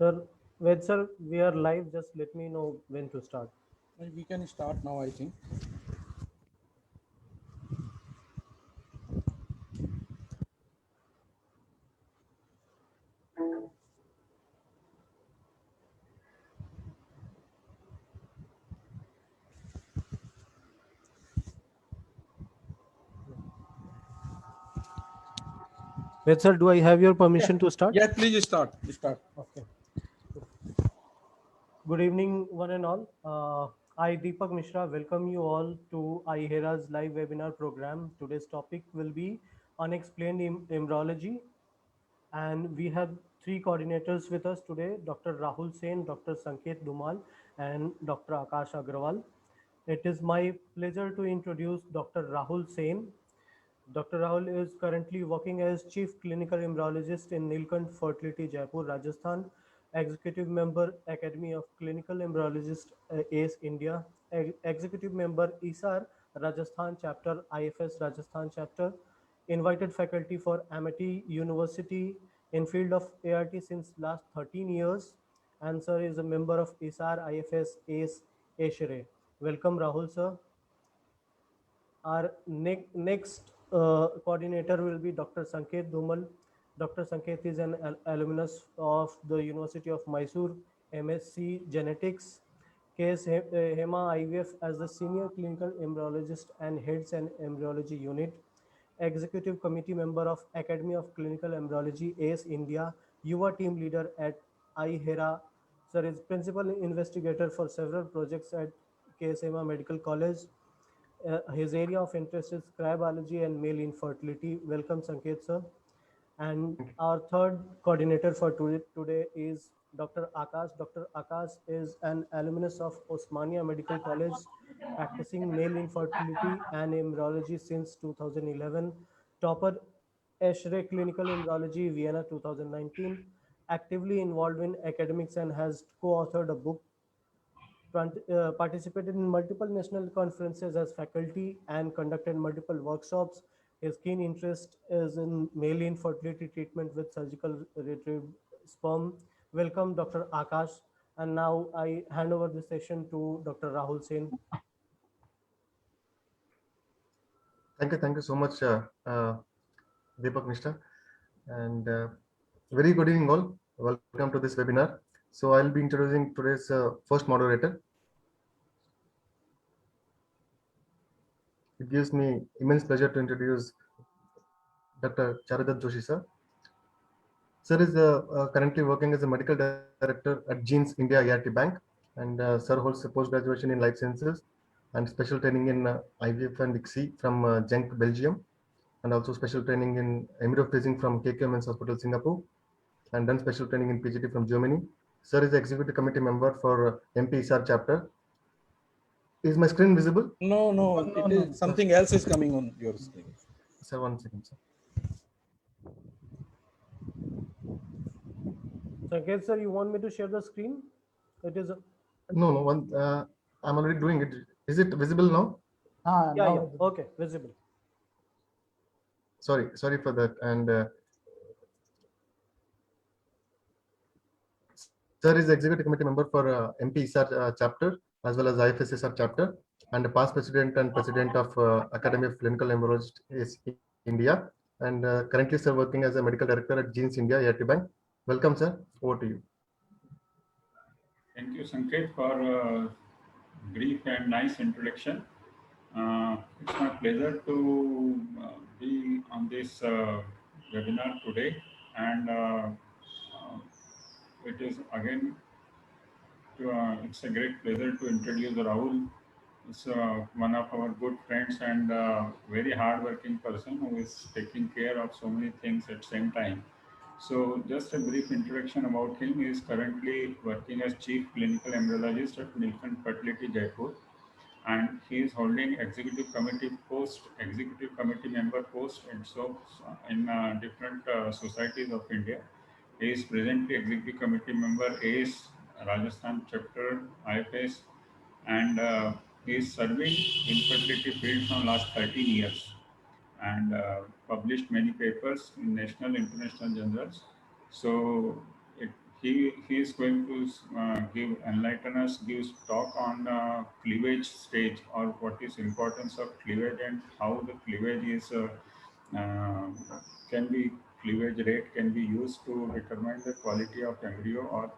Sir, Ved sir, we are live. Just let me know when to start. We can start now, I think. Ved sir, do I have your Yeah, permission to start? yeah. Please start. Start. Okay. Good evening, one and all. I, Deepak Mishra, welcome you all to iHera's live webinar program. Today's topic will be unexplained embryology, and we have three coordinators with us today: Dr. Rahul Sen, Dr. Sanket Dumal, and Dr. Akash Agrawal. It is my pleasure to introduce Dr. Rahul Sen. Dr. Rahul is currently working as Chief Clinical Embryologist in Nilkant Fertility, Jaipur, Rajasthan, Executive Member, Academy of Clinical Embryologists, ACE India, Executive Member, ISAR, Rajasthan Chapter, IFS Rajasthan Chapter, invited faculty for Amity University in field of ART since last 13 years, and sir is a member of ISAR, IFS, ACE, ASHRE. Welcome, Rahul, sir. Our next coordinator will be Dr. Sanket Dhumal. Dr. Sanket is an alumnus of the University of Mysore, MSc Genetics. KS Hema IVF as the Senior Clinical Embryologist and heads an embryology unit. Executive Committee member of Academy of Clinical Embryology, ACE India, Yuva team leader at iHera. Sir is principal investigator for several projects at KSMA Medical College. His area of interest is crybiology and male infertility. Welcome, Sanket, sir. And our third coordinator for today is Dr. Akash. Dr. Akash is an alumnus of Osmania Medical College, practicing male infertility and embryology since 2011. Topper Eshrei Clinical Embryology, Vienna 2019. Actively involved in academics and has co-authored a book, participated in multiple national conferences as faculty and conducted multiple workshops. His keen interest is in male infertility treatment with surgical retrieved sperm. Welcome, Dr. Akash. And now I hand over the session to Dr. Rahul Sen. Thank you so much, Deepak Mishra, and very good evening all. Welcome to this webinar. So I'll be introducing today's first moderator. It gives me immense pleasure to introduce Dr. Charidat Joshi sir. Sir is currently working as a medical director at Genes India ART Bank, and sir holds a post-graduation in life sciences and special training in IVF and ICSI from Genk, Belgium, and also special training in embryo-freezing from KK Men's Hospital, Singapore, and done special training in PGT from Germany. Sir is the executive committee member for MPSR chapter. Is my screen visible? No. It is something else is coming on your screen. Sir, 1 second, sir. Sanket, sir, you want me to share the screen? It is. No. I'm already doing it. Is it visible now? Yeah. Okay, visible. Sorry for that. And sir is executive committee member for MPSR chapter as well as IFSSR chapter, and past president and president of Academy of Clinical Embryologists India, and currently sir working as a medical director at Genes India ART Bank. Welcome, sir. Over to you. Thank you, Sanket, for a brief and nice introduction. It's my pleasure to be on this webinar today, and it is again it's a great pleasure to introduce Rahul. It's one of our good friends and very hard-working person who is taking care of so many things at the same time. So just a brief introduction about him. He is currently working as Chief Clinical Embryologist at Nilkant Fertility, Jaipur, and he is holding executive committee post, executive committee member post, and so in different societies of India. He is presently executive committee member ACE Rajasthan chapter IFS, and he is serving in fertility field from last 13 years, and published many papers in national international journals. So he is going to give enlighten us, gives talk on cleavage stage, or what is importance of cleavage and how the cleavage is uh, can be cleavage rate can be used to determine the quality of embryo, or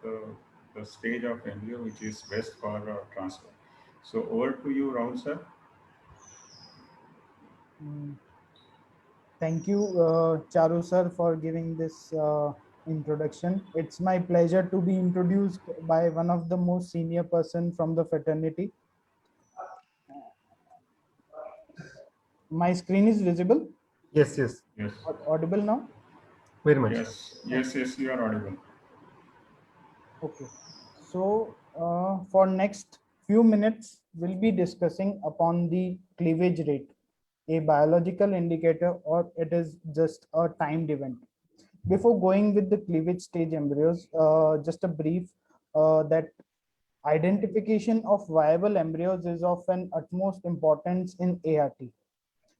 the stage of embryo which is best for transfer. So over to you, Rahul sir. Mm, Thank you, Charu sir, for giving this introduction. It's my pleasure to be introduced by one of the most senior person from the fraternity. My screen is visible, Yes, yes, Yes, audible now. very much. yes, you are audible. Okay. So for next few minutes, we'll be discussing upon the cleavage rate, a biological indicator, or it is just a timed event. Before going with the cleavage stage embryos, just a brief that identification of viable embryos is of an utmost importance in ART.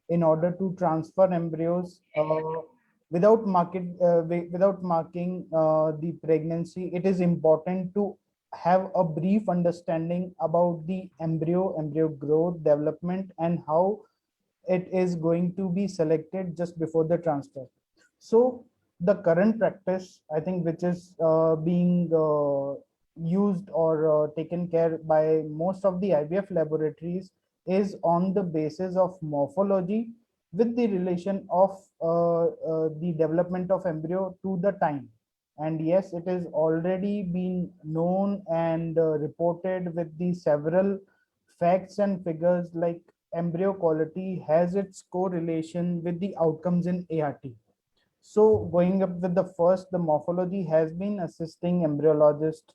In order to transfer embryos without marking the pregnancy, it is important to have a brief understanding about the embryo growth, development, and how it is going to be selected just before the transfer. So the current practice, I think, which is being used or taken care by most of the IVF laboratories, is on the basis of morphology with the relation of the development of embryo to the time. And yes, it is already been known and reported with the several facts and figures, like embryo quality has its correlation with the outcomes in ART. So going up with the first, the morphology has been assisting embryologists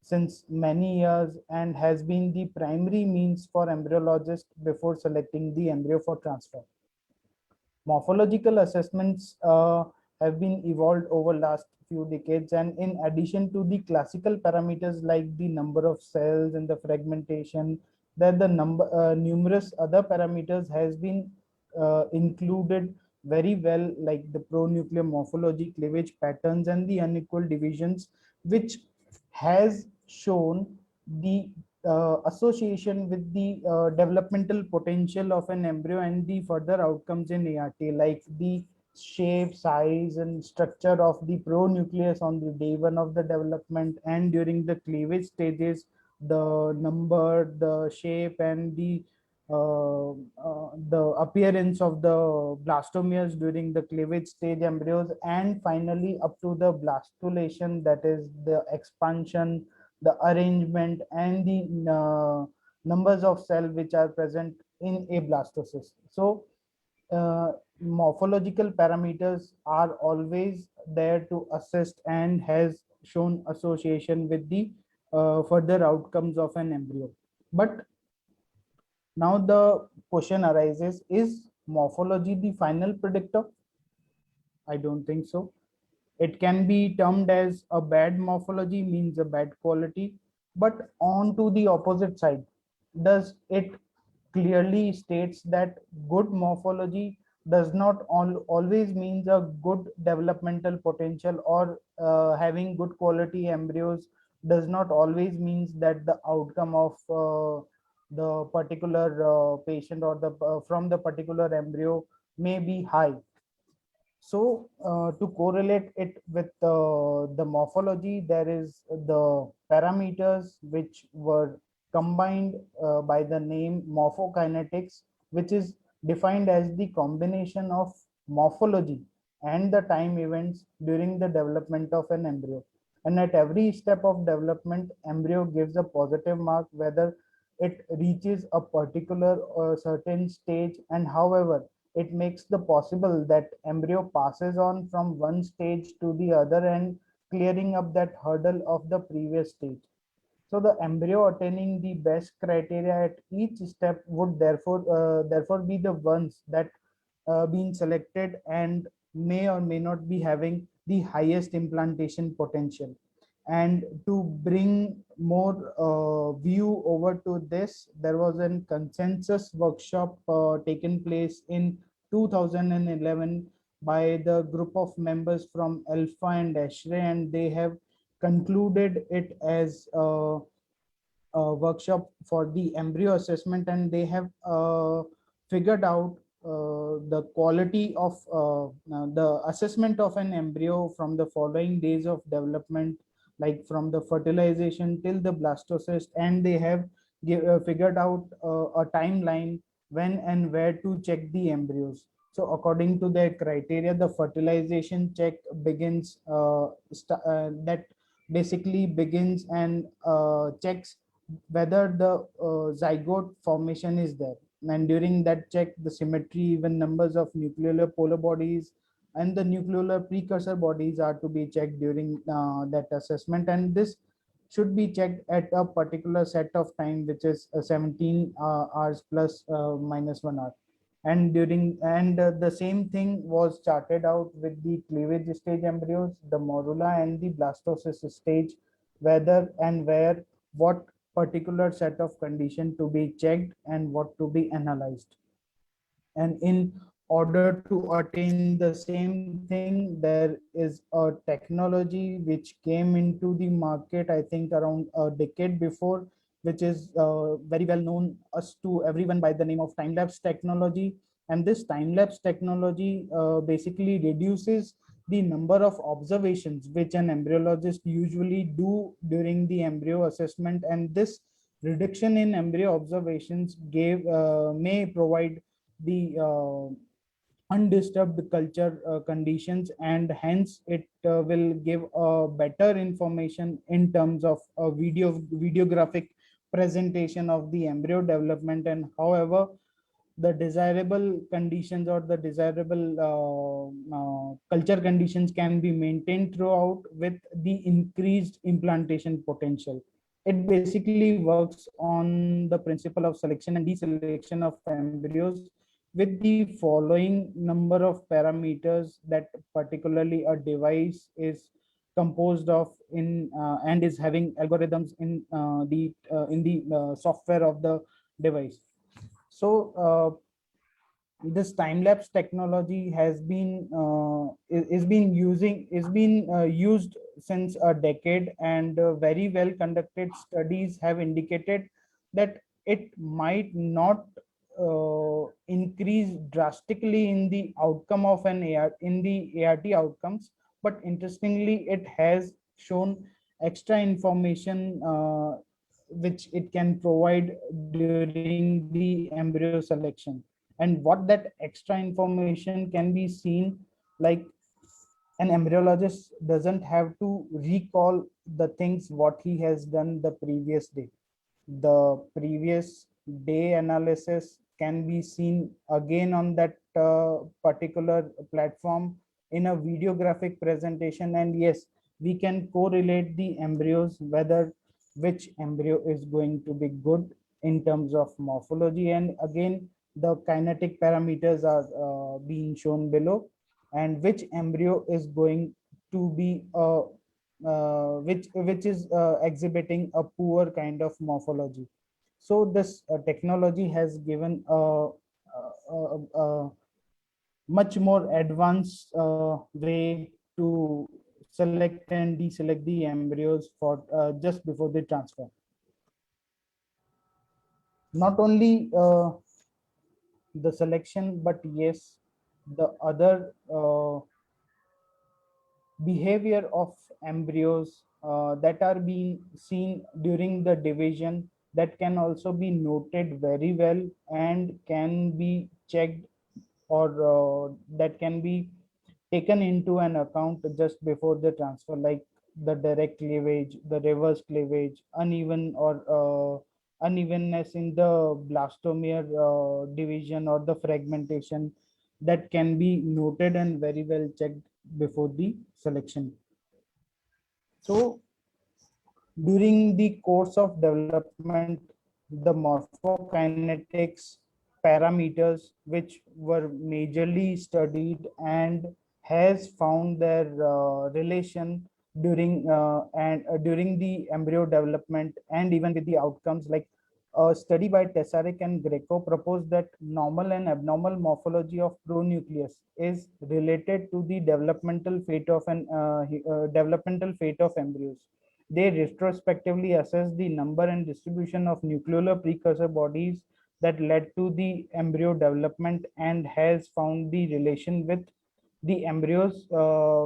since many years and has been the primary means for embryologists before selecting the embryo for transfer. Morphological assessments have been evolved over last few decades, and in addition to the classical parameters like the number of cells and the fragmentation, that the numerous other parameters has been included very well, like the pronuclear morphology, cleavage patterns, and the unequal divisions, which has shown the association with the developmental potential of an embryo and the further outcomes in ART, like the shape, size, and structure of the pronucleus on the day one of the development, and during the cleavage stages, the number, the shape, and the appearance of the blastomeres during the cleavage stage embryos, and finally up to the blastulation, that is the expansion, the arrangement, and the numbers of cell which are present in a blastocyst. So morphological parameters are always there to assist and has shown association with the further outcomes of an embryo. But now the question arises, is morphology the final predictor? I don't think so. It can be termed as a bad morphology means a bad quality, but on to the opposite side, does it clearly states that good morphology does not always means a good developmental potential, or having good quality embryos does not always means that the outcome of the particular patient or the from the particular embryo may be high. So to correlate it with the morphology, there is the parameters which were combined by the name morphokinetics, which is defined as the combination of morphology and the time events during the development of an embryo. And at every step of development, embryo gives a positive mark whether it reaches a particular certain stage, and however it makes the possible that embryo passes on from one stage to the other and clearing up that hurdle of the previous stage. So the embryo attaining the best criteria at each step would therefore be the ones that being selected and may or may not be having the highest implantation potential. And to bring more view over to this, there was a consensus workshop taken place in 2011 by the group of members from Alpha and Ashray, and they have concluded it as workshop for the embryo assessment, and they have figured out the quality of the assessment of an embryo from the following days of development, like from the fertilization till the blastocyst, and they have figured out a timeline when and where to check the embryos. So according to their criteria, the fertilization check begins that basically begins and checks whether the zygote formation is there, and during that check the symmetry, even numbers of nuclear polar bodies and the nuclear precursor bodies are to be checked during that assessment, and this should be checked at a particular set of time, which is 17 hours plus minus 1 hour. And the same thing was charted out with the cleavage stage embryos, the morula and the blastocyst stage, whether and where what particular set of condition to be checked and what to be analyzed. And in order to attain the same thing, there is a technology which came into the market, I think around a decade before, which is very well known us to everyone by the name of time lapse technology. And this time lapse technology basically reduces the number of observations which an embryologist usually do during the embryo assessment, and this reduction in embryo observations gave may provide the undisturbed culture conditions, and hence it will give a better information in terms of a videographic presentation of the embryo development. And however, the desirable conditions or the desirable culture conditions can be maintained throughout with the increased implantation potential. It basically works on the principle of selection and deselection of embryos with the following number of parameters that particularly a device is composed of in and is having algorithms in the software of the device. So this time lapse technology has been is been used since a decade, and very well conducted studies have indicated that it might not increase drastically in the outcome of an AR in the ART outcomes, but interestingly it has shown extra information which it can provide during the embryo selection. And what that extra information can be seen, like an embryologist doesn't have to recall the things what he has done the previous day. The previous day analysis can be seen again on that particular platform in a videographic presentation, and yes, we can correlate the embryos, whether which embryo is going to be good in terms of morphology, and again the kinetic parameters are being shown below, and which embryo is going to be which is exhibiting a poor kind of morphology. So this technology has given a much more advanced way to select and deselect the embryos for just before the transfer. Not only the selection, but yes, the other behavior of embryos that are being seen during the division, that can also be noted very well and can be checked, or that can be taken into an account just before the transfer, like the direct cleavage, the reverse cleavage, uneven or unevenness in the blastomere division, or the fragmentation, that can be noted and very well checked before the selection. So during the course of development, the morphokinetics parameters, which were majorly studied and has found their relation during during the embryo development and even with the outcomes, like A study by Tesarik and Greco proposed that normal and abnormal morphology of pronucleus is related to the developmental fate of embryos. They retrospectively assess the number and distribution of nucleolar precursor bodies that led to the embryo development and has found the relation with the embryos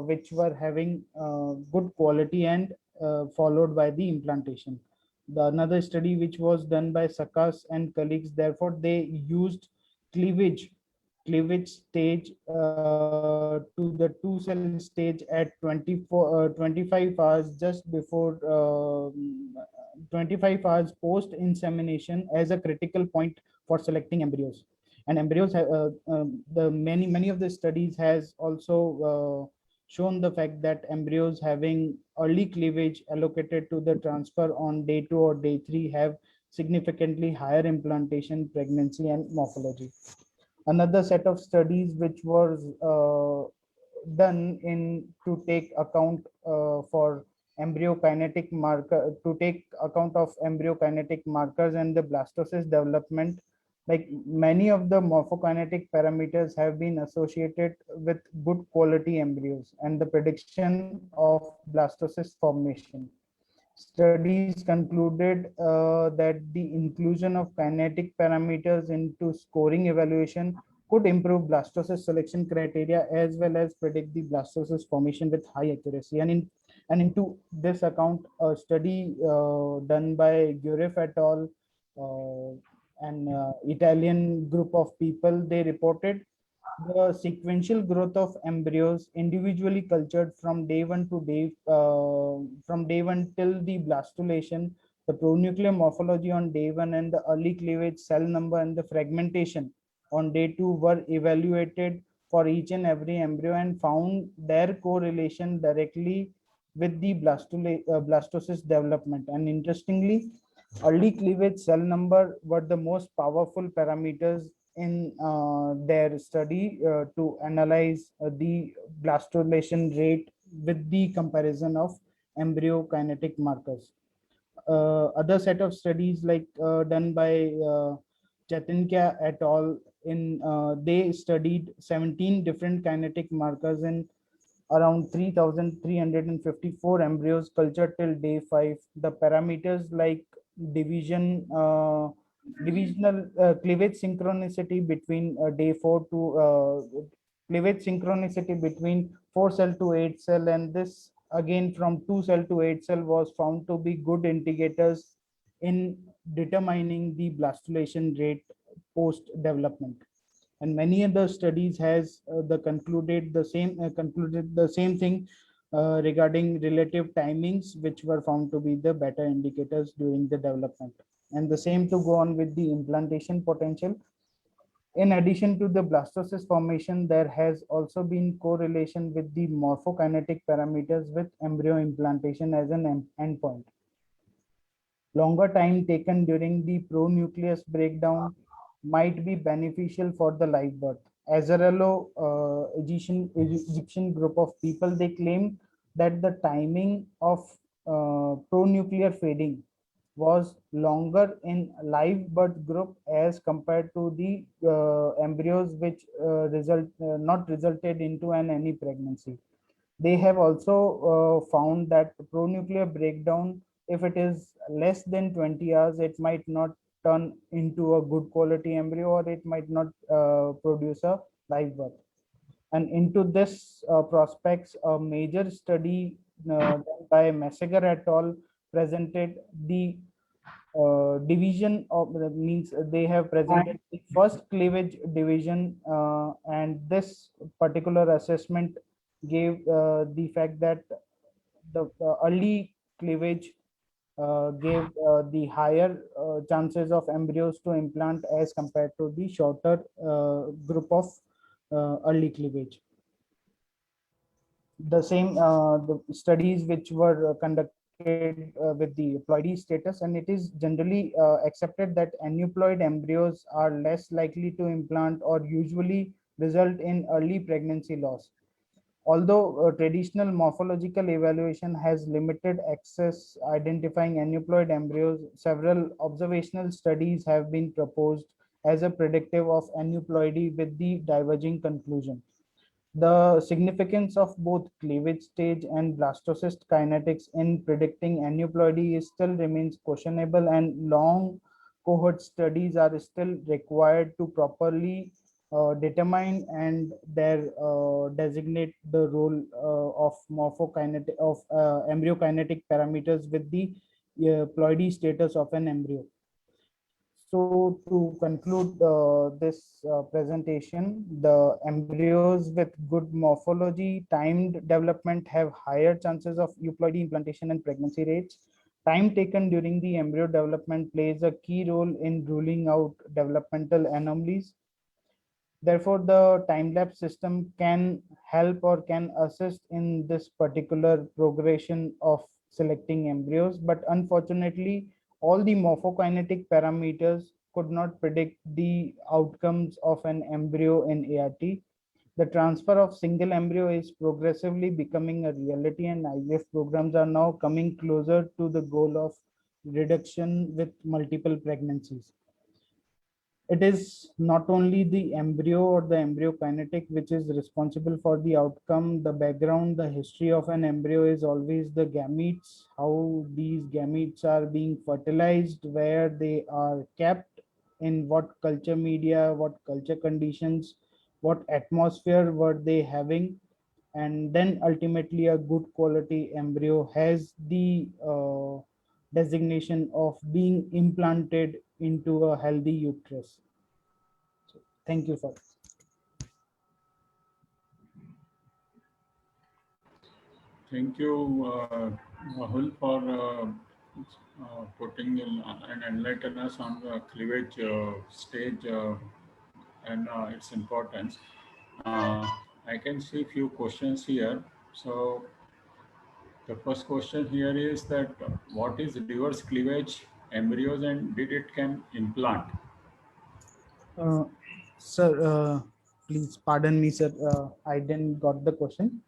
which were having good quality and followed by the implantation. The another study which was done by Sakas and colleagues, therefore they used cleavage stage to the two cell stage at 25 hours just before 25 hours post insemination as a critical point for selecting embryos. And embryos have the many of the studies has also shown the fact that embryos having early cleavage allocated to the transfer on day 2 or day 3 have significantly higher implantation, pregnancy, and morphology. Another set of studies which was done in to take account for embryokinetic marker to take account of embryokinetic markers and the blastocyst development. Like many of the morphokinetic parameters have been associated with good quality embryos and the prediction of blastocyst formation. Studies concluded that the inclusion of kinetic parameters into scoring evaluation could improve blastocyst selection criteria as well as predict the blastocyst formation with high accuracy. And into this account, a study done by Gurev et al. An Italian group of people, they reported the sequential growth of embryos individually cultured from day one to from day one till the blastulation, the pronuclear morphology on day one and the early cleavage cell number and the fragmentation on day two were evaluated for each and every embryo and found their correlation directly with the blastocyst development. And interestingly, early cleavage cell number were the most powerful parameters in their study to analyze the blastulation rate with the comparison of embryo kinetic markers. Other set of studies like done by Chatinkya et al. In they studied 17 different kinetic markers in around 3,354 embryos cultured till day 5. The parameters like division, divisional cleavage synchronicity between day 4 to cleavage synchronicity between 4 cell to 8 cell, and this again from 2 cell to 8 cell was found to be good indicators in determining the blastulation rate post development. And many other studies has concluded the same thing regarding relative timings, which were found to be the better indicators during the development. And the same to go on with the implantation potential. In addition to the blastocyst formation, there has also been correlation with the morphokinetic parameters with embryo implantation as an endpoint. Longer time taken during the pronucleus breakdown might be beneficial for the live birth. Azarello, Egyptian group of people, they claim that the timing of pronuclear fading was longer in live birth group as compared to the embryos which not resulted into any pregnancy. They have also found that pronuclear breakdown, if it is less than 20 hours, it might not turn into a good quality embryo or it might not produce a live birth. And into this prospects, a major study by Messager et al. Presented the division of means they have presented the first cleavage division, and this particular assessment gave the fact that the early cleavage gave the higher chances of embryos to implant as compared to the shorter group of early cleavage. The same the studies which were conducted with the ploidy status, and it is generally accepted that aneuploid embryos are less likely to implant or usually result in early pregnancy loss. Although traditional morphological evaluation has limited access identifying aneuploid embryos, several observational studies have been proposed as a predictive of aneuploidy with the diverging conclusion. The significance of both cleavage stage and blastocyst kinetics in predicting aneuploidy is still remains questionable, and long cohort studies are still required to properly determine and their designate the role of morphokinetic of embryokinetic parameters with the ploidy status of an embryo. So to conclude this presentation, the embryos with good morphology, timed development have higher chances of euploidy implantation and pregnancy rates. Time taken during the embryo development plays a key role in ruling out developmental anomalies. Therefore, the time-lapse system can help or can assist in this particular progression of selecting embryos, but unfortunately, all the morphokinetic parameters could not predict the outcomes of an embryo in ART. The transfer of single embryo is progressively becoming a reality, and IVF programs are now coming closer to the goal of reduction with multiple pregnancies. It is not only the embryo or the embryo kinetic which is responsible for the outcome. The background, the history of an embryo is always the gametes, how these gametes are being fertilized, where they are kept, in what culture media, what culture conditions, what atmosphere were they having, and then ultimately a good quality embryo has the designation of being implanted into a healthy uterus. So, thank you for this. Thank you, Rahul, for putting in, and enlighten us on the cleavage stage and its importance. I can see few questions here. So the first question here is that what is reverse cleavage embryos and did it can implant? Uh, Sir, please pardon me, sir. I didn't got the question.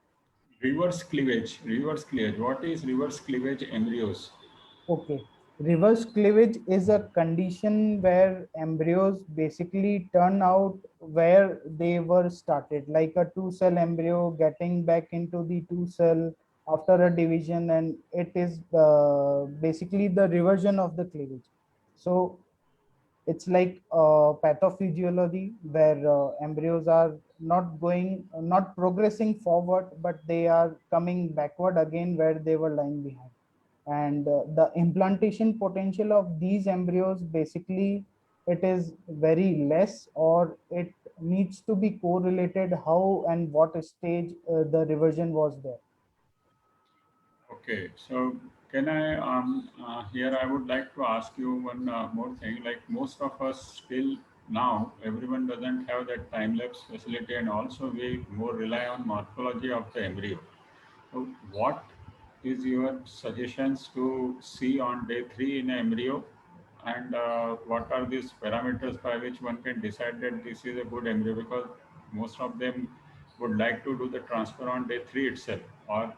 Reverse cleavage. Reverse cleavage. What is reverse cleavage embryos? Okay. Reverse cleavage is a condition where embryos basically turn out where they were started, like a two-cell embryo getting back into the two-cell after a division, and it is basically the reversion of the cleavage. So it's like pathophysiology where embryos are not progressing forward, but they are coming backward again where they were lying behind. And the implantation potential of these embryos basically it is very less, or it needs to be correlated how and what stage the reversion was there. Okay, so can I here I would like to ask you one more thing. Like most of us still now, everyone doesn't have that time lapse facility, and also we more rely on morphology of the embryo. So, what is your suggestions to see on day 3 in embryo, and what are these parameters by which one can decide that this is a good embryo? Because most of them would like to do the transfer on day 3 itself, or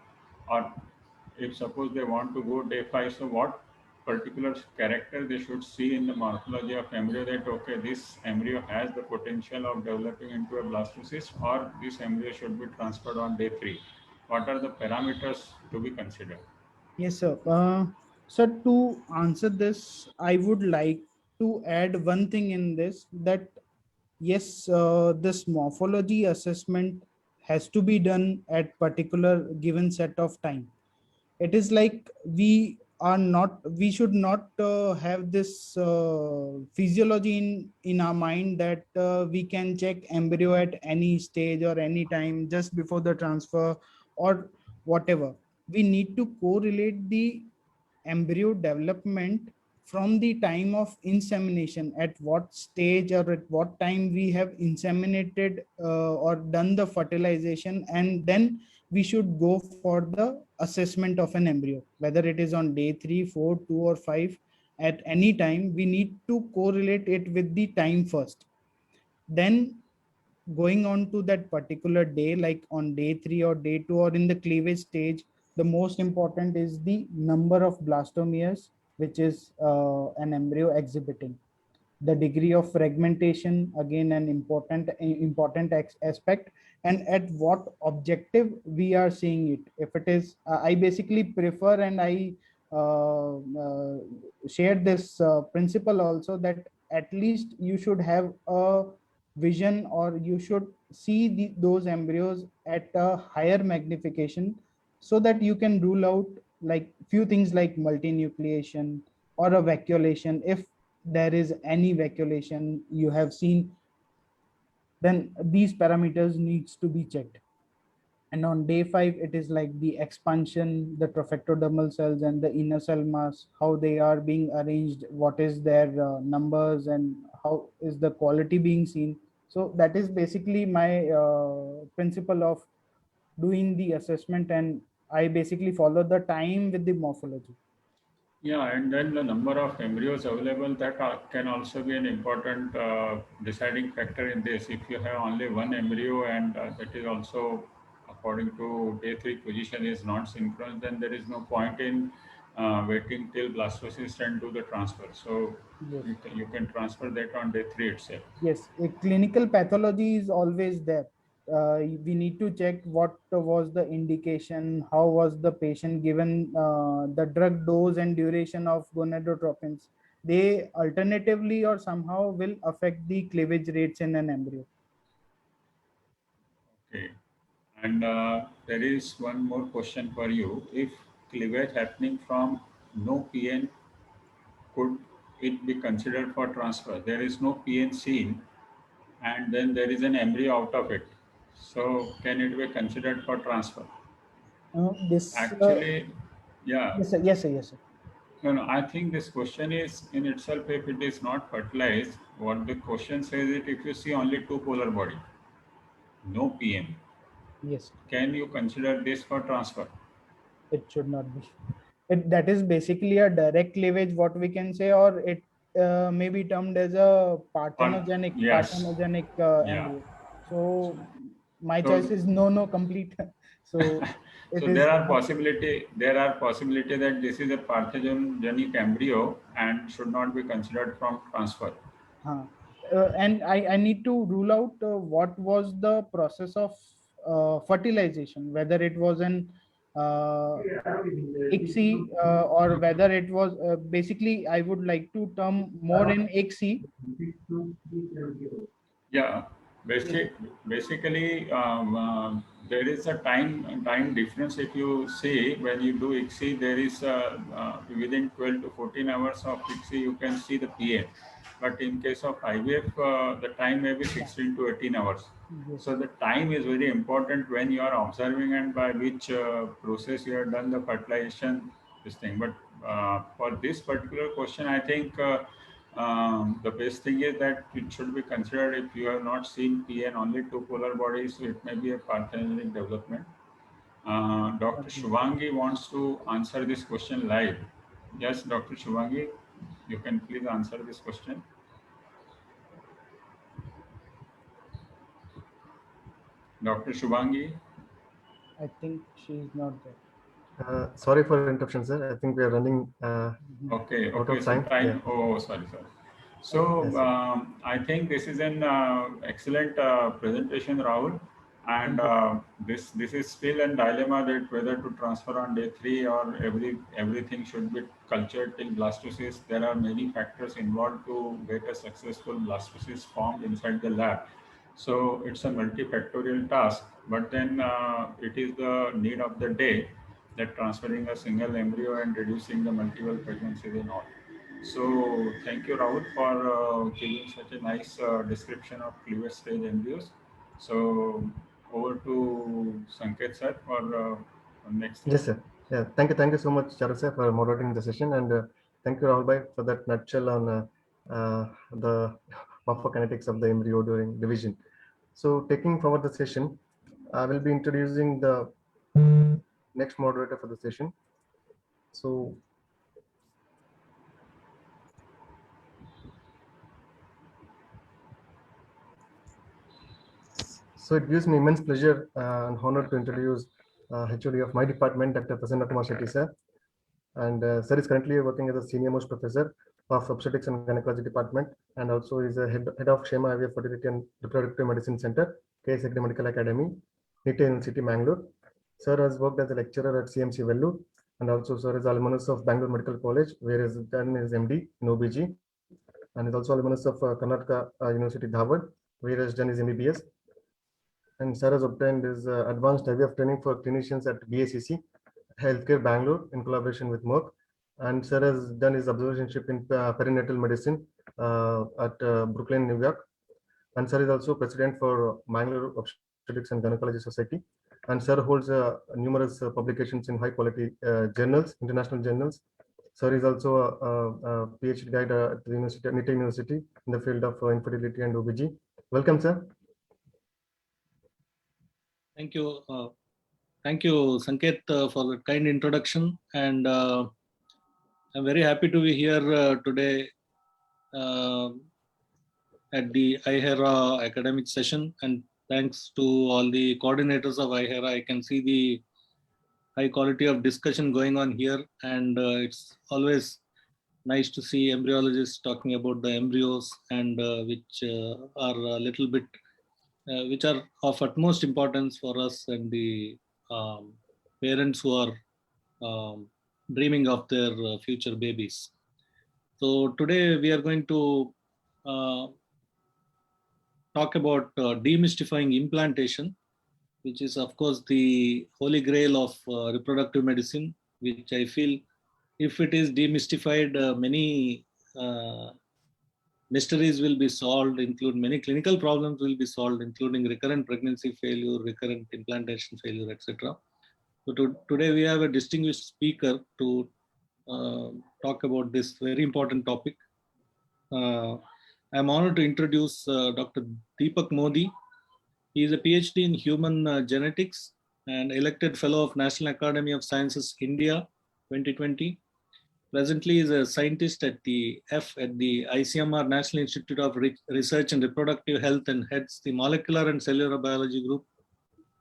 if suppose they want to go day 5, so what particular character they should see in the morphology of embryo that okay, this embryo has the potential of developing into a blastocyst, or this embryo should be transferred on day 3? What are the parameters to be considered? Yes, sir. Sir, to answer this, I would like to add one thing in this, that yes, this morphology assessment has to be done at particular given set of time. It is like we should not have this physiology in our mind that we can check embryo at any stage or any time just before the transfer or whatever. We need to correlate the embryo development from the time of insemination, at what stage or at what time we have inseminated or done the fertilization, and then we should go for the assessment of an embryo, whether it is on day 3, 4, 2, or 5. At any time we need to correlate it with the time first. Then going on to that particular day, like on day 3 or day 2 or in the cleavage stage, the most important is the number of blastomeres which is an embryo exhibiting. The degree of fragmentation, again an important aspect, and at what objective we are seeing it. If it is, I basically prefer, and I uh, uh, share this principle also, that at least you should have a vision, or you should see those embryos at a higher magnification, so that you can rule out like few things like multinucleation or a vacuolation. If there is any vacuolation you have seen, then these parameters needs to be checked. And on day 5, it is like the expansion, the trophectodermal cells and the inner cell mass, how they are being arranged, what is their numbers, and how is the quality being seen. So that is basically my principle of doing the assessment, and I basically follow the time with the morphology. Yeah, and then the number of embryos available, that can also be an important deciding factor in this. If you have only one embryo and that is also according to day 3 position is not synchronous, then there is no point in waiting till blastocyst and do the transfer. So Yes. you can transfer that on day 3 itself. Yes, a clinical pathology is always there. We need to check what was the indication, how was the patient given the drug dose and duration of gonadotropins. They alternatively or somehow will affect the cleavage rates in an embryo. Okay. And there is one more question for you. If cleavage happening from no PN, could it be considered for transfer? There is no PN seen, and then there is an embryo out of it. So can it be considered for transfer? This, Actually, yeah. yes, sir, yes, sir, yes, sir. No, no, I think this question is in itself, if it is not fertilized, what the question says is if you see only two polar body, no PN, Yes, can you consider this for transfer? it should not be. That is basically a direct cleavage, what we can say, or it may be termed as a Or, yes, parthenogenic yeah. embryo. So my choice So is no, no, complete. So it so is. there are possibility that this is a parthogenic embryo and should not be considered from transfer. And I need to rule out what was the process of fertilization, whether it was an ICSI, or whether it was basically, I would like to term more in ICSI. Yeah, basically, there is a time difference. If you see when you do ICSI, there is within 12 to 14 hours of ICSI you can see the PN. But in case of IVF, the time may be 16 to 18 hours. Yes. So the time is very important when you are observing and by which process you have done the fertilization, this thing. But for this particular question, I think the best thing is that it should be considered if you have not seen PN only two polar bodies, so it may be a parthenogenic development. Dr. Okay. Shubhangi wants to answer this question live. Yes, Dr. Shubhangi, you can please answer this question. Dr. Shubhangi. I think she's not there. Sorry for interruption, sir. I think we are running Okay, out okay, of so time. time. Yeah. Oh, sorry, sorry. So Yes, sir. I think this is an excellent presentation, Rahul. And Thank you. this is still a dilemma that whether to transfer on day 3 or everything should be cultured till blastocyst. There are many factors involved to get a successful blastocyst formed inside the lab. So it's a multifactorial task, but then it is the need of the day that transferring a single embryo and reducing the multiple pregnancies and all. So thank you, Rahul, for giving such a nice description of cleavage stage embryos. So over to Sanket sir for next Yes, slide. sir. Yeah, thank you so much, Charles sir, for moderating the session, and thank you, Rahul bhai, for that nutshell on the morphokinetics of the embryo during division. So, taking forward the session, I will be introducing the next moderator for the session. So, So it gives me immense pleasure and honor to introduce HOD of my department, Dr. Prasanna Kumar Shetty, sir. And sir is currently working as a senior most professor of obstetrics and gynecology department, and also is a head of Shema IVF Fertility and Reproductive Medicine Center, KS Agri Medical Academy, NITI University, Mangalore. Sir has worked as a lecturer at CMC Vellore, and also sir is alumnus of Bangalore Medical College, where he has done his MD in OBG, and is also alumnus of Karnataka University, Dharwad, where he has done his MBBS. And sir has obtained his advanced IVF training for clinicians at BACC Healthcare Bangalore in collaboration with Merck. And sir has done his observationship in perinatal medicine at Brooklyn, New York. And sir is also president for Bangalore Obstetrics and Gynecology Society. And sir holds numerous publications in high quality journals, international journals. Sir is also a PhD guide at the University, NITI University in the field of infertility and OBG. Welcome, sir. Thank you. Thank you, Sanket, for the kind introduction. And I'm very happy to be here today at the iHera academic session. And thanks to all the coordinators of iHera, I can see the high quality of discussion going on here. And it's always nice to see embryologists talking about the embryos and which are a little bit, which are of utmost importance for us and the parents who are dreaming of their future babies. So today we are going to talk about demystifying implantation, which is of course the holy grail of reproductive medicine, which I feel if it is demystified, many mysteries will be solved, include many clinical problems will be solved, including recurrent pregnancy failure, recurrent implantation failure, etc. So today we have a distinguished speaker to talk about this very important topic. I'm honored to introduce Dr. Deepak Modi. He is a PhD in human genetics and elected fellow of National Academy of Sciences, India, 2020. Presently is a scientist at the ICMR, National Institute of Research in Reproductive Health, and heads the Molecular and Cellular Biology Group.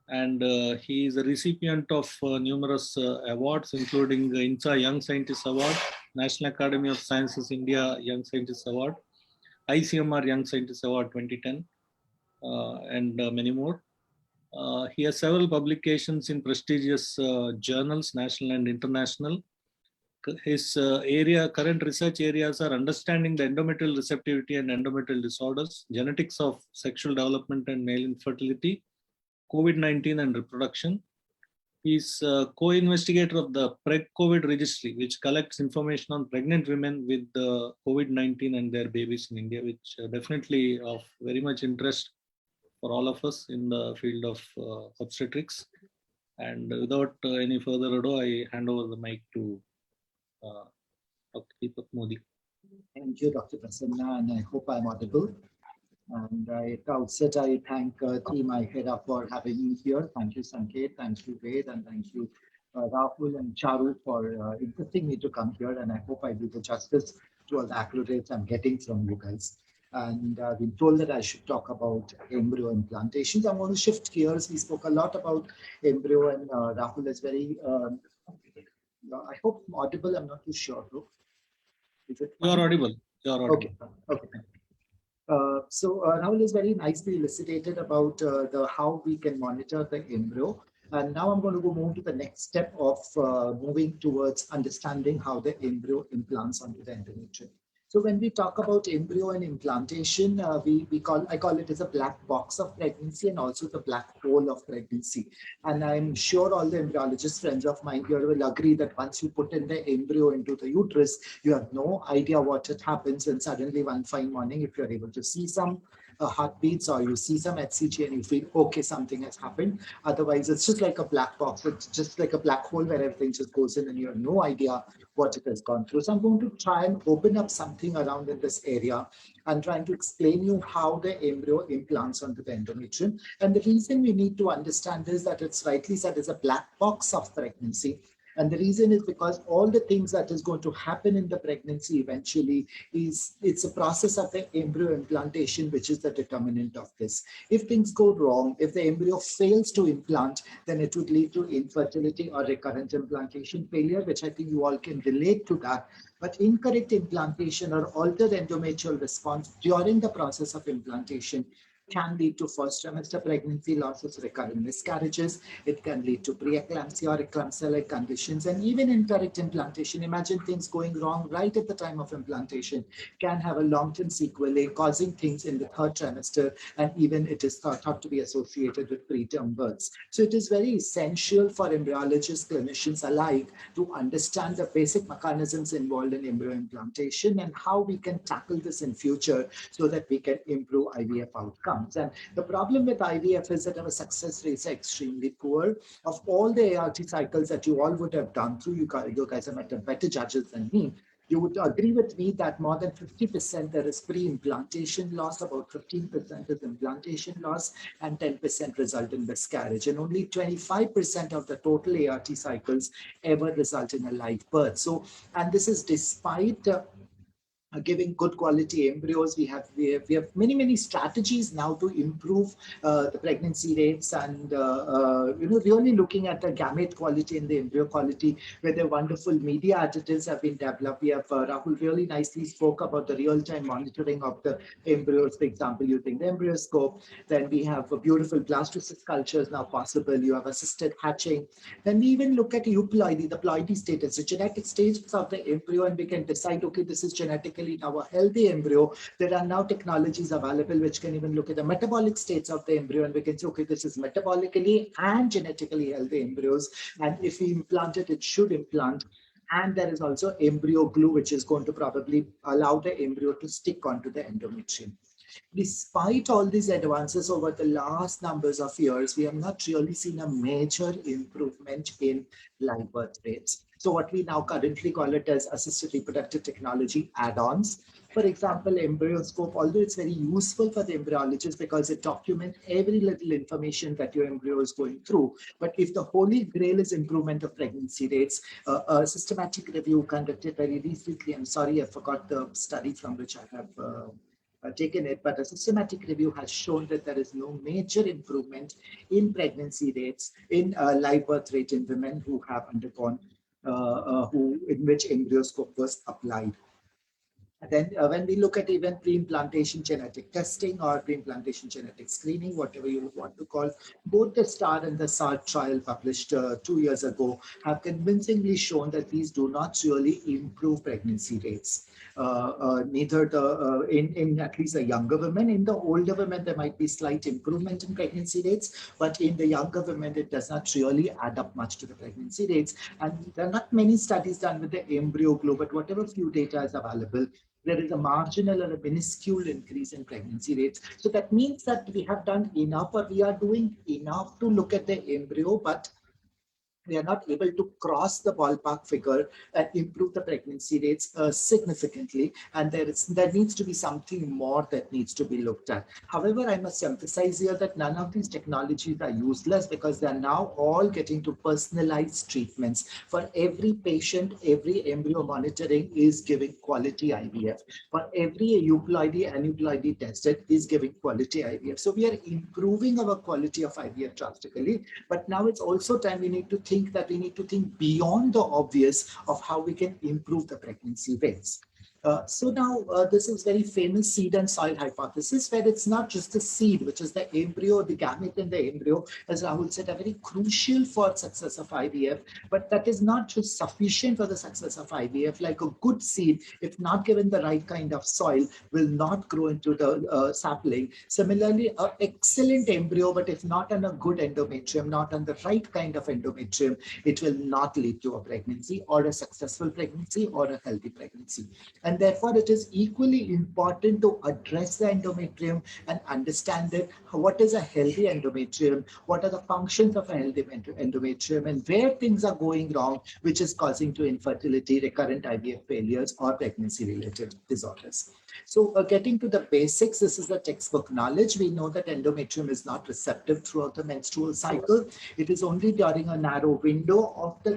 And he is a recipient of numerous awards, including the INSA Young Scientist Award, National Academy of Sciences India Young Scientist Award, ICMR Young Scientist Award 2010, and many more. He has several publications in prestigious journals, national and international. His current research areas are understanding the endometrial receptivity and endometrial disorders, genetics of sexual development and male infertility, COVID-19 and reproduction. He's co-investigator of the PregCovid registry, which collects information on pregnant women with COVID-19 and their babies in India, which definitely of very much interest for all of us in the field of obstetrics. And without any further ado, I hand over the mic to Dr. Deepak Modi. Thank you, Dr. Prasanna, and I hope I'm audible. And at the outset, I thank Team iHera for having me here. Thank you, Sanket. Thank you, Ved, and thank you, Rahul and Charu, for insisting me to come here. And I hope I do the justice to all the accolades I'm getting from you guys. And I've been told that I should talk about embryo implantations. I'm going to shift gears. We spoke a lot about embryo, and Rahul is very, I hope I'm audible. I'm not too sure. Is it fine? You're audible. You're audible. Okay. Okay. So Rahul is very nicely elucidated about how we can monitor the embryo. And now I'm going to move to the next step of moving towards understanding how the embryo implants onto the endometrium. So when we talk about embryo and implantation, I call it as a black box of pregnancy and also the black hole of pregnancy. And I'm sure all the embryologist friends of mine here will agree that once you put in the embryo into the uterus, you have no idea what it happens. And suddenly one fine morning, if you're able to see some heartbeats or you see some HCG and you feel, okay, something has happened. Otherwise, it's just like a black box. It's just like a black hole where everything just goes in and you have no idea what it has gone through. So I'm going to try and open up something around in this area and trying to explain you how the embryo implants onto the endometrium. And the reason we need to understand is that it's rightly said is a black box of pregnancy. And the reason is because all the things that is going to happen in the pregnancy eventually it's a process of the embryo implantation, which is the determinant of this. If things go wrong, if the embryo fails to implant, then it would lead to infertility or recurrent implantation failure, which I think you all can relate to that. But incorrect implantation or altered endometrial response during the process of implantation can lead to first trimester pregnancy losses, recurrent miscarriages. It can lead to preeclampsia or eclampsia-like conditions, and even incorrect implantation. Imagine things going wrong right at the time of implantation can have a long-term sequelae, causing things in the third trimester, and even it is thought to be associated with preterm births. So it is very essential for embryologists, clinicians alike, to understand the basic mechanisms involved in embryo implantation and how we can tackle this in future so that we can improve IVF outcomes. And the problem with IVF is that our success rates are extremely poor. Of all the ART cycles that you all would have done through, you guys are better judges than me. You would agree with me that more than 50% there is pre-implantation loss, about 15% is implantation loss, and 10% result in miscarriage. And only 25% of the total ART cycles ever result in a live birth. So, and this is despite giving good quality embryos. We have many strategies now to improve the pregnancy rates, and really looking at the gamete quality and the embryo quality, where the wonderful media additives have been developed. We have Rahul really nicely spoke about the real-time monitoring of the embryos, for example, using the EmbryoScope. Then we have beautiful blastocyst cultures now possible. You have assisted hatching. Then we even look at euploidy, the ploidy status, the genetic status of the embryo, and we can decide, okay, this is genetically now a healthy embryo. There are now technologies available which can even look at the metabolic states of the embryo, and we can say, okay, this is metabolically and genetically healthy embryos, and if we implant it, it should implant. And there is also embryo glue, which is going to probably allow the embryo to stick onto the endometrium. Despite all these advances over the last numbers of years, we have not really seen a major improvement in live birth rates. So what we now currently call it as assisted reproductive technology add-ons. For example, EmbryoScope, although it's very useful for the embryologist because it documents every little information that your embryo is going through. But if the holy grail is improvement of pregnancy rates, a systematic review conducted very recently, I'm sorry, I forgot the study from which I have taken it, but a systematic review has shown that there is no major improvement in pregnancy rates, in live birth rate in women who have undergone, in which EmbryoScope was applied. And then when we look at even pre-implantation genetic testing or pre-implantation genetic screening, whatever you want to call, both the STAR and the SART trial published 2 years ago have convincingly shown that these do not really improve pregnancy rates. Neither the in at least the younger women. In the older women, there might be slight improvement in pregnancy rates, but in the younger women, it does not really add up much to the pregnancy rates. And there are not many studies done with the embryo glue, but whatever few data is available, there is a marginal or a minuscule increase in pregnancy rates. So that means that we have done enough, or we are doing enough to look at the embryo, but we are not able to cross the ballpark figure and improve the pregnancy rates significantly. And there needs to be something more that needs to be looked at. However, I must emphasize here that none of these technologies are useless, because they are now all getting to personalized treatments. For every patient, every embryo monitoring is giving quality IVF. For every euploidy, aneuploidy tested is giving quality IVF. So we are improving our quality of IVF drastically. But now it's also time we need to think beyond the obvious of how we can improve the pregnancy rates. So now this is very famous seed and soil hypothesis, where it's not just the seed, which is the embryo, the gamete in the embryo, as Rahul said, are very crucial for success of IVF, but that is not just sufficient for the success of IVF. Like a good seed, if not given the right kind of soil, will not grow into the sapling. Similarly, an excellent embryo, but if not on a good endometrium, not on the right kind of endometrium, it will not lead to a pregnancy or a successful pregnancy or a healthy pregnancy. And therefore, it is equally important to address the endometrium and understand it. What is a healthy endometrium? What are the functions of a healthy endometrium, and where things are going wrong, which is causing to infertility, recurrent IVF failures, or pregnancy-related disorders. So getting to the basics, this is the textbook knowledge. We know that endometrium is not receptive throughout the menstrual cycle. It is only during a narrow window of the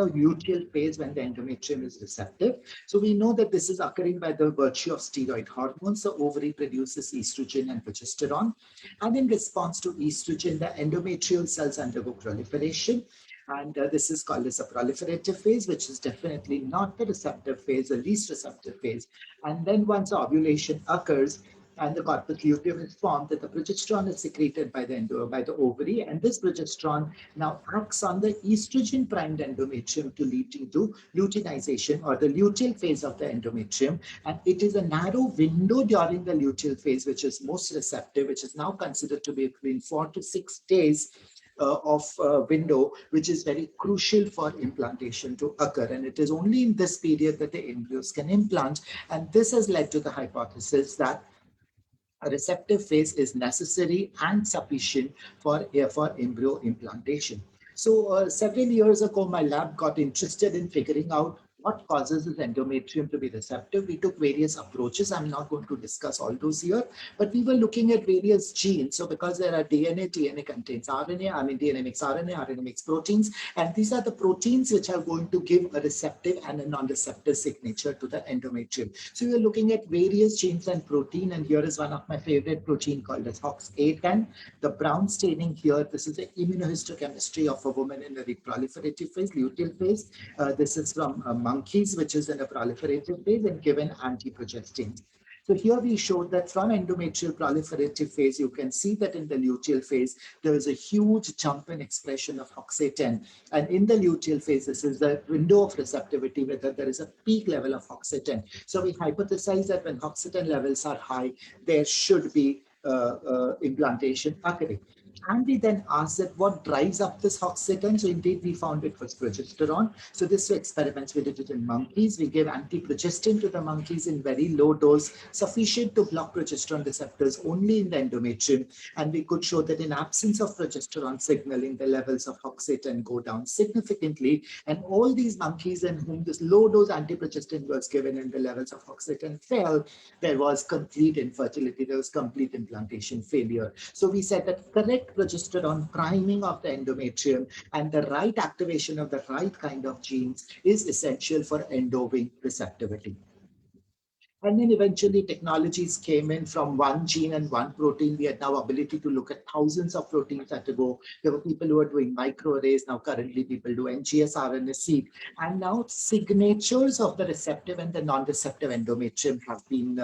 luteal phase when the endometrium is receptive. So we know that this is occurring by the virtue of steroid hormones. The ovary produces estrogen and progesterone. And in response to estrogen, the endometrial cells undergo proliferation. And this is called as a proliferative phase, which is definitely not the receptive phase, the least receptive phase. And then once ovulation occurs and the corpus luteum is formed, that the progesterone is secreted by the ovary, and this progesterone now acts on the estrogen primed endometrium to lead into luteinization, or the luteal phase of the endometrium. And it is a narrow window during the luteal phase which is most receptive, which is now considered to be between 4 to 6 days of window, which is very crucial for implantation to occur. And it is only in this period that the embryos can implant. And this has led to the hypothesis that a receptive phase is necessary and sufficient for embryo implantation. So several years ago, my lab got interested in figuring out what causes this endometrium to be receptive. We took various approaches. I'm not going to discuss all those here, but we were looking at various genes. So because there are DNA contains RNA, DNA makes RNA, RNA makes proteins, and these are the proteins which are going to give a receptive and a non-receptive signature to the endometrium. So we're looking at various genes and protein, and here is one of my favorite protein called as HOX-A10. The brown staining here, this is the immunohistochemistry of a woman in the proliferative phase, luteal phase. This is from monkeys, which is in a proliferative phase, and given antiprogestin. So here we showed that from endometrial proliferative phase, you can see that in the luteal phase, there is a huge jump in expression of HOX-A10. And in the luteal phase, this is the window of receptivity, whether there is a peak level of HOX-A10. So we hypothesize that when HOX-A10 levels are high, there should be implantation occurring. And we then asked that what drives up this HOX-A10. So indeed, we found it was progesterone. So this experiments we did it in monkeys. We gave antiprogestin to the monkeys in very low dose, sufficient to block progesterone receptors only in the endometrium. And we could show that in absence of progesterone signaling, the levels of HOX-A10 go down significantly. And all these monkeys in whom this low dose antiprogestin was given and the levels of HOX-A10 fell, there was complete infertility. There was complete implantation failure. So we said that correct progesterone priming of the endometrium and the right activation of the right kind of genes is essential for endowing receptivity. And then eventually technologies came in from one gene and one protein. We had now ability to look at thousands of proteins at a go. There were people who were doing microarrays. Now currently people do NGS, RNA-seq. And now signatures of the receptive and the non-receptive endometrium have been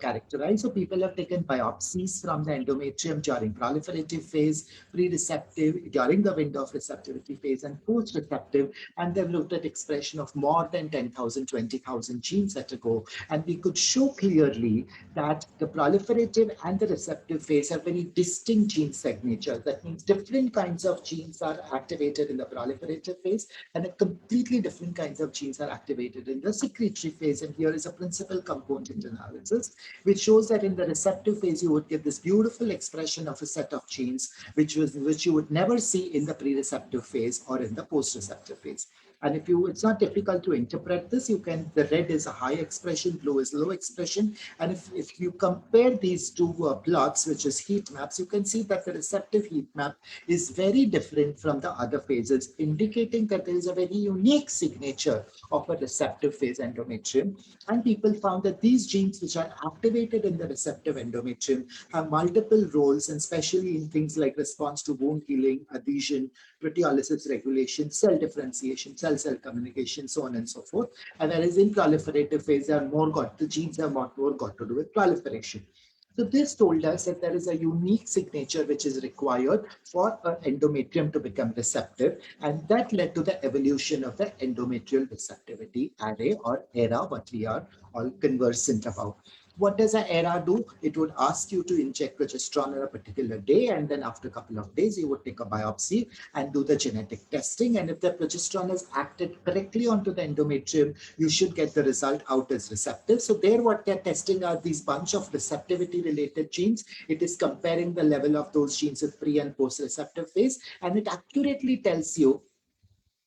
characterized. So people have taken biopsies from the endometrium during proliferative phase, pre-receptive, during the window of receptivity phase, and post-receptive. And they've looked at expression of more than 10,000, 20,000 genes at a go. And we could show clearly that the proliferative and the receptive phase have very distinct gene signatures. That means different kinds of genes are activated in the proliferative phase, and a completely different kinds of genes are activated in the secretory phase. And here is a principal component analysis, which shows that in the receptive phase, you would get this beautiful expression of a set of genes, which you would never see in the pre-receptive phase or in the post-receptive phase. And it's not difficult to interpret this. The red is a high expression, blue is low expression. And if you compare these two plots, which is heat maps, you can see that the receptive heat map is very different from the other phases, indicating that there is a very unique signature of a receptive phase endometrium. And people found that these genes which are activated in the receptive endometrium have multiple roles, and especially in things like response to wound healing, adhesion, proteolysis regulation, cell differentiation, cell-cell communication, so on and so forth. And whereas in proliferative phase, the genes have more got to do with proliferation. So this told us that there is a unique signature which is required for an endometrium to become receptive, and that led to the evolution of the endometrial receptivity array, or ERA, what we are all conversant about. What does an ERA do? It would ask you to inject progesterone on a particular day, and then after a couple of days, you would take a biopsy and do the genetic testing. And if the progesterone is acted correctly onto the endometrium, you should get the result out as receptive. So there, what they're testing are these bunch of receptivity-related genes. It is comparing the level of those genes with pre and post-receptive phase, and it accurately tells you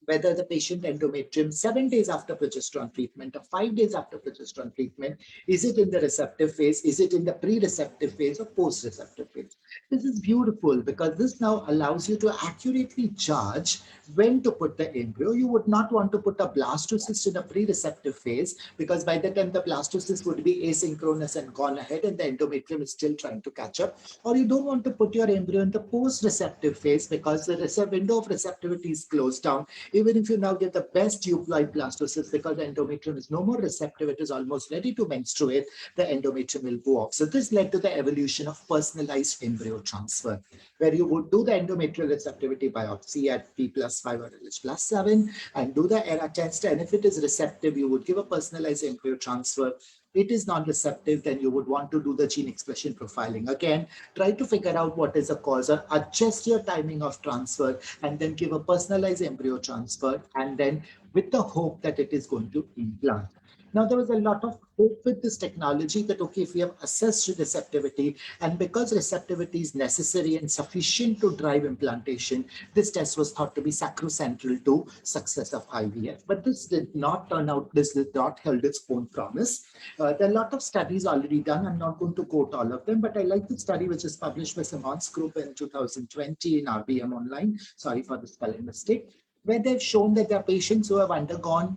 whether the patient endometrium 7 days after progesterone treatment or 5 days after progesterone treatment, is it in the receptive phase, is it in the pre-receptive phase or post-receptive phase? This is beautiful because this now allows you to accurately judge when to put the embryo. You would not want to put a blastocyst in a pre-receptive phase because by the time the blastocyst would be asynchronous and gone ahead and the endometrium is still trying to catch up. Or you don't want to put your embryo in the post-receptive phase because the window of receptivity is closed down. Even if you now get the best euploid blastocyst, because the endometrium is no more receptive, it is almost ready to menstruate, the endometrium will go off. So this led to the evolution of personalized embryo transfer, where you would do the endometrial receptivity biopsy at P+5 or LH+7 and do the ERA test. And if it is receptive, you would give a personalized embryo transfer. It is non-receptive, then you would want to do the gene expression profiling. Again, try to figure out what is the cause or adjust your timing of transfer and then give a personalized embryo transfer, and then with the hope that it is going to implant. Now, there was a lot of hope with this technology that, okay, if we have assessed receptivity, and because receptivity is necessary and sufficient to drive implantation, this test was thought to be sacrosanct to success of IVF. But this did not turn out, this did not hold its own promise. There are a lot of studies already done. I'm not going to quote all of them, but I like the study which is published by Simon's group in 2020 in RBM Online. Sorry for the spelling mistake, where they've shown that there are patients who have undergone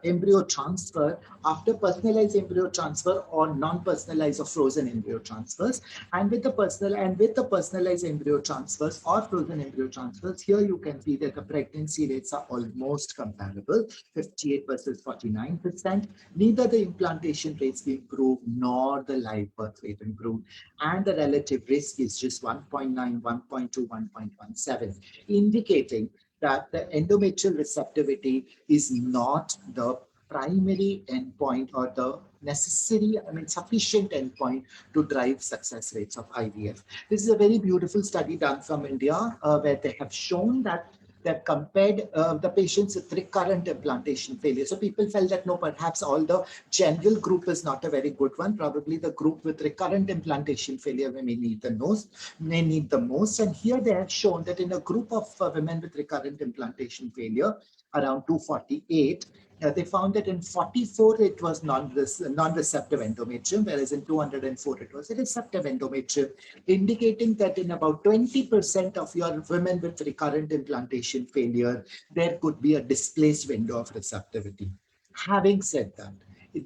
embryo transfer after personalized embryo transfer or non-personalized or frozen embryo transfers. And with the personalized embryo transfers or frozen embryo transfers, here you can see that the pregnancy rates are almost comparable, 58 versus 49%. Neither the implantation rates improved nor the live birth rate improved. And the relative risk is just 1.9, 1.2, 1.17, indicating that the endometrial receptivity is not the primary endpoint or the necessary, sufficient endpoint to drive success rates of IVF. This is a very beautiful study done from India where they have shown that they've compared the patients with recurrent implantation failure. So people felt that no, perhaps all the general group is not a very good one. Probably the group with recurrent implantation failure may need the most. And here they have shown that in a group of women with recurrent implantation failure, around 248, they found that in 44 it was non-receptive endometrium, whereas in 204 it was a receptive endometrium, indicating that in about 20% of your women with recurrent implantation failure, there could be a displaced window of receptivity. Having said that,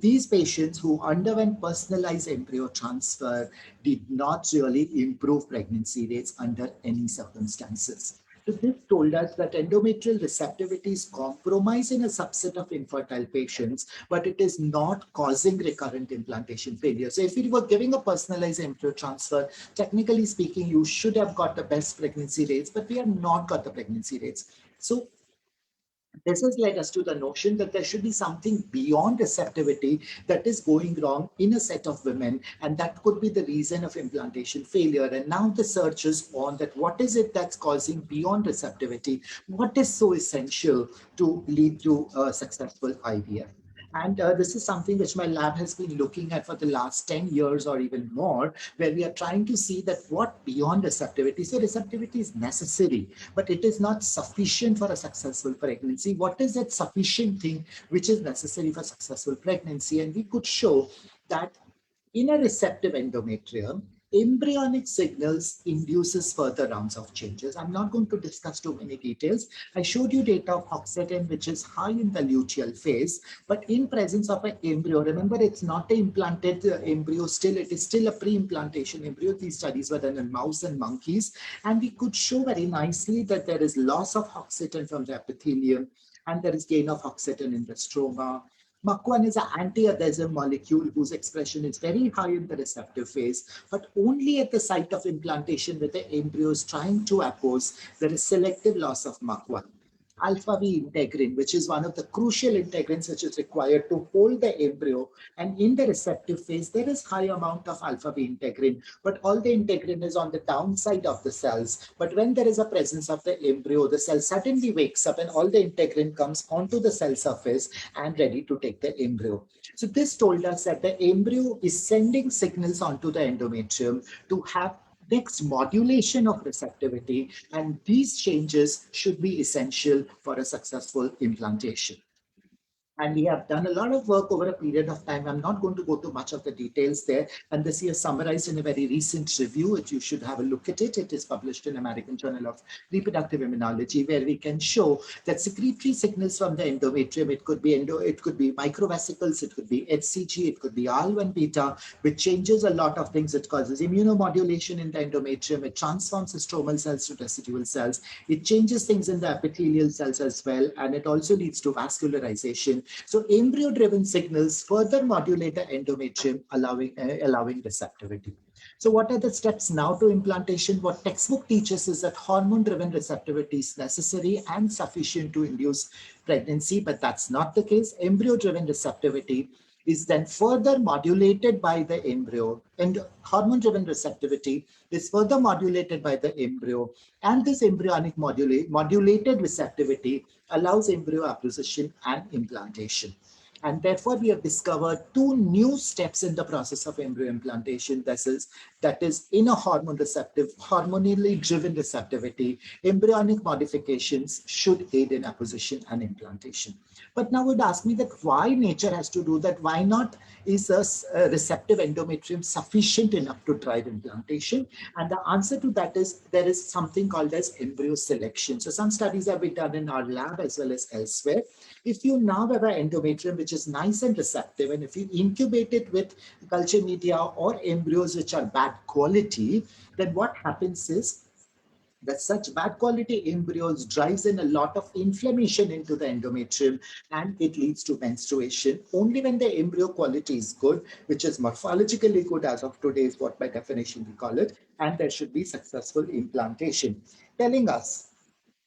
these patients who underwent personalized embryo transfer did not really improve pregnancy rates under any circumstances. So this told us that endometrial receptivity is compromised in a subset of infertile patients, but it is not causing recurrent implantation failure. So if you were giving a personalized embryo transfer, technically speaking, you should have got the best pregnancy rates, but we have not got the pregnancy rates. So this has led us to the notion that there should be something beyond receptivity that is going wrong in a set of women, and that could be the reason of implantation failure. And now the search is on that what is it that's causing beyond receptivity? What is so essential to lead to a successful IVF? And this is something which my lab has been looking at for the last 10 years or even more, where we are trying to see that what beyond receptivity. So receptivity is necessary, but it is not sufficient for a successful pregnancy. What is that sufficient thing which is necessary for successful pregnancy? And we could show that in a receptive endometrium, embryonic signals induces further rounds of changes. I'm not going to discuss too many details. I showed you data of Hoxetin, which is high in the luteal phase, but in presence of an embryo, remember it's not an implanted embryo still, it is still a pre-implantation embryo. These studies were done in mouse and monkeys, and we could show very nicely that there is loss of Hoxetin from the epithelium, and there is gain of Hoxetin in the stroma. MUC1 is an anti-adhesive molecule whose expression is very high in the receptive phase, but only at the site of implantation where the embryo is trying to oppose, there is selective loss of MUC1. Alpha V integrin, which is one of the crucial integrins which is required to hold the embryo. And in the receptive phase, there is high amount of alpha V integrin, but all the integrin is on the downside of the cells. But when there is a presence of the embryo, the cell suddenly wakes up and all the integrin comes onto the cell surface and ready to take the embryo. So this told us that the embryo is sending signals onto the endometrium to have Next, modulation of receptivity, and these changes should be essential for a successful implantation. And we have done a lot of work over a period of time. I'm not going to go to much of the details there. And this is summarized in a very recent review. You should have a look at it. It is published in American Journal of Reproductive Immunology, where we can show that secretory signals from the endometrium, it could be microvesicles, it could be HCG, it could be IL-1 beta, which changes a lot of things. It causes immunomodulation in the endometrium. It transforms the stromal cells to residual cells. It changes things in the epithelial cells as well. And it also leads to vascularization. So embryo-driven signals further modulate the endometrium, allowing receptivity. So what are the steps now to implantation? What textbook teaches is that hormone-driven receptivity is necessary and sufficient to induce pregnancy, but that's not the case. Embryo-driven receptivity is then further modulated by the embryo, and hormone-driven receptivity is further modulated by the embryo, and this embryonic modulated receptivity allows embryo acquisition and implantation. And therefore, we have discovered two new steps in the process of embryo implantation. That is in a hormonally driven receptivity, embryonic modifications should aid in acquisition and implantation. But now would ask me that why nature has to do that? Why not is a receptive endometrium sufficient enough to drive implantation? And the answer to that is there is something called as embryo selection. So some studies have been done in our lab as well as elsewhere. If you now have an endometrium which is nice and receptive, and if you incubate it with culture media or embryos which are bad quality, then what happens is that such bad quality embryos drives in a lot of inflammation into the endometrium, and it leads to menstruation. Only when the embryo quality is good, which is morphologically good as of today is what by definition we call it, and there should be successful implantation, telling us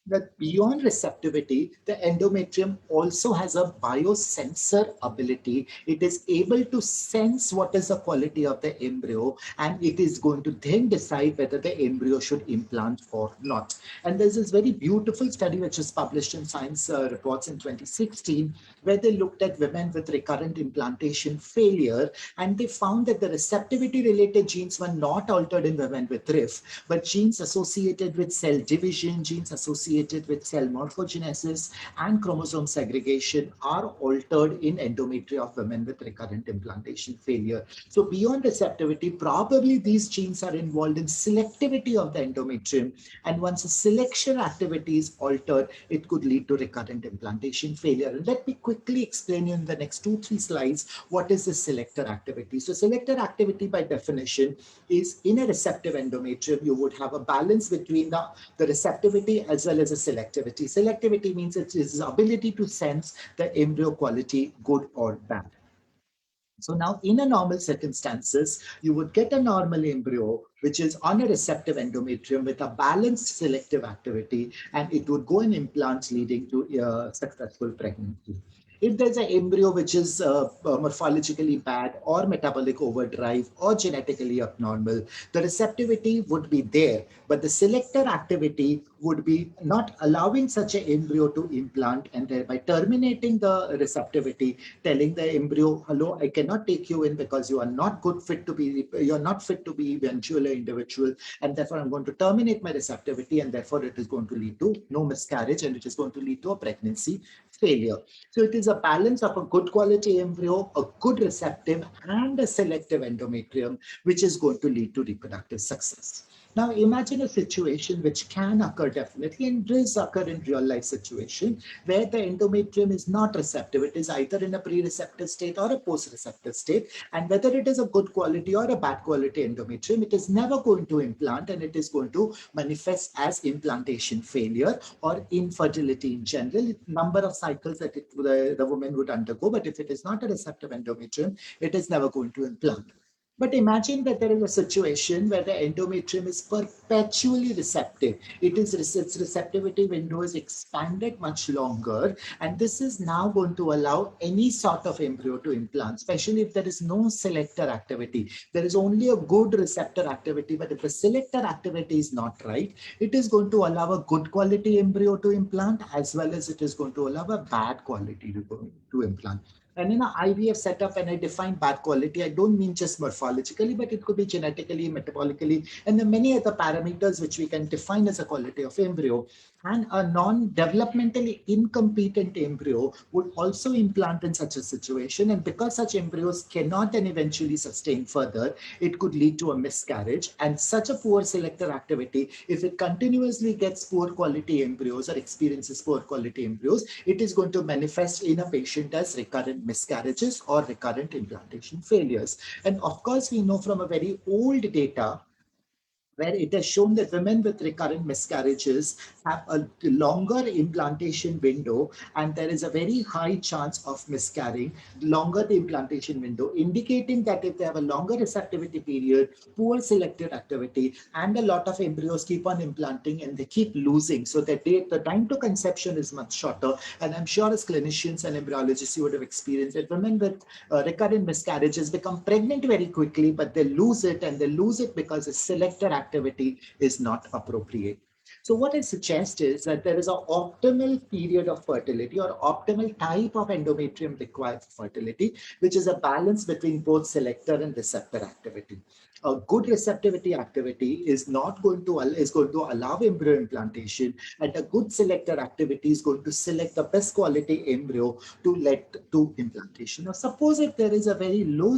that beyond receptivity, the endometrium also has a biosensor ability. It is able to sense what is the quality of the embryo, and it is going to then decide whether the embryo should implant or not. And there's this very beautiful study which was published in Science Reports in 2016, where they looked at women with recurrent implantation failure, and they found that the receptivity related genes were not altered in women with RIF, but genes associated with cell division, genes associated with cell morphogenesis and chromosome segregation are altered in endometria of women with recurrent implantation failure. So beyond receptivity, probably these genes are involved in selectivity of the endometrium, and once a selection activity is altered, it could lead to recurrent implantation failure. And let me quickly explain you in the next 2-3 slides what is the selector activity. So selector activity by definition is in a receptive endometrium, you would have a balance between the receptivity as well as the selectivity. Selectivity means it is the ability to sense the embryo quality, good or bad. So now in a normal circumstances, you would get a normal embryo which is on a receptive endometrium with a balanced selective activity, and it would go in implants leading to successful pregnancy. If there's an embryo which is morphologically bad or metabolic overdrive or genetically abnormal, the receptivity would be there, but the selector activity would be not allowing such an embryo to implant, and thereby terminating the receptivity, telling the embryo, hello, I cannot take you in because you are not fit to be eventually individual, and therefore I'm going to terminate my receptivity, and therefore it is going to lead to no miscarriage, and it is going to lead to a pregnancy failure. So it is a balance of a good quality embryo, a good receptive, and a selective endometrium, which is going to lead to reproductive success. Now imagine a situation which can occur definitely and does occur in real life situation where the endometrium is not receptive. It is either in a pre-receptive state or a post-receptive state, and whether it is a good quality or a bad quality endometrium, it is never going to implant, and it is going to manifest as implantation failure or infertility in general. Number of cycles that the woman would undergo, but if it is not a receptive endometrium, it is never going to implant. But imagine that there is a situation where the endometrium is perpetually receptive. Its receptivity window is expanded much longer, and this is now going to allow any sort of embryo to implant, especially if there is no selector activity. There is only a good receptor activity, but if the selector activity is not right, it is going to allow a good quality embryo to implant, as well as it is going to allow a bad quality to implant. And in an IVF setup, when I define bad quality, I don't mean just morphologically, but it could be genetically, metabolically, and there are many other parameters which we can define as a quality of embryo. And a non-developmentally incompetent embryo would also implant in such a situation. And because such embryos cannot then eventually sustain further, it could lead to a miscarriage. And such a poor selector activity, if it continuously gets poor quality embryos or experiences poor quality embryos, it is going to manifest in a patient as recurrent miscarriages or recurrent implantation failures. And of course, we know from a very old data where it has shown that women with recurrent miscarriages have a longer implantation window, and there is a very high chance of miscarrying longer the implantation window, indicating that if they have a longer receptivity period, poor selective activity, and a lot of embryos keep on implanting and they keep losing, so that the time to conception is much shorter. And I'm sure as clinicians and embryologists, you would have experienced that women with recurrent miscarriages become pregnant very quickly, but they lose it, and they lose it because the selector activity is not appropriate. So what I suggest is that there is an optimal period of fertility or optimal type of endometrium required for fertility, which is a balance between both selector and receptor activity. A good receptivity activity is going to allow embryo implantation, and a good selector activity is going to select the best quality embryo to lead to implantation. Now, suppose if there is a very low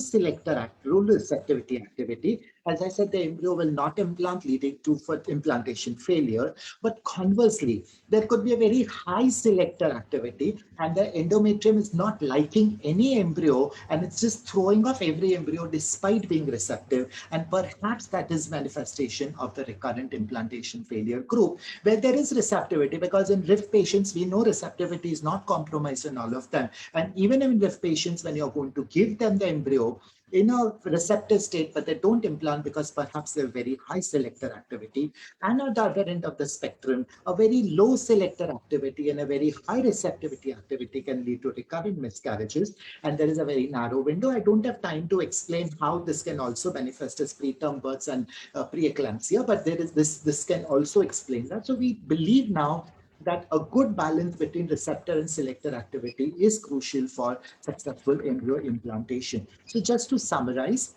receptivity activity, as I said, the embryo will not implant, leading to implantation failure. But conversely, there could be a very high selector activity, and the endometrium is not liking any embryo, and it's just throwing off every embryo despite being receptive. And perhaps that is manifestation of the recurrent implantation failure group, where there is receptivity, because in RIF patients, we know receptivity is not compromised in all of them. And even in RIF patients, when you're going to give them the embryo in a receptive state, but they don't implant because perhaps they have very high selector activity. And at the other end of the spectrum, a very low selector activity and a very high receptivity activity can lead to recurrent miscarriages. And there is a very narrow window. I don't have time to explain how this can also manifest as preterm births and preeclampsia, but there is this can also explain that. So we believe now that a good balance between receptor and selector activity is crucial for successful embryo implantation. So just to summarize,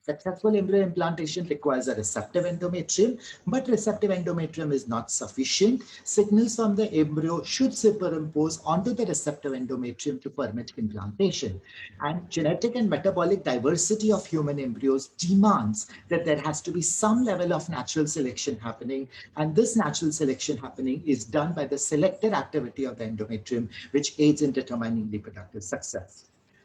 successful embryo implantation requires a receptive endometrium, but receptive endometrium is not sufficient. Signals from the embryo should superimpose onto the receptive endometrium to permit implantation. And genetic and metabolic diversity of human embryos demands that there has to be some level of natural selection happening. And this natural selection happening is done by the selector activity of the endometrium, which aids in determining reproductive success.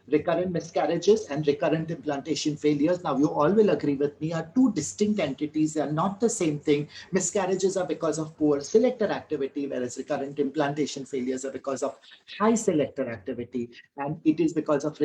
Recurrent miscarriages and recurrent implantation failures, now you all will agree with me, are two distinct entities. They are not the same thing. Miscarriages are because of poor selector activity, whereas recurrent implantation failures are because of high selector activity. And it is because of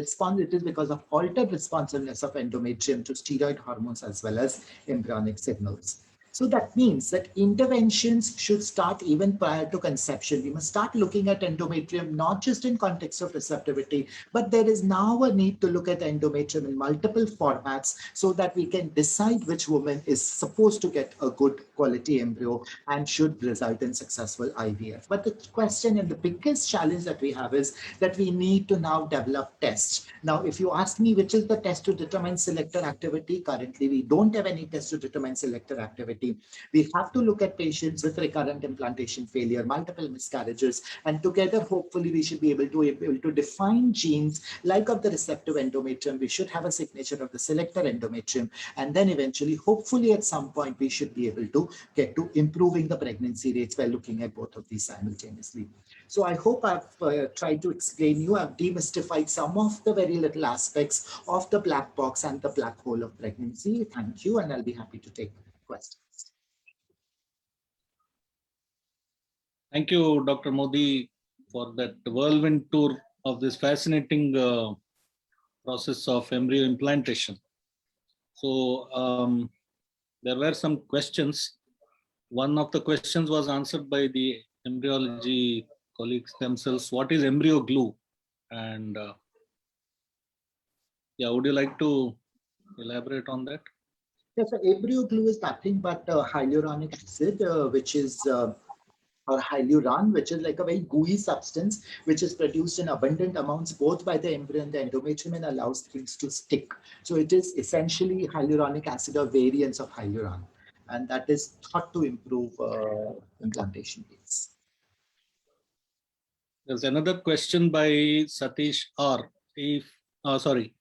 altered responsiveness of endometrium to steroid hormones as well as embryonic signals. So that means that interventions should start even prior to conception. We must start looking at endometrium not just in context of receptivity, but there is now a need to look at endometrium in multiple formats so that we can decide which woman is supposed to get a good quality embryo and should result in successful IVF. But the question and the biggest challenge that we have is that we need to now develop tests. Now, if you ask me which is the test to determine selector activity, currently we don't have any test to determine selector activity. We have to look at patients with recurrent implantation failure, multiple miscarriages, and together, hopefully, we should be able to define genes like of the receptive endometrium. We should have a signature of the selector endometrium, and then eventually, hopefully, at some point, we should be able to get to improving the pregnancy rates by looking at both of these simultaneously. So I hope I've tried to explain you. I've demystified some of the very little aspects of the black box and the black hole of pregnancy. Thank you, and I'll be happy to take questions. Thank you, Dr. Modi, for that whirlwind tour of this fascinating process of embryo implantation. So there were some questions. One of the questions was answered by the embryology colleagues themselves. What is embryo glue? And yeah, would you like to elaborate on that? Yes, so embryo glue is nothing but hyaluronic acid, which is or hyaluron, which is like a very gooey substance, which is produced in abundant amounts both by the embryo and the endometrium and allows things to stick. So it is essentially hyaluronic acid or variants of hyaluron, and that is thought to improve implantation rates. There's another question by Satish R. If, sorry,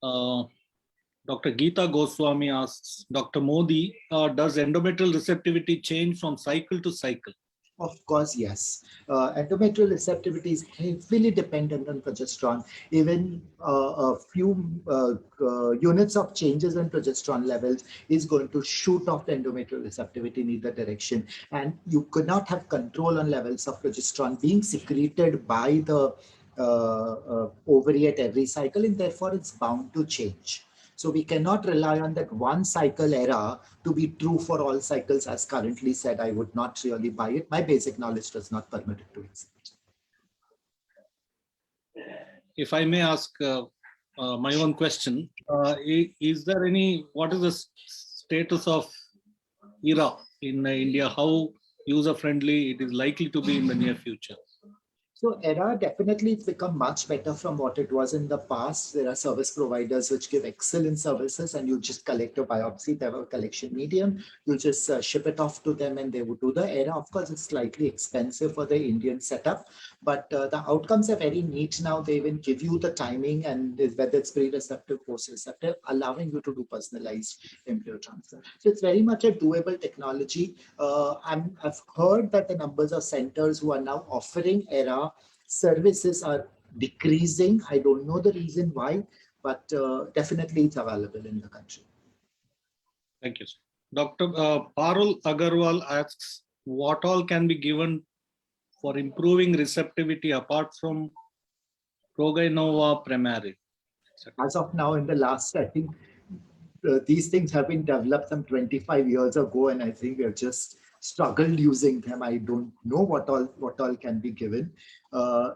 Dr. Geeta Goswami asks, Dr. Modi, does endometrial receptivity change from cycle to cycle? Of course, yes. Endometrial receptivity is heavily dependent on progesterone. Even a few units of changes in progesterone levels is going to shoot off the endometrial receptivity in either direction. And you could not have control on levels of progesterone being secreted by the ovary at every cycle, and therefore it's bound to change. So we cannot rely on that one cycle era to be true for all cycles as currently said. I would not really buy it. My basic knowledge does not permit it to accept. If I may ask my own question, is there any, what is the status of ERA in India? How user-friendly it is likely to be in the near future? So ERA definitely it's become much better from what it was in the past. There are service providers which give excellent services, and you just collect a biopsy. They have a collection medium. You just ship it off to them and they would do the ERA. Of course, it's slightly expensive for the Indian setup, but the outcomes are very neat now. They even give you the timing and whether it's pre-receptive, post-receptive, allowing you to do personalized embryo transfer. So it's very much a doable technology. I've heard that the numbers of centers who are now offering ERA services are decreasing. I don't know the reason why, but definitely it's available in the country. Thank you, sir. Dr. Parul Agarwal asks, what all can be given for improving receptivity apart from Proguanova Premarin? As of now, in the last, I think these things have been developed some 25 years ago, and I think we have just struggled using them. I don't know what all can be given.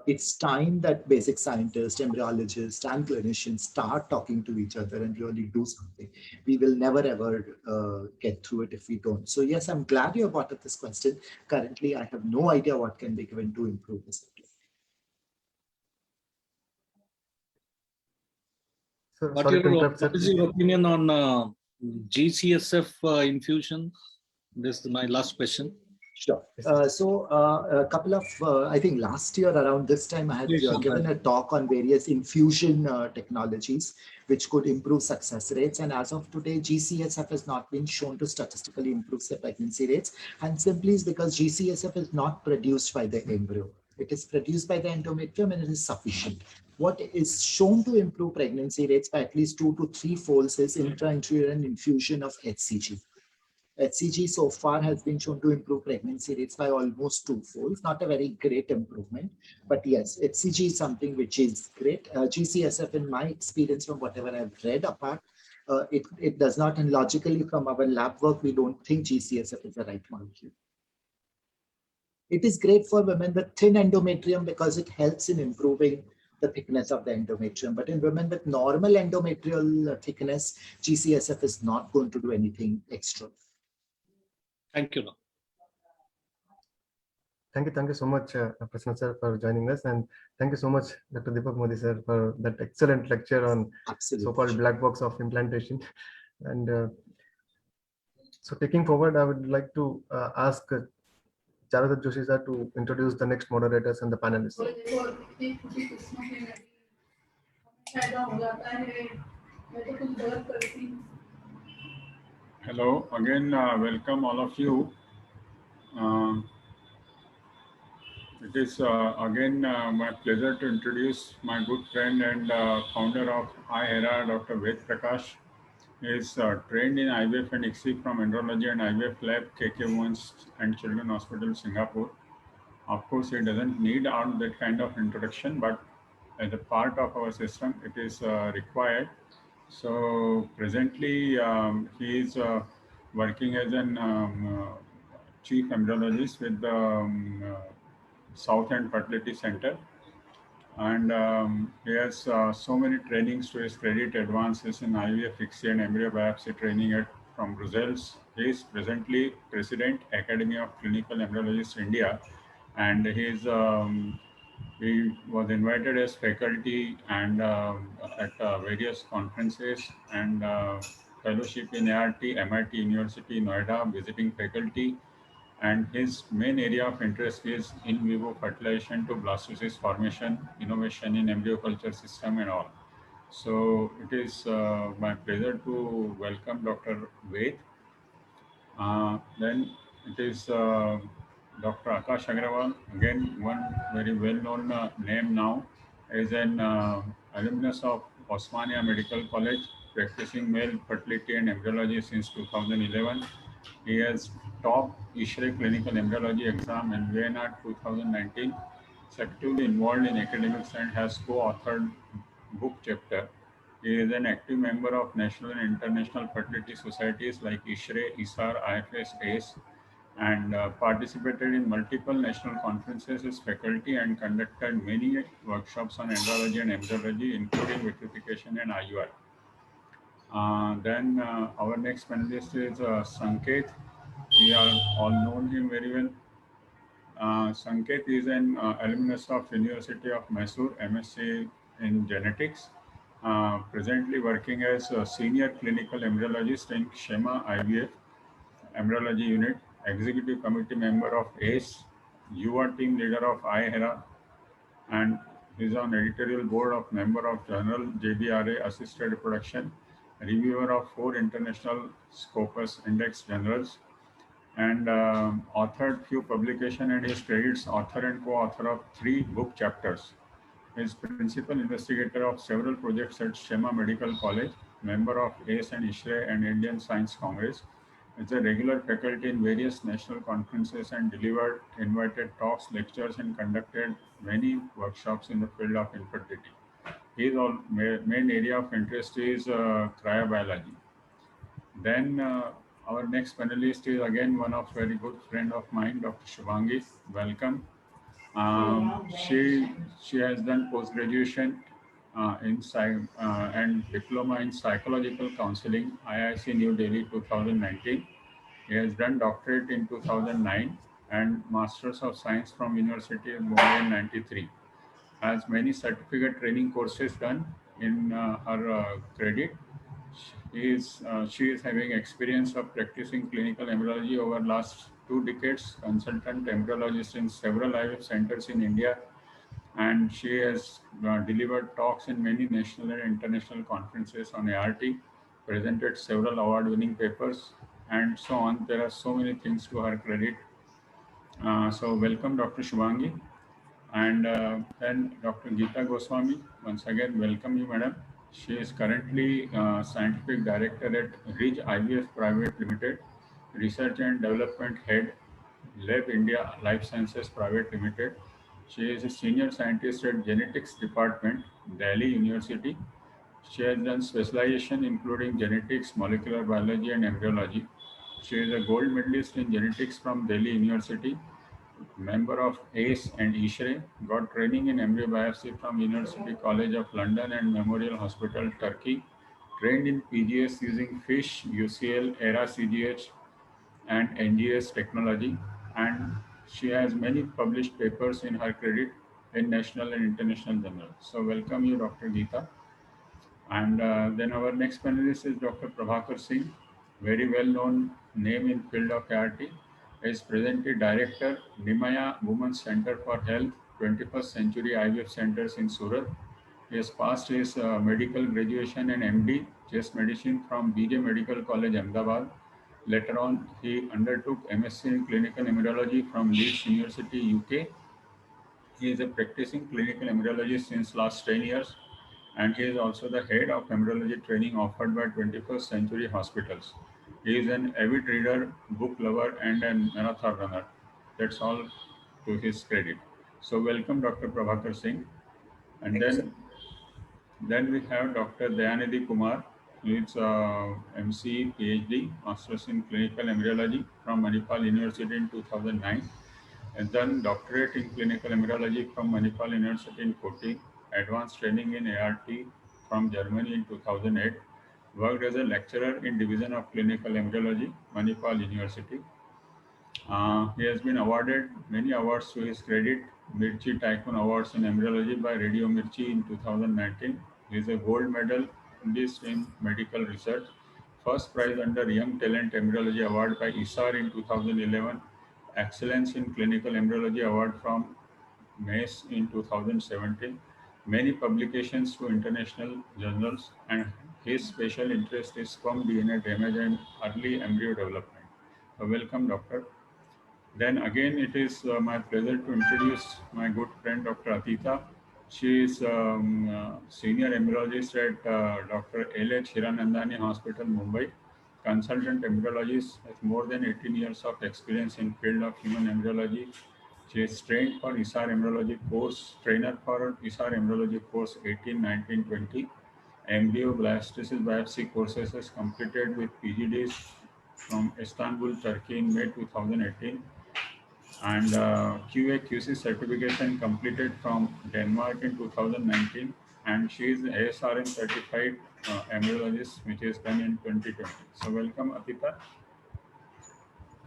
It's time that basic scientists, embryologists, and clinicians start talking to each other and really do something. We will never ever get through it if we don't. So yes, I'm glad you brought up this question. Currently, I have no idea what can be given to improve this. Sir, What sorry to interrupt, sir. is your opinion on GCSF infusion? This is my last question. Sure. So a couple of, I think last year around this time, I had given a talk on various infusion technologies which could improve success rates. And as of today, GCSF has not been shown to statistically improve the pregnancy rates. And simply is because GCSF is not produced by the embryo. It is produced by the endometrium and it is sufficient. What is shown to improve pregnancy rates by at least 2 to 3 folds is intrauterine infusion of HCG. HCG so far has been shown to improve pregnancy rates by almost 2 folds, not a very great improvement, but yes, HCG is something which is great. GCSF, in my experience from whatever I've read apart, it does not, and logically from our lab work, we don't think GCSF is the right molecule. It is great for women with thin endometrium because it helps in improving the thickness of the endometrium. But in women with normal endometrial thickness, GCSF is not going to do anything extra. Thank you. Thank you so much, Prasanna sir, for joining us, and thank you so much, Dr. Deepak Modi sir, for that excellent lecture on so-called black box of implantation. And so, taking forward, I would like to ask Charadat Joshi sir to introduce the next moderators and the panelists. Hello, again, welcome all of you. It is again my pleasure to introduce my good friend and founder of iHera, Dr. Ved Prakash. He is trained in IVF and ICSI from Andrology and IVF Lab, KK Women's and Children Hospital, Singapore. Of course, he doesn't need that kind of introduction, but as a part of our system, it is required. So presently, he is working as an chief embryologist with the South End Fertility Center. And he has so many trainings to his credit, advances in IVF, ICSI and embryo biopsy training from Brussels. He is presently President, Academy of Clinical Embryologists India, and he was invited as faculty and at various conferences and fellowship in ART, MIT University, Noida, visiting faculty. And his main area of interest is in vivo fertilization to blastocyst formation, innovation in embryo culture system and all. So it is my pleasure to welcome Dr. Ved. Then it is Dr. Akash Agrawal, again one very well-known name now, is an alumnus of Osmania Medical College, practicing male fertility and embryology since 2011. He has topped ISHRE clinical embryology exam in Vienna 2019. Is actively involved in academics and has co-authored book chapter. He is an active member of national and international fertility societies like ISHRE, ISAR, IFS, ACE, and participated in multiple national conferences as faculty and conducted many workshops on embryology and embryology, including vitrification and IUI. Then our next panelist is Sanket. We are all known him very well. Sanket is an alumnus of University of Mysore, MSc in genetics, presently working as a senior clinical embryologist in Kshema IVF embryology unit, executive committee member of ACE, UA team leader of iHera, and is on editorial board of member of journal JBRA Assisted Reproduction, reviewer of 4 international Scopus Index journals, and authored few publications, and is credits author and co-author of 3 book chapters. He is principal investigator of several projects at Shema Medical College, member of ACE and ISHRE and Indian Science Congress. Is a regular faculty in various national conferences and delivered invited talks, lectures, and conducted many workshops in the field of infertility. His main area of interest is cryobiology. Then our next panelist is again one of very good friend of mine, Dr. Shubhangi. Welcome. She has done post graduation and diploma in psychological counseling, IIC New Delhi 2019. He has done doctorate in 2009 and Masters of Science from University of Mumbai in 93. Has many certificate training courses done in her credit. She is having experience of practicing clinical embryology over last 2 decades, consultant embryologist in several IVF centers in India, and she has delivered talks in many national and international conferences on ART, presented several award-winning papers, and so on. There are so many things to her credit. So welcome, Dr. Shubhangi. And then Dr. Geeta Goswami, once again, welcome you, madam. She is currently scientific director at Ridge IVF Private Limited, research and development head, Lab India Life Sciences Private Limited. She is a senior scientist at genetics department, Delhi University. She has done specialization including genetics, molecular biology, and embryology. She is a gold medalist in genetics from Delhi University, member of ACE and ISHRE, got training in embryo biopsy from University College of London and Memorial Hospital, Turkey, trained in PGS using FISH, UCL, ERA CGH, and NGS technology, and she has many published papers in her credit in national and international journals. So welcome you, Dr. Geeta. And then our next panelist is Dr. Prabhakar Singh, very well-known name in field of ART, is presently director, Nimaya Women's Center for Health, 21st Century IVF Centers in Surat. He has passed his medical graduation and MD, chest medicine from BJ Medical College, Ahmedabad. Later on, he undertook MSc in clinical embryology from Leeds University, UK. He is a practicing clinical embryologist since last 10 years, and he is also the head of embryology training offered by 21st Century Hospitals. He is an avid reader, book lover, and a marathon runner. That's all to his credit. So welcome, Dr. Prabhakar Singh. And then we have Dr. Dayanidhi Kumar. He is MC, PhD, Masters in Clinical Embryology from Manipal University in 2009. And then doctorate in clinical embryology from Manipal University in Kochi, advanced training in ART from Germany in 2008, Worked as a lecturer in Division of Clinical Embryology, Manipal University. He has been awarded many awards to his credit. Mirchi Tycoon Awards in Embryology by Radio Mirchi in 2019. He is a gold medalist in medical research. First prize under Young Talent Embryology Award by ISAR in 2011. Excellence in Clinical Embryology Award from MACE in 2017. Many publications to international journals, and his special interest is sperm DNA damage and early embryo development. Welcome, Doctor. Then again, it is my pleasure to introduce my good friend Dr. Atita. She is senior embryologist at Dr. L.H. Hiranandani Hospital, Mumbai. Consultant embryologist with more than 18 years of experience in field of human embryology. She is trained for ISAR embryology course, trainer for ISAR embryology course 18, 19, 20. Embryo blastocyst biopsy courses is completed with PGDs from Istanbul, Turkey in May 2018, and QA QC certification completed from Denmark in 2019, and she is ASRM certified embryologist, which is done in 2020. So welcome, Atita.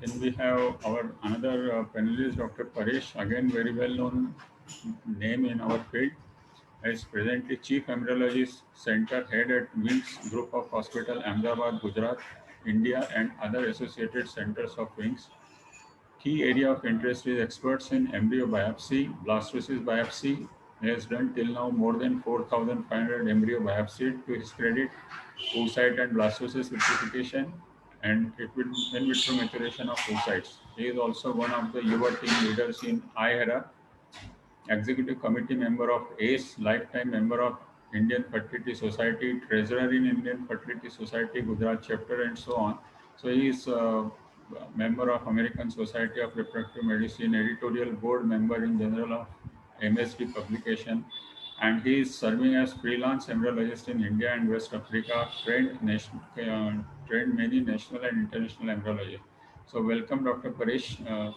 Then we have our another panelist, Dr. Paresh, again very well known name in our field, is presently Chief Embryologist Center Head at Wings Group of Hospital, Ahmedabad, Gujarat, India, and other associated centers of Wings. Key area of interest is experts in embryo biopsy, blastocyst biopsy. He has done till now more than 4,500 embryo biopsied to his credit, oocyte and blastocyst vitrification, and in vitro maturation of oocytes. He is also one of the Yuva team leaders in IHERA, executive committee member of ACE, lifetime member of Indian Fertility Society, treasurer in Indian Fertility Society, Gujarat chapter, and so on. So he is a member of American Society of Reproductive Medicine, editorial board member in general of MSD publication, and he is serving as freelance embryologist in India and West Africa, trained many national and international embryologists. So welcome, Dr. Paresh.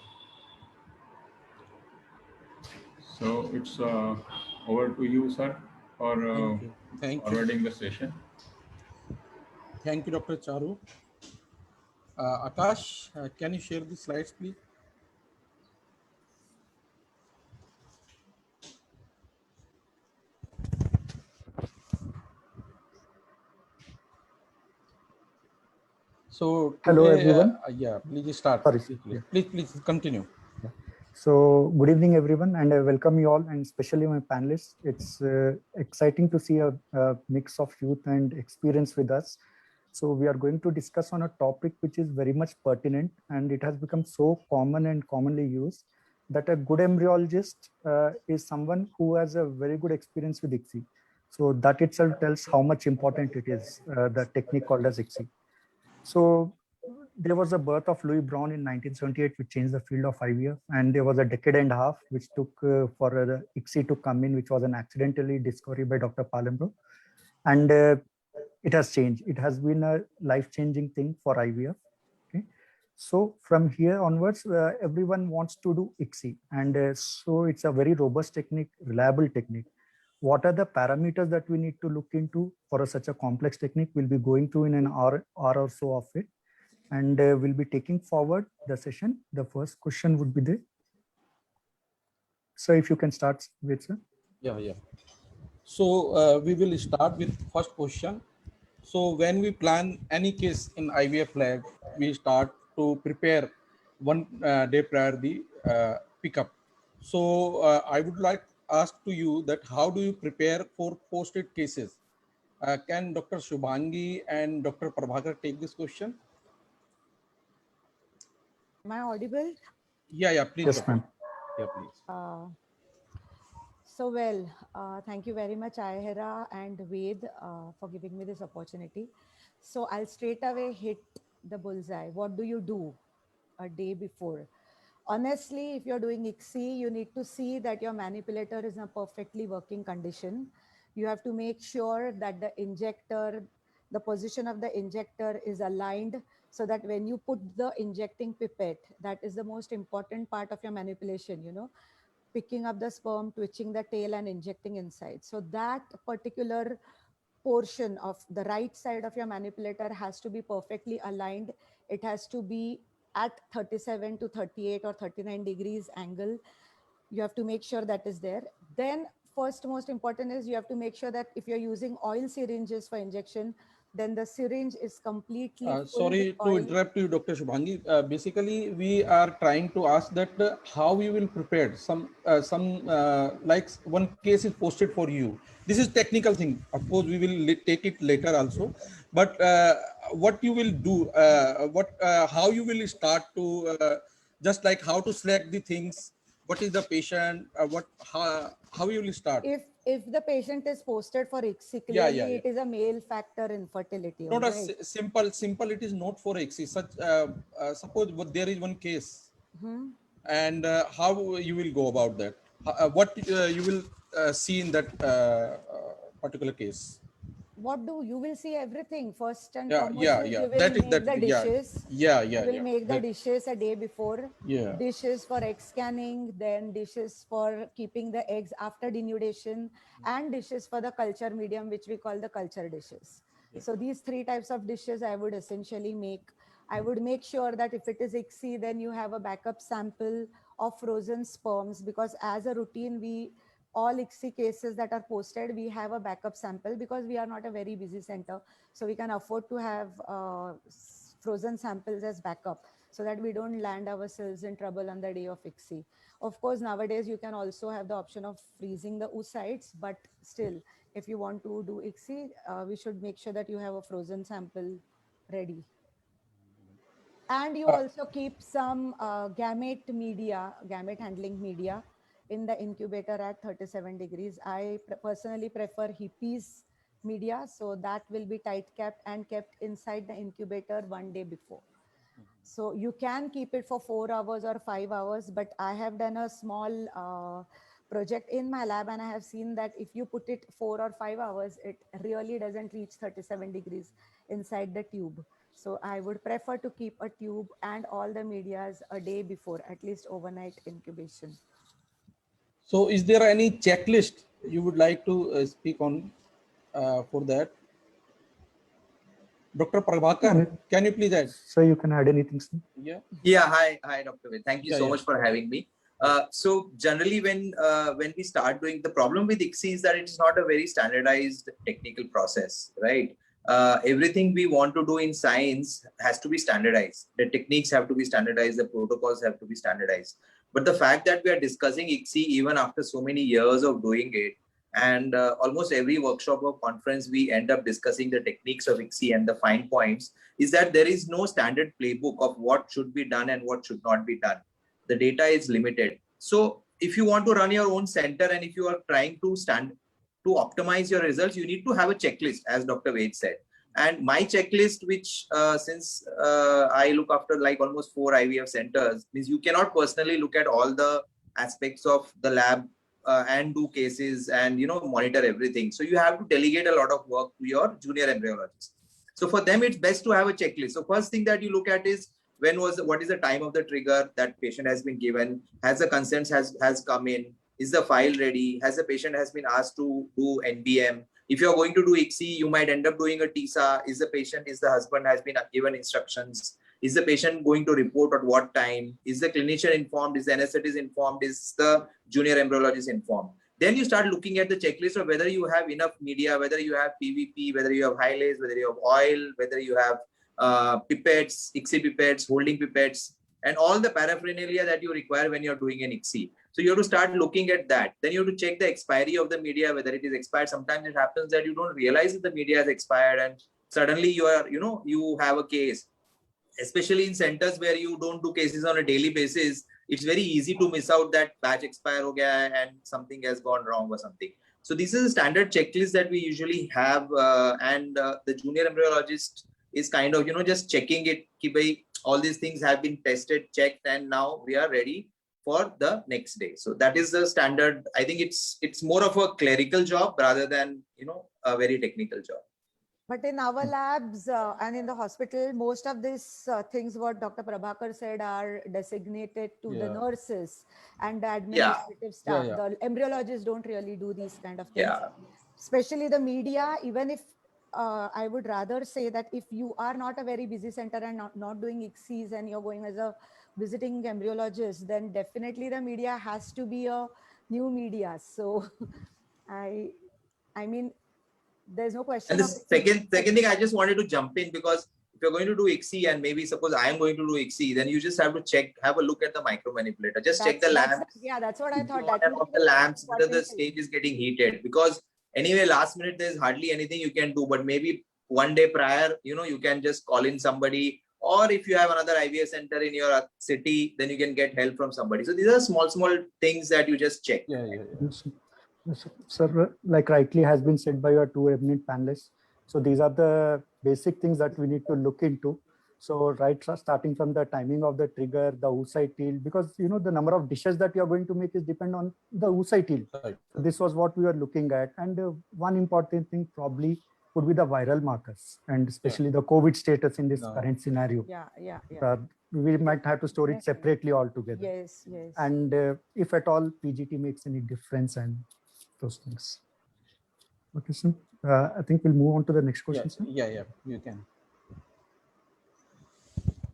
So it's over to you, sir, for Thank you. Thank you. forwarding the session. Thank you, Dr. Charu. Akash, can you share the slides, please? So hello today, everyone. Yeah, please start. Sorry. Please continue. Yeah. So good evening everyone, and I welcome you all, and especially my panelists. It's exciting to see a mix of youth and experience with us. So we are going to discuss on a topic which is very much pertinent, and it has become so common and commonly used that a good embryologist is someone who has a very good experience with ICSI. So that itself tells how much important it is, the technique called as ICSI. So there was a birth of Louis Braun in 1978, which changed the field of IVF, and there was a decade and a half which took for the ICSI to come in, which was an accidentally discovery by Dr. Palembro, and it has changed. It has been a life-changing thing for IVF. Okay, so from here onwards, everyone wants to do ICSI, and so it's a very robust technique, reliable technique. What are the parameters that we need to look into for such a complex technique? We'll be going through in an hour or so of it, and we'll be taking forward the session. The first question would be there. So if you can start with, sir. Yeah. So we will start with first question. So when we plan any case in IVF lab, we start to prepare one day prior the pickup. So I would like to ask to you that how do you prepare for posted cases? Can Dr. Shubhangi and Dr. Prabhakar take this question? Am I audible? Yeah, please. Yes, ma'am. Yeah, please. Thank you very much, Ayahera and Ved, for giving me this opportunity. So I'll straight away hit the bullseye. What do you do a day before? Honestly, if you're doing ICSI, you need to see that your manipulator is in a perfectly working condition. You have to make sure that the injector, the position of the injector is aligned so that when you put the injecting pipette, that is the most important part of your manipulation, picking up the sperm, twitching the tail and injecting inside. So that particular portion of the right side of your manipulator has to be perfectly aligned. It has to be at 37 to 38 or 39 degrees angle. You have to make sure that is there. Then first most important is you have to make sure that if you're using oil syringes for injection, then the syringe is completely full with Sorry to oil. interrupt you, Dr. Shubhangi. Basically, we are trying to ask that how you will prepare some like one case is posted for you. This is technical thing. Of course, we will take it later also. But what you will do, how you will start to just like how to select the things. What is the patient? How you will start? If the patient is posted for ICSI, Yeah, clearly yeah, yeah. it is a male factor infertility. Not All a right. simple. It is not for axis. Such suppose there is one case, Hmm. and how you will go about that? What you will see in that particular case? What do you will see everything first and Yeah, foremost yeah, is yeah. you will make That. the Yeah, dishes. yeah, You yeah, will yeah. make the That, dishes a day before. yeah. Dishes for egg scanning, then dishes for keeping the eggs after denudation, and dishes for the culture medium, which we call the culture dishes. So these three types of dishes I would essentially make. I would make sure that if it is ICSI, then you have a backup sample of frozen sperms, because as a routine, we all ICSI cases that are posted, we have a backup sample because we are not a very busy center. So we can afford to have frozen samples as backup so that we don't land ourselves in trouble on the day of ICSI. Of course, nowadays you can also have the option of freezing the oocytes, but still, if you want to do ICSI, we should make sure that you have a frozen sample ready. And you Uh, also keep some gamete handling media in the incubator at 37 degrees. I personally prefer Hippies media, so that will be tight kept and kept inside the incubator one day before. So you can keep it for 4 hours or 5 hours, but I have done a small project in my lab and I have seen that if you put it 4 or 5 hours, it really doesn't reach 37 degrees inside the tube. So I would prefer to keep a tube and all the medias a day before, at least overnight incubation. so, is there any checklist you would like to speak on for that? Dr. Prabhakar, can you please add? So you can add anything, sir? Yeah. Yeah, hi, Dr. Ved. Thank you Yeah, so yeah. much for having me. So generally, when we start doing, the problem with ICSI is that it's not a very standardized technical process, right? Everything we want to do in science has to be standardized. The techniques have to be standardized. The protocols have to be standardized. But the fact that we are discussing ICSI even after so many years of doing it, and almost every workshop or conference, we end up discussing the techniques of ICSI and the fine points, is that there is no standard playbook of what should be done and what should not be done. The data is limited. So if you want to run your own center and if you are trying to optimize your results, you need to have a checklist, as Dr. Ved said. And my checklist, which since I look after like almost 4 IVF centers, means you cannot personally look at all the aspects of the lab and do cases and monitor everything. So you have to delegate a lot of work to your junior embryologist. So for them, it's best to have a checklist. So first thing that you look at is what is the time of the trigger that patient has been given? Has the consent has come in? Is the file ready? Has the patient has been asked to do NBM? If you're going to do ICSI, you might end up doing a TISA. Is the husband has been given instructions? Is the patient going to report at what time? Is the clinician informed? Is the anesthetist informed? Is the junior embryologist informed? Then you start looking at the checklist of whether you have enough media, whether you have PVP, whether you have Hyalase, whether you have oil, whether you have pipettes, ICSI pipettes, holding pipettes, and all the paraphernalia that you require when you're doing an ICSI. So you have to start looking at that. Then you have to check the expiry of the media, whether it is expired. Sometimes it happens that you don't realize that the media has expired and suddenly you have a case. Especially in centers where you don't do cases on a daily basis, it's very easy to miss out that batch expire ho gaya and something has gone wrong or something. So this is a standard checklist that we usually have, and the junior embryologist is kind of just checking it. All these things have been tested, checked, and now we are ready for the next day. So that is the standard. I think it's more of a clerical job rather than a very technical job. But in our labs and in the hospital, most of these things what Dr. Prabhakar said are designated to the nurses and the administrative staff. The embryologists don't really do these kind of things. Yeah. Especially the media, even if I would rather say that if you are not a very busy center and not doing ICSIs and you're going as a visiting embryologist, then definitely the media has to be a new media. So I mean, there's no question And the of it. second thing, I just wanted to jump in, because if you're going to do ICSI and maybe suppose I am going to do ICSI, then you just have to have a look at the micro manipulator. Just check the lamps. Yeah, that's what I thought. That of the lamps, whether the stage is getting heated. Because anyway, last minute there's hardly anything you can do. But maybe one day prior, you can just call in somebody. Or if you have another IVF center in your city, then you can get help from somebody. So these are small things that you just check. Yeah. Yes, sir, like rightly has been said by your two eminent panelists. So these are the basic things that we need to look into. So starting from the timing of the trigger, the oocyte yield, because the number of dishes that you are going to make is depend on the oocyte yield. Right. So this was what we were looking at. And one important thing probably would be the viral markers, and especially the COVID status in this current scenario. Yeah. We might have to store it separately altogether. Yes. And if at all PGT makes any difference and those things. Okay, sir. I think we'll move on to the next question, sir. Yeah, you can.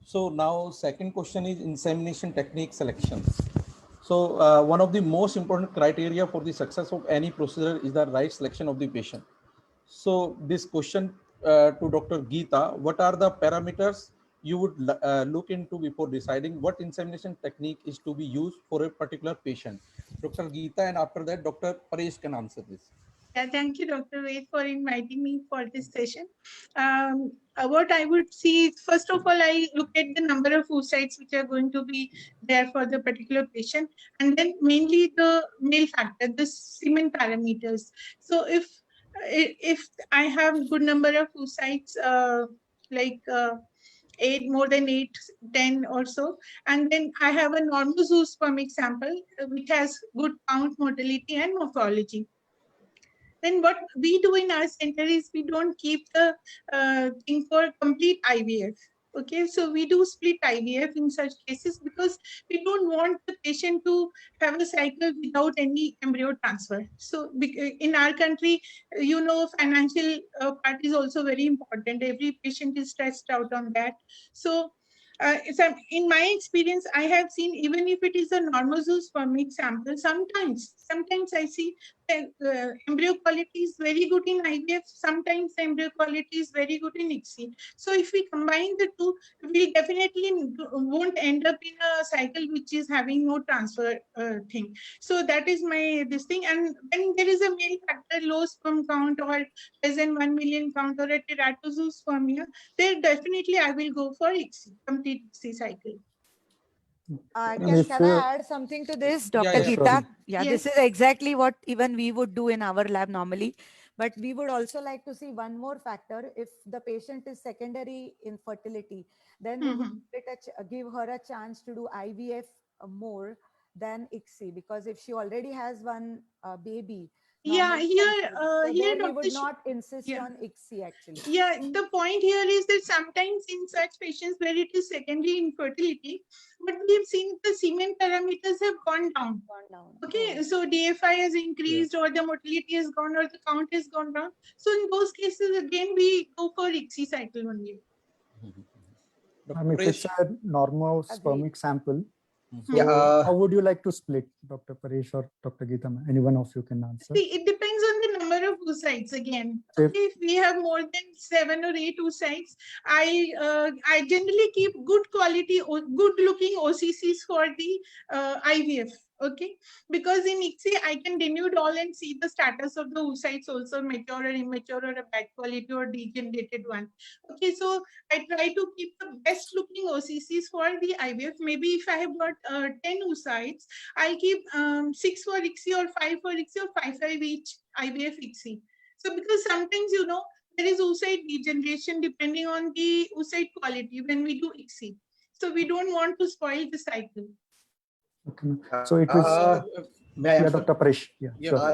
So now second question is insemination technique selections. So one of the most important criteria for the success of any procedure is the right selection of the patient. So this question to Dr. Geeta, what are the parameters you would look into before deciding what insemination technique is to be used for a particular patient? Dr. Geeta, and after that, Dr. Paresh can answer this. Yeah, thank you, Dr. Ved, for inviting me for this session. What I would see is, first of all, I look at the number of oocytes which are going to be there for the particular patient, and then mainly the male factor, the semen parameters. So if I have good number of oocytes, more than 8, 10 or so, and then I have a normal zoospermic sample which has good count, motility, and morphology. Then what we do in our center is we don't keep the thing for complete IVF. Okay, so we do split IVF in such cases because we don't want the patient to have a cycle without any embryo transfer. So in our country, financial part is also very important. Every patient is stressed out on that. So in my experience, I have seen, even if it is a normal zoospermic sample, sometimes I see embryo quality is very good in IVF. Sometimes the embryo quality is very good in ICSI. So if we combine the two, we definitely won't end up in a cycle which is having no transfer thing. So that is this thing. And when there is a male factor, low sperm count, or less than 1 million count, or a teratozoospermia, there definitely I will go for ICSI, complete ICSI cycle. Can I add something to this, Dr. Geeta? Yes. This is exactly what even we would do in our lab normally. But we would also like to see one more factor. If the patient is secondary infertility, then we would give her a chance to do IVF more than ICSI, because if she already has one baby, here we Dr. would not insist on ICSI actually. Yeah, the point here is that sometimes in such patients where it is secondary infertility, what we have seen, the semen parameters have gone down. Okay, so DFI has increased, or the motility has gone, or the count has gone down. So in those cases, again, we go for ICSI cycle only. If it's a normal spermic sample, so how would you like to split, Dr. Paresh or Dr. Geeta? Any one of you can answer. See, it depends on the number of oocytes again. If we have more than 7 or 8 oocytes, I generally keep good quality, good looking OCCs for the IVF. Okay, because in ICSI I can denude all and see the status of the oocytes also, mature or immature, or a bad quality or degenerated one. Okay, so I try to keep the best looking OCCs for the IVF. Maybe if I have got 10 oocytes, I'll keep 6 for ICSI, or 5 for ICSI, or 5 each IVF ICSI. So because sometimes, there is oocyte degeneration depending on the oocyte quality when we do ICSI. So we don't want to spoil the cycle. Okay. So it was Dr. Paresh.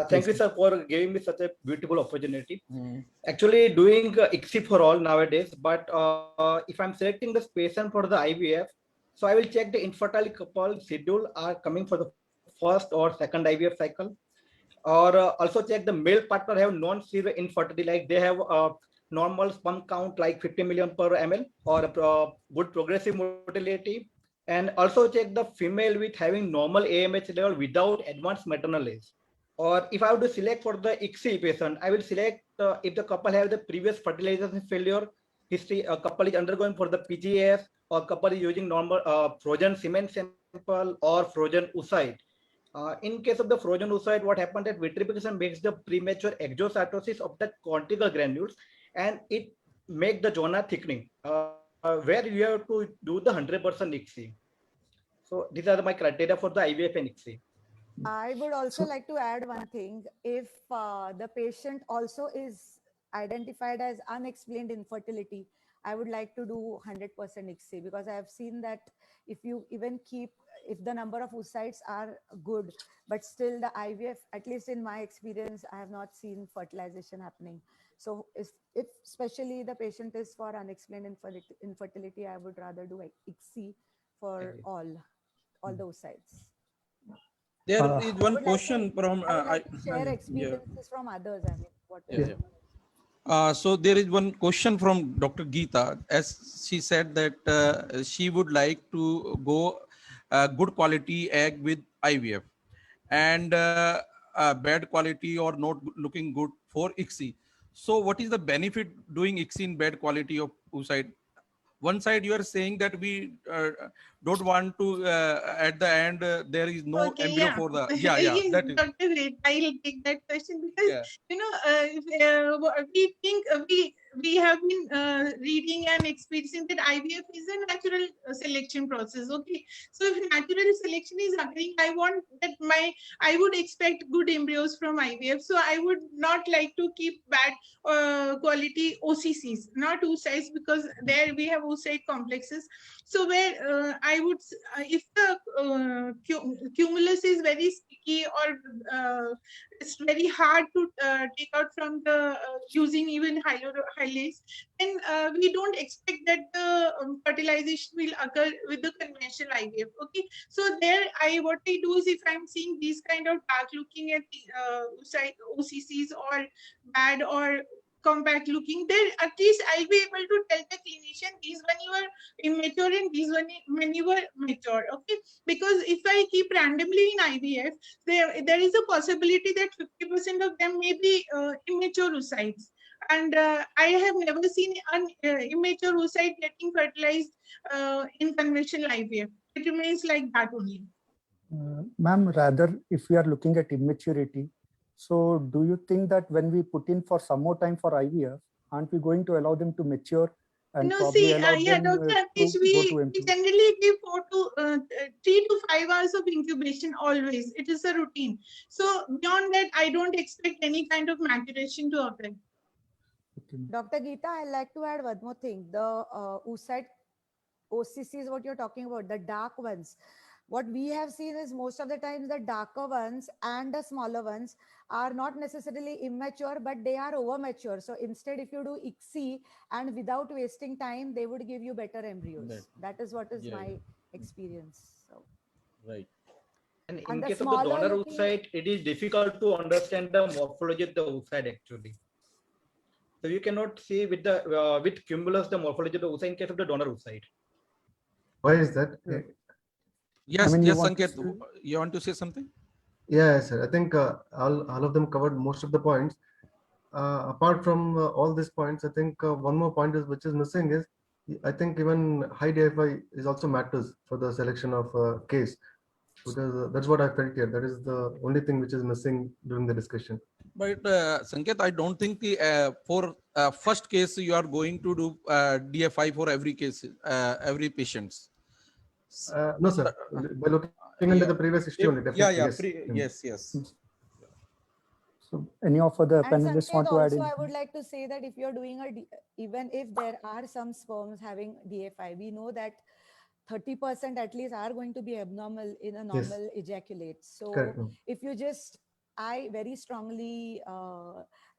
Thank you, sir, for giving me such a beautiful opportunity. Actually, doing ICSI for all nowadays, but if I'm selecting this patient for the IVF, so I will check the infertile couple schedule are coming for the first or second IVF cycle, or also check the male partner have non-severe infertility, like they have normal sperm count like 50 million per ml or good progressive motility, and also check the female with having normal AMH level without advanced maternal age. Or if I have to select for the ICSI patient, I will select if the couple have the previous fertilization failure history, a couple is undergoing for the PGS, or couple is using normal frozen semen sample or frozen oocyte. In case of the frozen oocyte, what happened that vitrification makes the premature exocytosis of the cortical granules, and it make the zona thickening, where you have to do the 100% ICSI. So these are my criteria for the IVF and ICSI. I would also like to add one thing. If the patient also is identified as unexplained infertility, I would like to do 100% ICSI, because I have seen that if you even keep, if the number of oocytes are good, but still the IVF, at least in my experience, I have not seen fertilization happening. So if especially the patient is for unexplained infertility, I would rather do ICSI for all the oocytes. There Uh, is I one would like question to, from I would like to share yeah. experiences from others. I mean, what Yeah. So there is one question from Dr. Geeta, as she said that she would like to go good quality egg with IVF, and bad quality or not looking good for ICSI. So what is the benefit doing ICSI in bad quality of oocyte? One side you are saying that we don't want to at the end there is no Okay, embryo yeah. for the Yes, that is Dr. Red, I'll take that question because yeah. We think we have been reading and experiencing that IVF is a natural selection process. Okay, so if natural selection is occurring, I would expect good embryos from IVF. So I would not like to keep bad quality OCCs, not oocytes, because there we have oocyte complexes. So where I would, if the cumulus is very sticky or it's very hard to take out from the using even hyalase, then we don't expect that the fertilization will occur with the conventional IVF. Okay, so there what I do is, if I'm seeing these kind of dark looking at OCCs or bad or compact looking, then at least I'll be able to tell the clinician these when you are immature and these when you were mature. Okay, because if I keep randomly in IVF, there is a possibility that 50% of them may be immature oocytes, and I have never seen an immature oocyte getting fertilized in conventional IVF. It remains like that only. Ma'am, rather, if we are looking at immaturity, so do you think that when we put in for some more time for IVF, aren't we going to allow them to mature and No, probably see, allow yeah, them Dr. Atish, to go we to embryo? generally give 3 to 5 hours of incubation always. It is a routine. So beyond that, I don't expect any kind of maturation to occur. Dr. Geeta, I'd like to add one more thing. The oocyte OCC is what you're talking about, the dark ones. What we have seen is most of the times the darker ones and the smaller ones are not necessarily immature, but they are over mature. So instead, if you do ICSI and without wasting time, they would give you better embryos. That is what is my experience. So. Right. And And in the case of the smaller donor looking- oocyte, it is difficult to understand the morphology of the oocyte actually. So you cannot see with the with cumulus the morphology of the oocyte in case of the donor oocyte. Why is that? Yes, I mean, yes, Sanket, you want to say something? Yeah, sir. I think all of them covered most of the points. Apart from all these points, I think one more point is which is missing is, I think even high DFI is also matters for the selection of case, because that's what I felt here. That is the only thing which is missing during the discussion. But Sanket, I don't think the for first case you are going to do DFI for every case, every patients. No, sir. By looking into the previous history only, definitely. Yes. Yes. So any of the And panelists Sanket, want to add also, in? I would like to say that if you're doing even if there are some sperms having DFI, we know that 30% at least are going to be abnormal in a normal ejaculate. So Correct. if you just I very strongly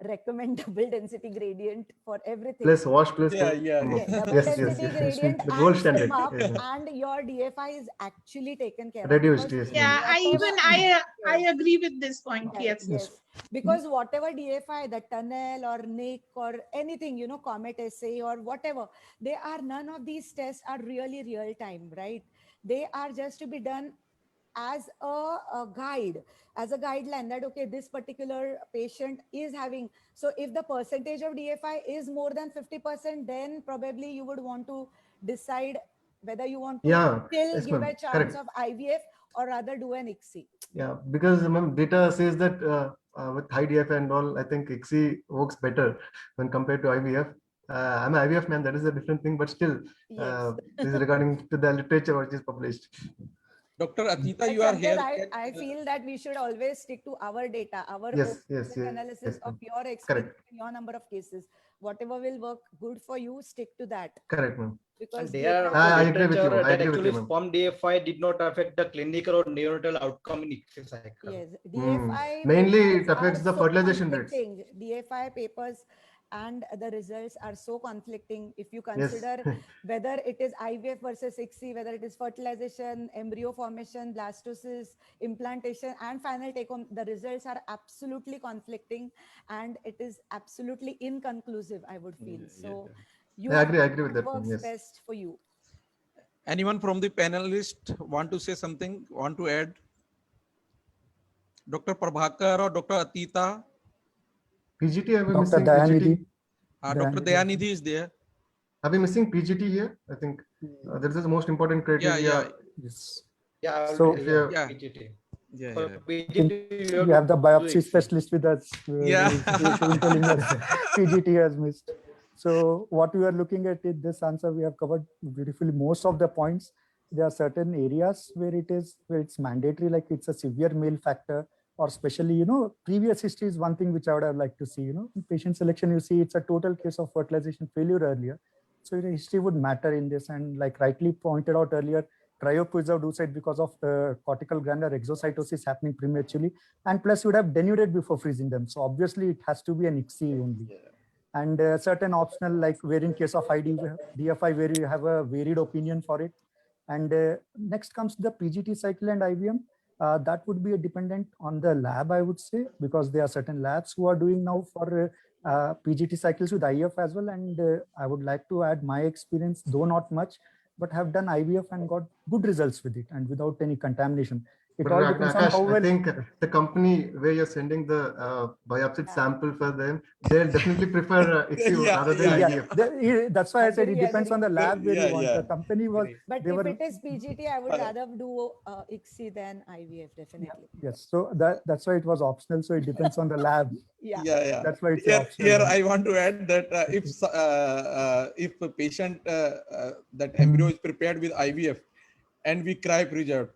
recommend double density gradient for everything. Plus wash, plus Yeah, foam. yeah, Yeah, yeah. double Yes, density yes, yes. gradient The and gold standard. SIMUP, Yes, ma'am. and your DFI is actually taken care of. Reduced, Because yes, Yeah, ma'am. I Yes. agree with this point. Yes. Yes, because whatever DFI, the tunnel or Nick or anything, Comet SA or whatever, they are, none of these tests are really real time, right? They are just to be done as a guide, as a guideline, that okay, this particular patient is having, so if the percentage of DFI is more than 50%, then probably you would want to decide whether you want to Yeah, still yes, give ma'am. a chance Correct. of IVF or rather do an ICSI. Yeah, because ma'am, data says that with high DFI and all, I think ICSI works better when compared to IVF. I'm an IVF man, that is a different thing, but still, Yes. this is regarding to the literature which is published. Dr. Atita, But you are Sanjay, here. I feel that we should always stick to our data, our own Yes, yes, forensic yes, analysis yes, of ma'am. your experience, Correct, your number of cases. Whatever will work good for you, stick to that. correct, ma'am. Because And there are data, also I agree with you. literature I that agree with actually you, ma'am. sperm DFI did not affect the clinical or neonatal outcome in ICSI cycle. yes, DFI Mainly, papers it are affects the so fertilization rates. conflicting. DFI papers and the results are so conflicting. If you Yes. consider whether it is IVF versus ICSI, whether it is fertilization, embryo formation, blastocyst, implantation, and final take home, the results are absolutely conflicting and it is absolutely inconclusive, I would feel. So you I have agree with what that, ma'am. works Yes. best for you. Anyone from the panelist want to say something, want to add? Dr. Prabhakar or Dr. Atita? PGT, are we Dr. missing Dayanidhi. PGT? Dr. Dayanidhi is there. Are we missing PGT here? I think that is the most important criteria. Yeah. Yes. Yeah, So, If you Yeah. PGT. Yeah, For yeah. I think PGT, we have the to biopsy do ICSI. specialist with us. Yeah. Shivin telling us PGT has missed. So what we are looking at in this answer, we have covered beautifully most of the points. There are certain areas where it's mandatory, like it's a severe male factor, or especially, previous history is one thing which I would have liked to see. In patient selection, you see it's a total case of fertilization failure earlier. So the history would matter in this, and like rightly pointed out earlier, cryopreserved oocyte because of cortical granular exocytosis happening prematurely, and plus you would have denuded before freezing them. So obviously it has to be an ICSI only. And certain optional, like where in case of DFI, where you have a varied opinion for it. And next comes the PGT cycle and IVM. That would be dependent on the lab, I would say, because there are certain labs who are doing now for PGT cycles with IVF as well. And I would like to add my experience, though not much, but have done IVF and got good results with it and without any contamination. It But all depends on Akash, how well. I think the company where you're sending the biopsy sample for them, they'll definitely prefer ICSI Yeah, rather than Yeah, IVF. that's why I said it Agree, depends agree. on the lab where you want. Yeah. The company was. But They if were. it is PGT, I would rather do ICSI than IVF, definitely. Yes, so that's why it was optional. So it depends on the lab. Yeah. Yeah. That's why it's Here, optional. here I want to add that if a patient that embryo is prepared with IVF and we cryopreserved,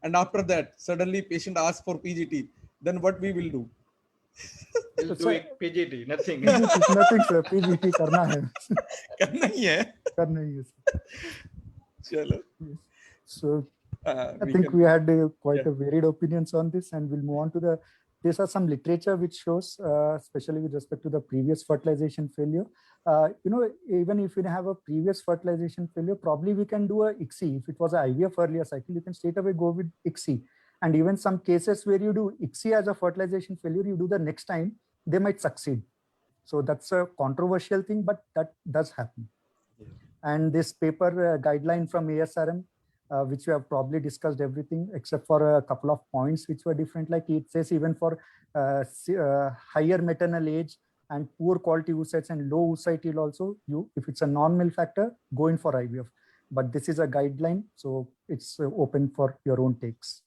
and after that suddenly patient asks for PGT, then what we will do? We'll do it PGT, nothing. PGT, nothing, sir. PGT करना है. करना ही है. करना ही है, sir. चलो. So I we think can- we had quite a varied opinions on this, and we'll move on to the. These are some literature which shows, especially with respect to the previous fertilization failure. Even if you have a previous fertilization failure, probably we can do a ICSI. If it was an IVF earlier cycle, you can straight away go with ICSI. And even some cases where you do ICSI as a fertilization failure, you do the next time, they might succeed. So that's a controversial thing, but that does happen. And this paper guideline from ASRM, which we have probably discussed everything except for a couple of points which were different. Like it says even for higher maternal age and poor quality oocytes and low oocyte yield also, if it's a non-male factor, go in for IVF. But this is a guideline, so it's open for your own takes.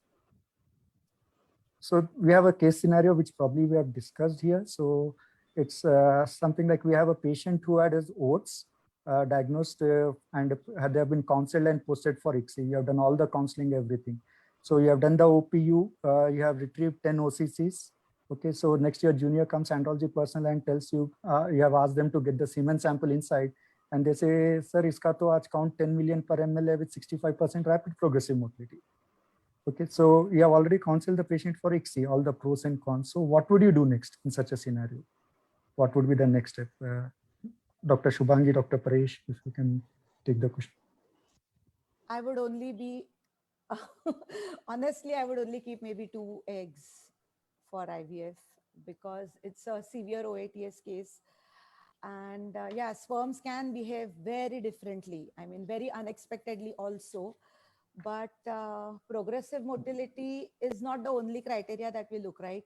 So we have a case scenario which probably we have discussed here. So it's something like we have a patient who had his OATS diagnosed and they have been counseled and posted for ICSI. You have done all the counseling, everything. So you have done the OPU, you have retrieved 10 OCCs. Okay, so next year junior comes andrology personnel and tells you, you have asked them to get the semen sample inside. And they say, sir, iska to aaj count 10 million per ml with 65% rapid progressive motility. Okay, so you have already counseled the patient for ICSI, all the pros and cons. So what would you do next in such a scenario? What would be the next step? Dr. Shubhangi, Dr. Paresh, if you can take the question. I would only be, honestly, I would only keep maybe 2 eggs for IVF because it's a severe OATS case. And yeah, sperms can behave very differently. I mean, very unexpectedly also. But progressive motility is not the only criteria that we look, right?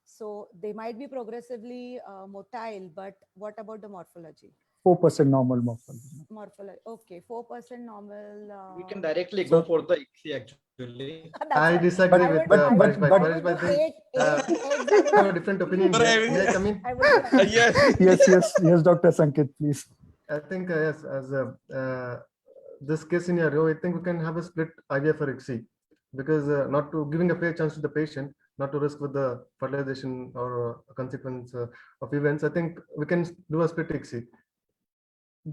So they might be progressively motile, but what about the morphology? 4% normal morphology. Morphology, okay, 4% normal. We can directly go for the ICSI actually. I disagree I with would- I would- Paresh bhai. I Paresh would bhai, do I think, eight eggs. I I would- have a different opinion. May I come in? I would- Yes, Dr. Sanket, please. I think yes, as this case scenario, I think we can have a split IVF for ICSI because not to giving a fair chance to the patient, not to risk with the fertilization or consequence of events. I think we can do a split ICSI.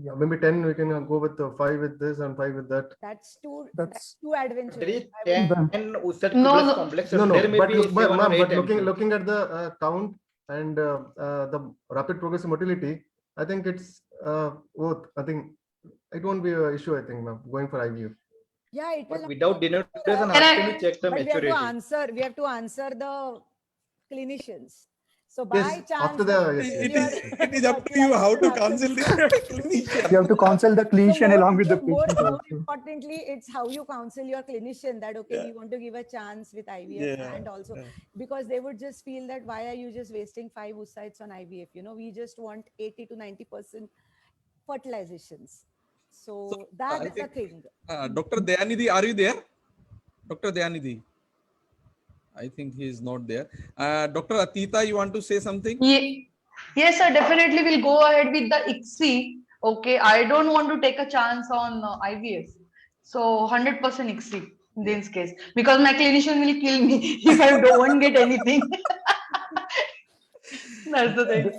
Yeah. Maybe 10, we can go with 5 with this and 5 with that. That's too That's adventurous. There is I would- 10 Usat No, Kibbles no. complex. No, There may but, be look, but, 7 or ma'am, 8 but embryos. looking at the count and the rapid progressive motility, I think it's both. I think it won't be an issue. I think, ma'am, going for IVF. Yeah, it But will. without denudation, Can how I- can you check the But maturity? we have to answer the clinicians. So by Yes, chance, after the yes, It yes, is, yes. it is up to you how to counsel the clinician. You have to counsel the clinician more- along with the more patient. also. importantly, it's how you counsel your clinician that okay, Yeah. we want to give a chance with IVF, Yeah, and also yeah. because they would just feel that why are you just wasting 5 oocytes on IVF? You know, we just want 80 to 90% fertilizations. So that I is a think- thing. Dr. Dayanidhi, are you there? Dr. Dayanidhi? I think he is not there. Dr. Atita, you want to say something? Yes, sir, definitely we'll go ahead with the ICSI. Okay, I don't want to take a chance on IVF. So 100% ICSI in this case because my clinician will kill me if I don't get anything. That's the thing.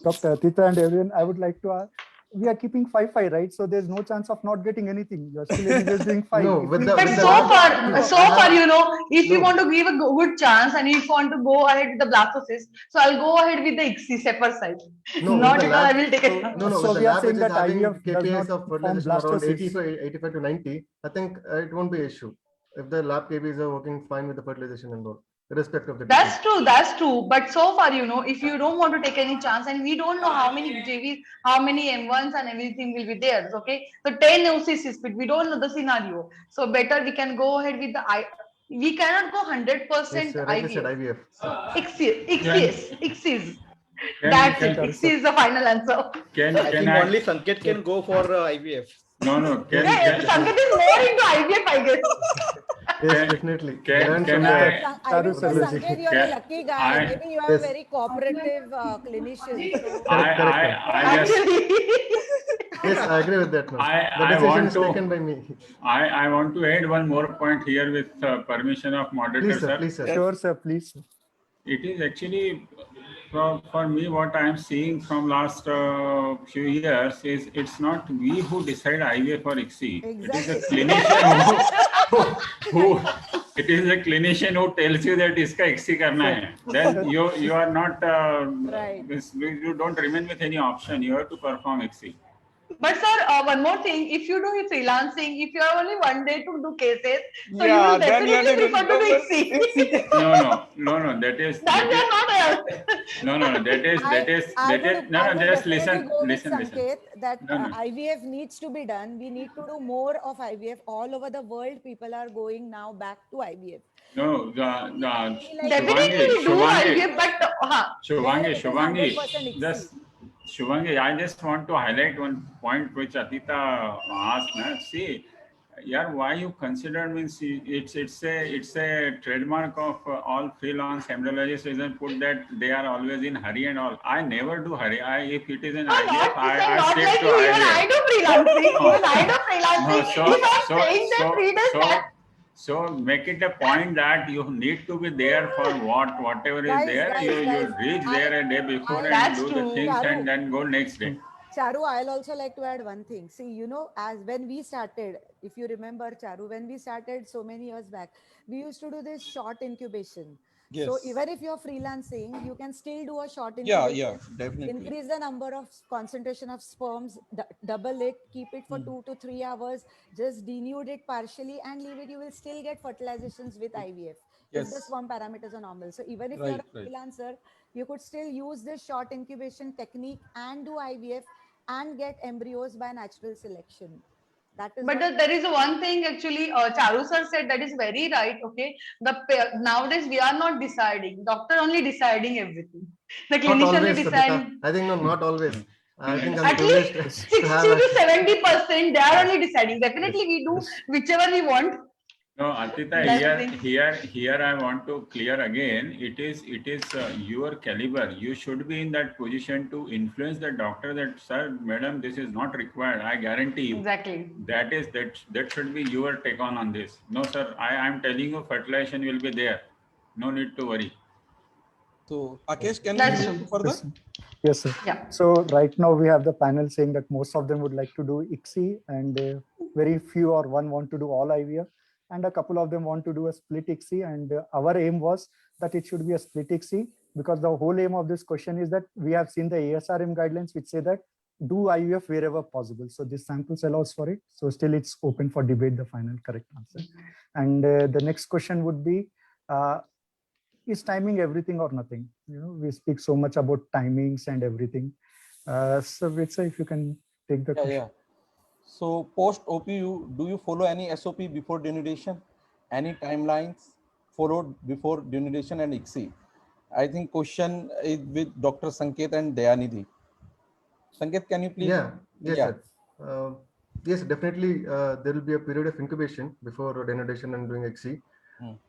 Dr. Atita and everyone, I would like to ask, we are keeping 5-5, right? So there's no chance of not getting anything. You're still anyways doing 5. No, If with we- the- But with so far, you know, if you No. want to give a good chance and if you want to go ahead with the blastocyst, so I'll go ahead with the ICSI separate side. No, with Not the at all, I lab- will take so- it. No, So with the we are lab saying which is that having IVF does KPIs not of form fertilization around blastocysts. 85 to 90, I think it won't be an issue if the lab KPIs are working fine with the fertilization and all, irrespective of the That's treatment. that's true. But so far, you know, if you don't want to take any chance, and we don't know how many JVs, how many M1s and everything will be there. Okay, so 10 OCC split, we don't know the scenario. So better we can go ahead with the we cannot go 100% Yes, rightly said IVF. IVF. So ICSI. Can- That's it. can- ICSI is the final answer. Can I think I? only Sanket can go for IVF. No, no. Can Yeah, Sanket is more into IVF, I guess. Yes, Can- definitely. can- Learn can from I- the- I think Charu Sanket, you're a Can- lucky guy. I- Maybe you have Yes. a very cooperative clinician. So I just Actually. Yes, I agree with that. No. I- The I decision want is to- taken by me. I want to add one more point here with permission of moderator, Please, sir. sir. Please, sir. Sure, sir, please. It is actually for me what I am seeing from last few years is it's not we who decide IVF or ICSI. It is a clinician who it is a clinician who tells you that iska ICSI karna hai. Then you are not Right. you don't remain with any option. You have to perform ICSI. But sir, one more thing, if you do freelancing, if you have only one day to do cases, so you Yeah, will then you have definitely to prefer to do ICSI. No. That is That we are not no. That is I would no. Just definitely listen, go with listen. Sanket that No. IVF needs to be done. We need to do more of IVF. All over the world, people are going now back to IVF. No, Definitely we do IVF, but Shubhangi, 100% just Shubhangi, I just want to highlight one point which Atita asked. See, yeah, why you consider means it's a trademark of all freelance embryologists isn't put that they are always in hurry and all. I never do hurry. If it is an IVF, I not stick like to you, even I IVF. do freelancing. Even I do freelancing. No, If I'm saying that 3 days back, so make it a point that you need to be there for whatever is Guys, there. guys, You guys, reach there a day before and That's do the true. things Charu. and then go next day. Charu, I'll also like to add one thing. See, you know, as when we started, If you remember, Charu, when we started so many years back, we used to do this short incubation. So Yes. even if you're freelancing, you can still do a short Yeah, incubation, definitely. increase the number of concentration of sperms, double it, keep it for 2 to 3 hours, just denude it partially and leave it. You will still get fertilizations with IVF if the Yes. sperm parameters are normal. So even if you're Right, a right. freelancer, you could still use this short incubation technique and do IVF and get embryos by natural selection. That is But what. there is one thing actually, Charu sir said that is very right. Okay, nowadays we are not deciding. Doctor only deciding everything. The Not clinician only always, Sadhika. deciding. I think no, not always. I think I'm At least privileged to 60 have to access. 70%, they are Yes, only deciding. yes, Definitely, we do yes, whichever we want. No, Arpita, yes. That's the here, thing. here, here, I want to clear again. It is your caliber. You should be in that position to influence the doctor that, sir, madam, this is not required. I guarantee you. Exactly. That should be your take on this. No, sir, I am telling you, fertilization will be there. No need to worry. So, Akesh, can you That's move true. further? Yes, sir. Yeah. So right now we have the panel saying that most of them would like to do ICSI and very few or one want to do all IVF and a couple of them want to do a split ICSI, and our aim was that it should be a split ICSI because the whole aim of this question is that we have seen the ASRM guidelines which say that do IVF wherever possible. So this samples allows for it. So still it's open for debate, the final correct answer. And the next question would be, is timing everything or nothing? You know, we speak so much about timings and everything. So Vitsa, if you can take the question. Yeah. So post OP, do you follow any SOP before denudation? Any timelines followed before denudation and ICSI? I think question is with Dr. Sanket and Dayanidhi. Sanket, can you please? Yeah, yes, Yeah. sir. Yes, definitely. There will be a period of incubation before denudation and doing ICSI,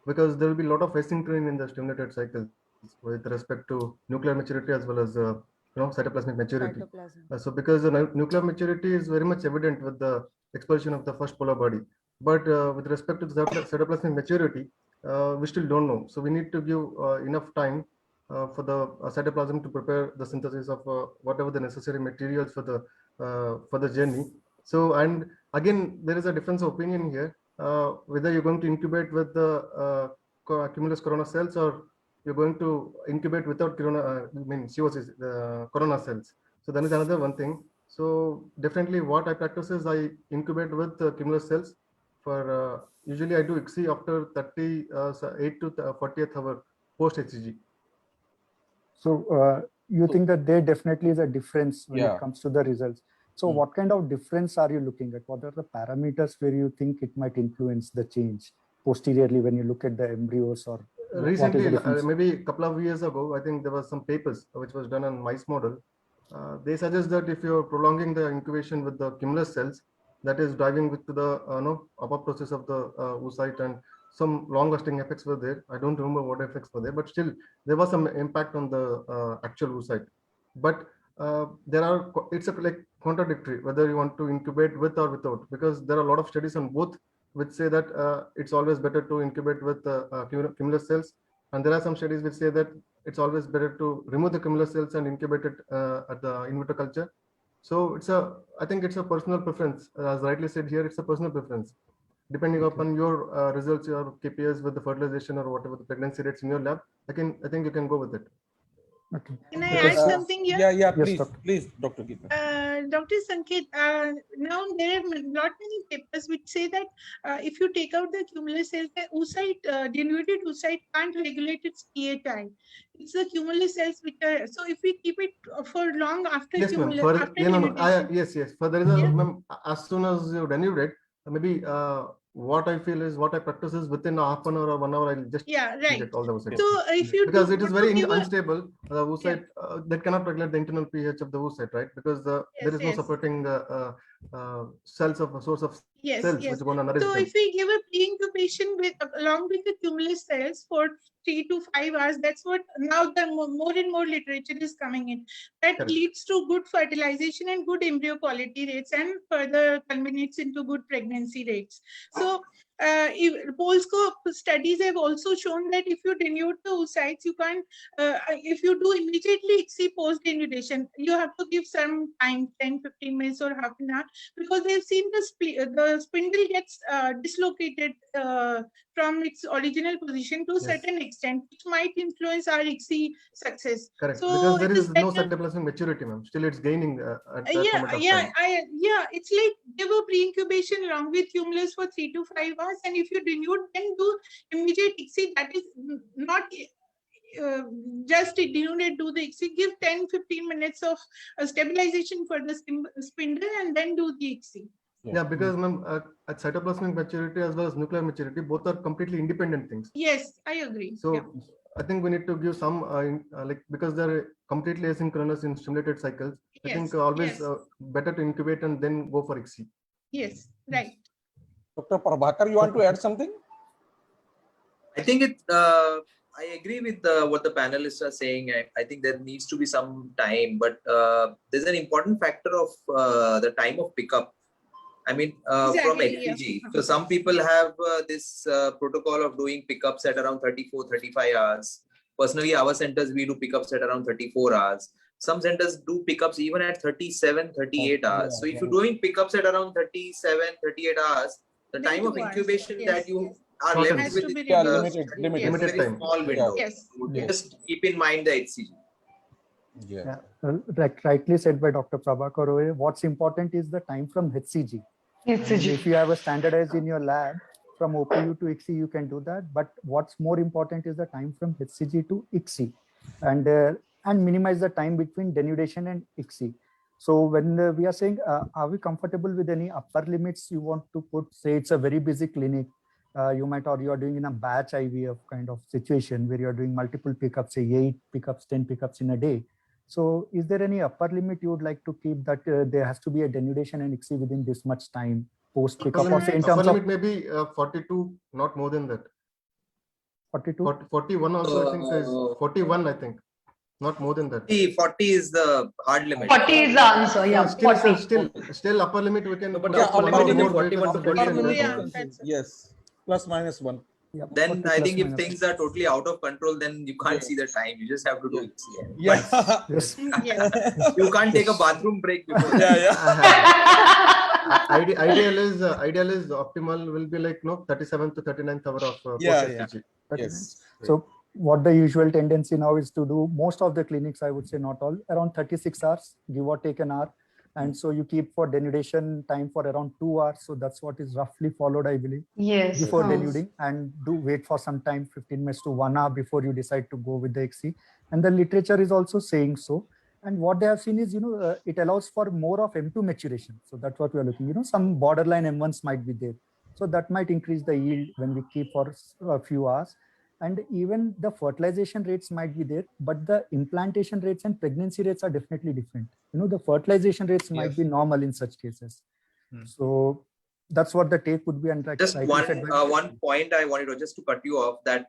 because there will be a lot of wasting train in the stimulated cycles with respect to nuclear maturity as well as cytoplasmic maturity. Cytoplasm. So because the nuclear maturity is very much evident with the expulsion of the first polar body, but with respect to the cytoplasmic maturity, we still don't know. So we need to give enough time for the cytoplasm to prepare the synthesis of whatever the necessary materials for the journey. So, and again, there is a difference of opinion here, whether you're going to incubate with the cumulus corona cells or you're going to incubate without corona, COCs, the corona cells. So that is another one thing. So definitely what I practice is I incubate with cumulus cells for, usually I do ICSI after 38 to 40th hour post HCG. So you think that there definitely is a difference when it comes to the results. So what kind of difference are you looking at? What are the parameters where you think it might influence the change posteriorly when you look at the embryos or recently, maybe a couple of years ago, I think there was some papers which was done on mice model. They suggest that if you're prolonging the incubation with the cumulus cells, that is driving with the apoptosis of the oocyte, and some long-lasting effects were there. I don't remember what effects were there, but still there was some impact on the actual oocyte. But it's like contradictory whether you want to incubate with or without, because there are a lot of studies on both which say that it's always better to incubate with cumulus cells, and there are some studies which say that it's always better to remove the cumulus cells and incubate it at the in vitro culture. So I think it's a personal preference, as rightly said here. It's a personal preference, depending upon your results, your KPIs with the fertilization or whatever the pregnancy rates in your lab. I think you can go with it. Okay. Can I add something here? Yeah, please, yes, please, Dr. Geeta. Dr. Sanket, now there are not many papers which say that if you take out the cumulus cells, the oocyte, denuded oocyte can't regulate its PHI. It's the cumulus cells which are, so if we keep it for long after Yes, ma'am. Yes. For there is as soon as you denudate, maybe what I feel is what I practice is within a half an hour or 1 hour, I'll just inject all the oocytes. So if you because it is very unstable, the oocyte that cannot regulate the internal pH of the oocyte, right? Because there is no supporting cells of a source of cells which are going to nourish So them. if we give a pre-incubation with along with the cumulus cells for 3 to 5 hours, that's what now the more and more literature is coming in. That leads to good fertilization and good embryo quality rates, and further culminates into good pregnancy rates. So Polscope studies have also shown that if you denude the oocytes, you can't, if you do immediately ICSI post-denudation, you have to give some time, 10-15 minutes or half an hour, because they've seen the spindle gets dislocated from its original position to a certain extent, which might influence our ICSI success. Correct. So Because there it is no better- cytoplasmic maturity, ma'am. Still, it's gaining at that yeah, moment of yeah, time. it's like give a pre-incubation along with Cumulus for 3 to 5 hours, and if you denude, then do immediate ICSI. That is not just denuded, do the ICSI. Give 10-15 minutes of stabilization for the spindle, and then do the ICSI. Yeah, because ma'am, at cytoplasmic maturity as well as nuclear maturity, both are completely independent things. Yes, I agree. So Yeah. I think we need to give some like, because they're completely asynchronous in stimulated cycles. I Yes, think always yes. better to incubate and then go for ICSI. Yes, right. Dr. Prabhakar, you want to add something? I think I agree with what the panelists are saying. I think there needs to be some time, but there's an important factor of the time of pickup. I mean, from Exactly, HCG. yeah. So some people have this protocol of doing pickups at around 34-35 hours. Personally, our centers, we do pickups at around 34 hours. Some centers do pickups even at 37-38 hours. So if you're doing pickups at around 37-38 hours, the Then time of 2 hours, incubation yes, that you are Shortens. left Has with to be is Yeah, reduced. limited. Yes. Limited very time. small window. Yes. So Yes. just keep in mind the HCG. Yeah. Rightly said by Dr. Prabhakar. What's important is the time from HCG. And if you have a standardized in your lab from OPU to ICSI, you can do that. But what's more important is the time from HCG to ICSI, and minimize the time between denudation and ICSI. So when we are saying, are we comfortable with any upper limits you want to put? Say it's a very busy clinic, you might, or you are doing in a batch IVF kind of situation where you are doing multiple pickups, say 8 pickups, 10 pickups in a day. So is there any upper limit you would like to keep that there has to be a denudation and ICSI within this much time post pickup, or say in terms Upper of limit maybe 42, not more than that. 42? 41 also, I think is 41, I think. Not more than that. 40 is the hard limit. 40 is the answer. Yeah, Still, 40. still upper limit we can. No, but put the up upper one limit or is more 41 to based on 40 the Yeah, condition. that's Yes. Plus minus 1. Yeah, Then 40 I plus think if minus. things are totally out of control, then you can't see the time. You just have to do it. Yeah. Yes. Yes. You can't take a bathroom break before Yeah, yeah. Ideal is optimal will be like 37th to 39th hour of post Yeah, HCG. Yes. So what the usual tendency now is to do, most of the clinics, I would say not all, around 36 hours, give or take an hour. And so you keep for denudation time for around 2 hours. So that's what is roughly followed, I believe, Yes. before denuding, and do wait for some time, 15 minutes to 1 hour before you decide to go with the ICSI. And the literature is also saying so. And what they have seen is, it allows for more of M2 maturation. So that's what we are looking, some borderline M1s might be there. So that might increase the yield when we keep for a few hours. And even the fertilization rates might be there, but the implantation rates and pregnancy rates are definitely different. The fertilization rates might be normal in such cases. So that's what the take would be. And like Just you said, one point I wanted to just to cut you off, that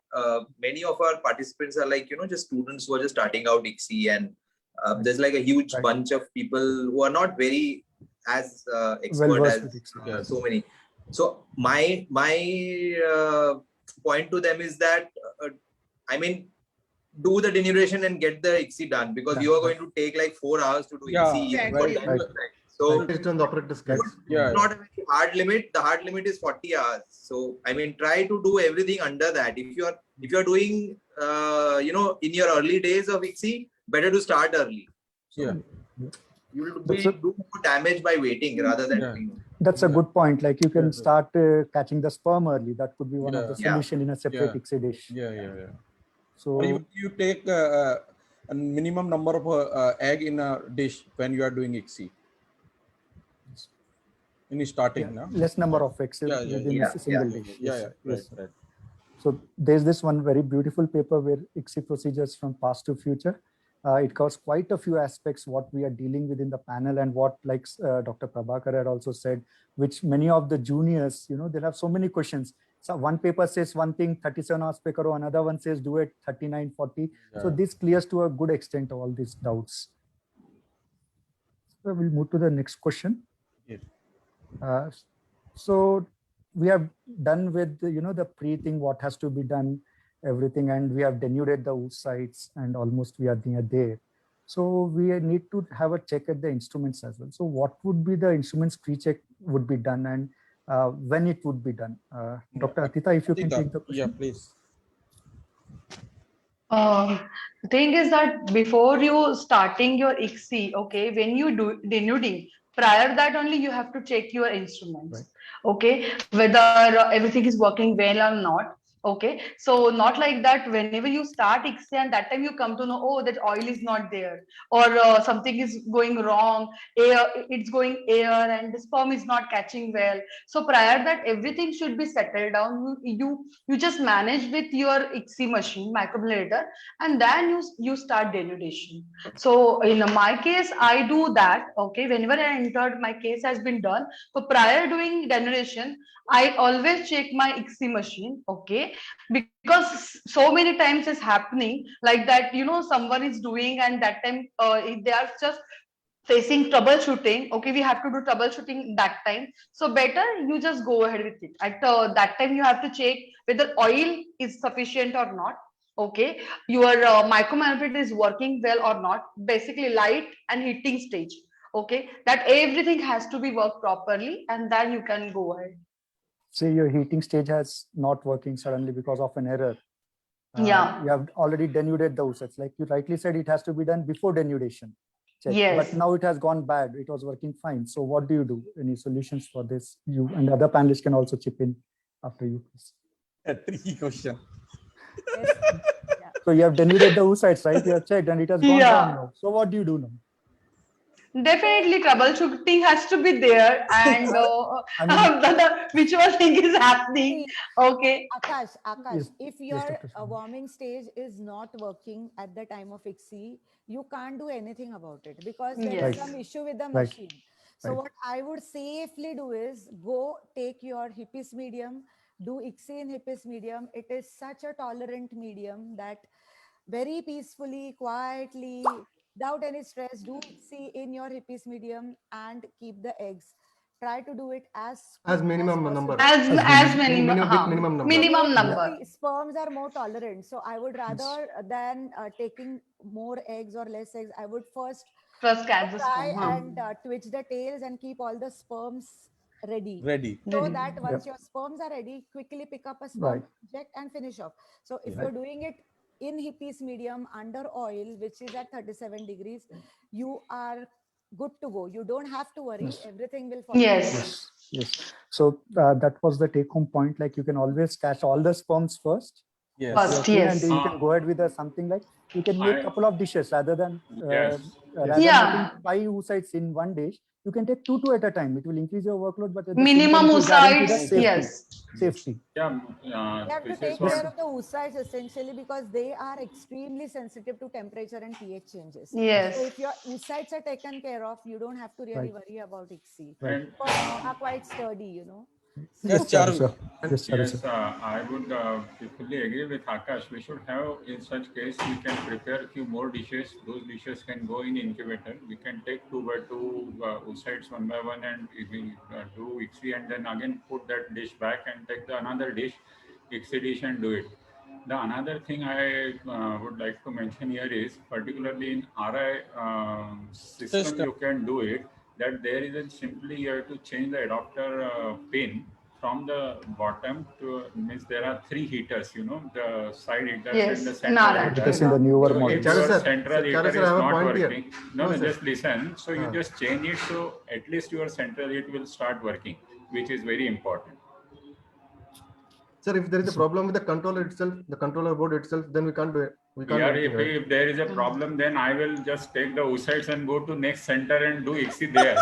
many of our participants are like, just students who are just starting out ICSI, and there's like a huge bunch of people who are not very as expert well-versed as with ICSI. so many. So my point to them is that do the denudation and get the ICSI done, because you are going to take like 4 hours to do ICSI. Exactly. Right. So Based on the operator skills. it's not a very hard limit. The hard limit is 40 hours. So try to do everything under that. If you are doing in your early days of ICSI, better to start early. Yeah. You will do more damage by waiting rather than doing. That's a good point. Like you can start catching the sperm early. That could be one of the solution in a separate ICSI dish. Yeah. So Or even you take a minimum number of egg in a dish when you are doing ICSI. In starting, now less number of eggs within a single dish. Right. So there's this one very beautiful paper where ICSI procedures from past to future. It covers quite a few aspects what we are dealing with in the panel, and what, like Dr. Prabhakar had also said, which many of the juniors, they'll have so many questions. So one paper says one thing, 37 hours per karo, another one says do it 39, 40. So this clears to a good extent all these doubts. So we'll move to the next question. Yes. So we have done with the pre-thing, what has to be done, everything, and we have denuded the oocytes, and almost we are near there. So we need to have a check at the instruments as well. So what would be the instruments pre-check would be done, and when it would be done? Dr. Atita, if you can take the question. Yeah, please. The thing is that before you starting your ICSI, okay, when you do denuding, prior that only you have to check your instruments, Right. okay, whether everything is working well or not. Okay, so not like that. Whenever you start ICSI and that time you come to know, oh, that oil is not there, or something is going wrong, air, it's going air, and the sperm is not catching well. So prior that, everything should be settled down. You just manage with your ICSI machine, microbladator, and then you start denudation. So in my case, I do that. Okay, whenever I entered, my case has been done. So prior doing denudation, I always check my ICSI machine. Okay, because so many times is happening like that. Someone is doing, and that time they are just facing troubleshooting. Okay, we have to do troubleshooting that time. So better you just go ahead with it. At that time, you have to check whether oil is sufficient or not. Okay, your micromanipulator is working well or not. Basically, light and heating stage. Okay, that everything has to be worked properly, and then you can go ahead. Say your heating stage has not working suddenly because of an error. Yeah. You have already denuded the oocytes. Like you rightly said, it has to be done before denudation. Check. Yes. But now it has gone bad. It was working fine. So what do you do? Any solutions for this? You and other panelists can also chip in after you, please. A tricky question. So you have denuded the oocytes, right? You have checked and it has gone down now. So what do you do now? Definitely troubleshooting has to be there, and whichever thing is happening. Okay. Akash, Yes. if Yes, your Dr. Sharma. warming stage is not working at the time of ICSI, you can't do anything about it because there is Yes. some issue with the Right. machine. So Right. what I would safely do is go take your HIPPIS medium, do ICSI in HIPPIS medium. It is such a tolerant medium that very peacefully, quietly, without any stress, do ICSI in your HIPPIS medium and keep the eggs. Try to do it as As quick minimum possible. number. As many minimum number. minimum number. Sperms are more tolerant, so I would rather than taking more eggs or less eggs, I would first catch the try sperm. and twitch the tails and keep all the sperms ready. Ready. So that once your sperms are ready, quickly pick up a sperm, Right. inject and finish off. So if Right. you're doing it in HIPPIS medium under oil, which is at 37 degrees, you are good to go. You don't have to worry. Yes. Everything will fall. Yes. Yes. So that was the take-home point. Like you can always catch all the sperms first. Yes. First, And yes. you can go ahead with something like you can make a couple of dishes rather than Yes. rather Yeah. than making 5 oocytes in one dish. You can take 2 at a time. It will increase your workload, but at the Minimum same time, it will guarantee the oocytes. safety. Yes. Safety. Yeah, You have to this take is what care of the oocytes essentially because they are extremely sensitive to temperature and pH changes. Yes. So if your oocytes are taken care of, you don't have to really Right. worry about ICSI. Right. and Sperms are quite sturdy, you know. Yes, Charu. sir. Yes, Charu, yes, sir. I would fully agree with Akash. We should have, in such case, we can prepare a few more dishes. Those dishes can go in incubator. We can take 2 by 2 oocytes one by one, and we do ICSI, and then again put that dish back and take the another dish, ICSI dish, and do it. The another thing I would like to mention here is, particularly in RI system, you can do it. That there isn't simply you have to change the adapter pin from the bottom to, means there are 3 heaters, the side heaters Yes, and the in central RI. heater. Because in the newer So models. if Charu your sir, central Charu heater sir, is I have a not point here. working, No, sir. just listen. So you just change it, so at least your central heat will start working, which is very important. Sir, if there is a problem with the controller itself, the controller board itself, then we can't do it. We can't Yeah, do anything, right? if there is a problem, then I will just take the oocytes and go to next center and do ICSI there.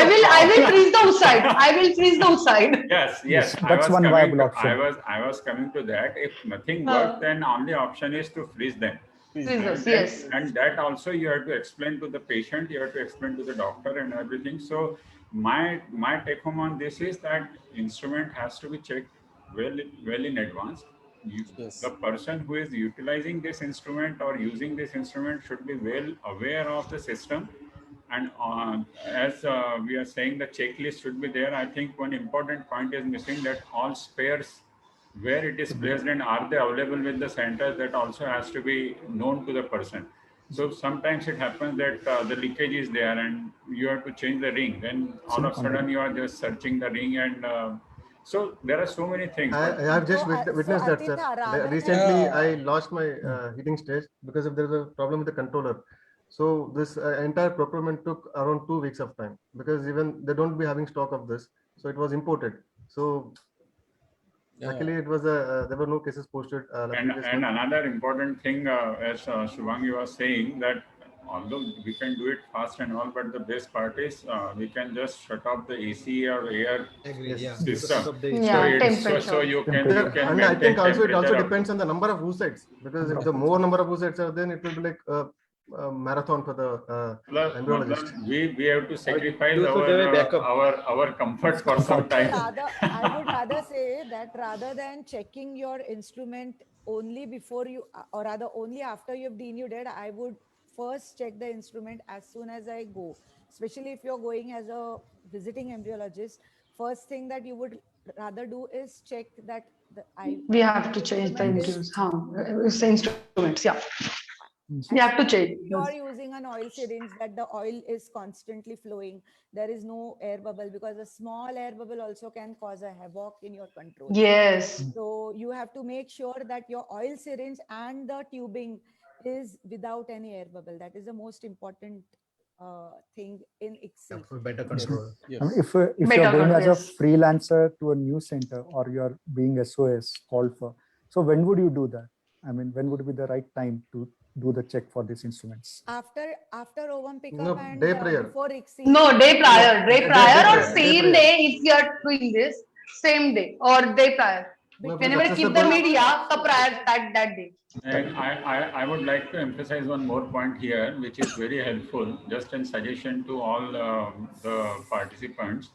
I will freeze the oocyte. I will freeze the oocyte. Yes. Yes, I that's was one coming viable to, option. I was coming to that. If nothing works, then only option is to freeze them. Freezers, yes. And that also you have to explain to the patient, you have to explain to the doctor and everything. So my take home on this is that instrument has to be checked well in advance. Yes. The person who is utilizing this instrument or using this instrument should be well aware of the system, And as we are saying, the checklist should be there. I think one important point is missing, that all spares, where it is placed and are they available with the centers, that also has to be known to the person. So sometimes it happens that the leakage is there and you have to change the ring. Then all of a sudden you are just searching the ring, and so there are so many things. I have just witnessed that, sir. Recently, I lost my heating stage because there was a problem with the controller. So this entire procurement took around 2 weeks of time, because even they don't be having stock of this. So it was imported. So luckily it was there were no cases posted. And another important thing, as Shubhangi was saying, that although we can do it fast and all, but the best part is we can just shut off the AC or air system. So you can and I think also it also temperature depends on the number of woosets, because if the more number of woosets are, then it will be like a marathon for the embryologist. We have to sacrifice our comfort for some time. I would rather say that rather than checking your instrument only before you, or rather only after you've denuded, I would first check the instrument as soon as I go. Especially if you're going as a visiting embryologist, first thing that you would rather do is check that we have to change the instruments. Yeah. We have to check. You are using an oil syringe, that the oil is constantly flowing. There is no air bubble, because a small air bubble also can cause a havoc in your control. Yes. So you have to make sure that your oil syringe and the tubing is without any air bubble. That is the most important thing in ICSI. For better control. I mean, if you're going as a freelancer to a new center, or you're being SOS called for, so when would you do that? I mean, when would be the right time to do the check for these instruments? After ovum pickup, No, and day prior. before ICSI. No, day prior. Day prior or Day same prior. day, if you are doing this, same day or day prior. No, Whenever you keep the media, the prior that day. And I would like to emphasize one more point here, which is very helpful, just in suggestion to all the participants.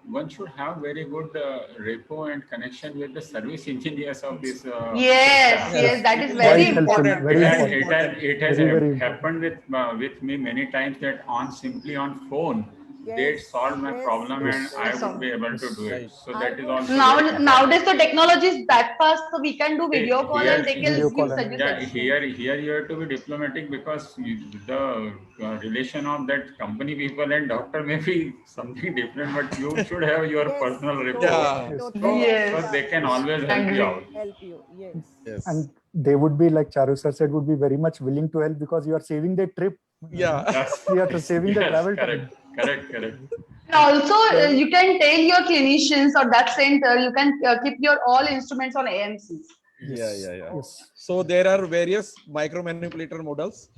One should have very good rapport and connection with the service engineers of this. Yes, that is very important. It has happened with me many times that simply on phone, they solve my problem and I would be able to do it. So that is also nowadays the technology is that fast, so we can do video call and they can give suggestions. Yeah, here you have to be diplomatic, because the relation of that company people and doctor may be something different, but you should have your personal rapport. So they can always help you out. Yes. And they would be, like Charu sir said, would be very much willing to help, because you are saving their trip. Yes. You are saving the travel time. Correct. Also, you can tell your clinicians or that center, you can keep your all instruments on AMCs. Yes. So there are various micromanipulator models.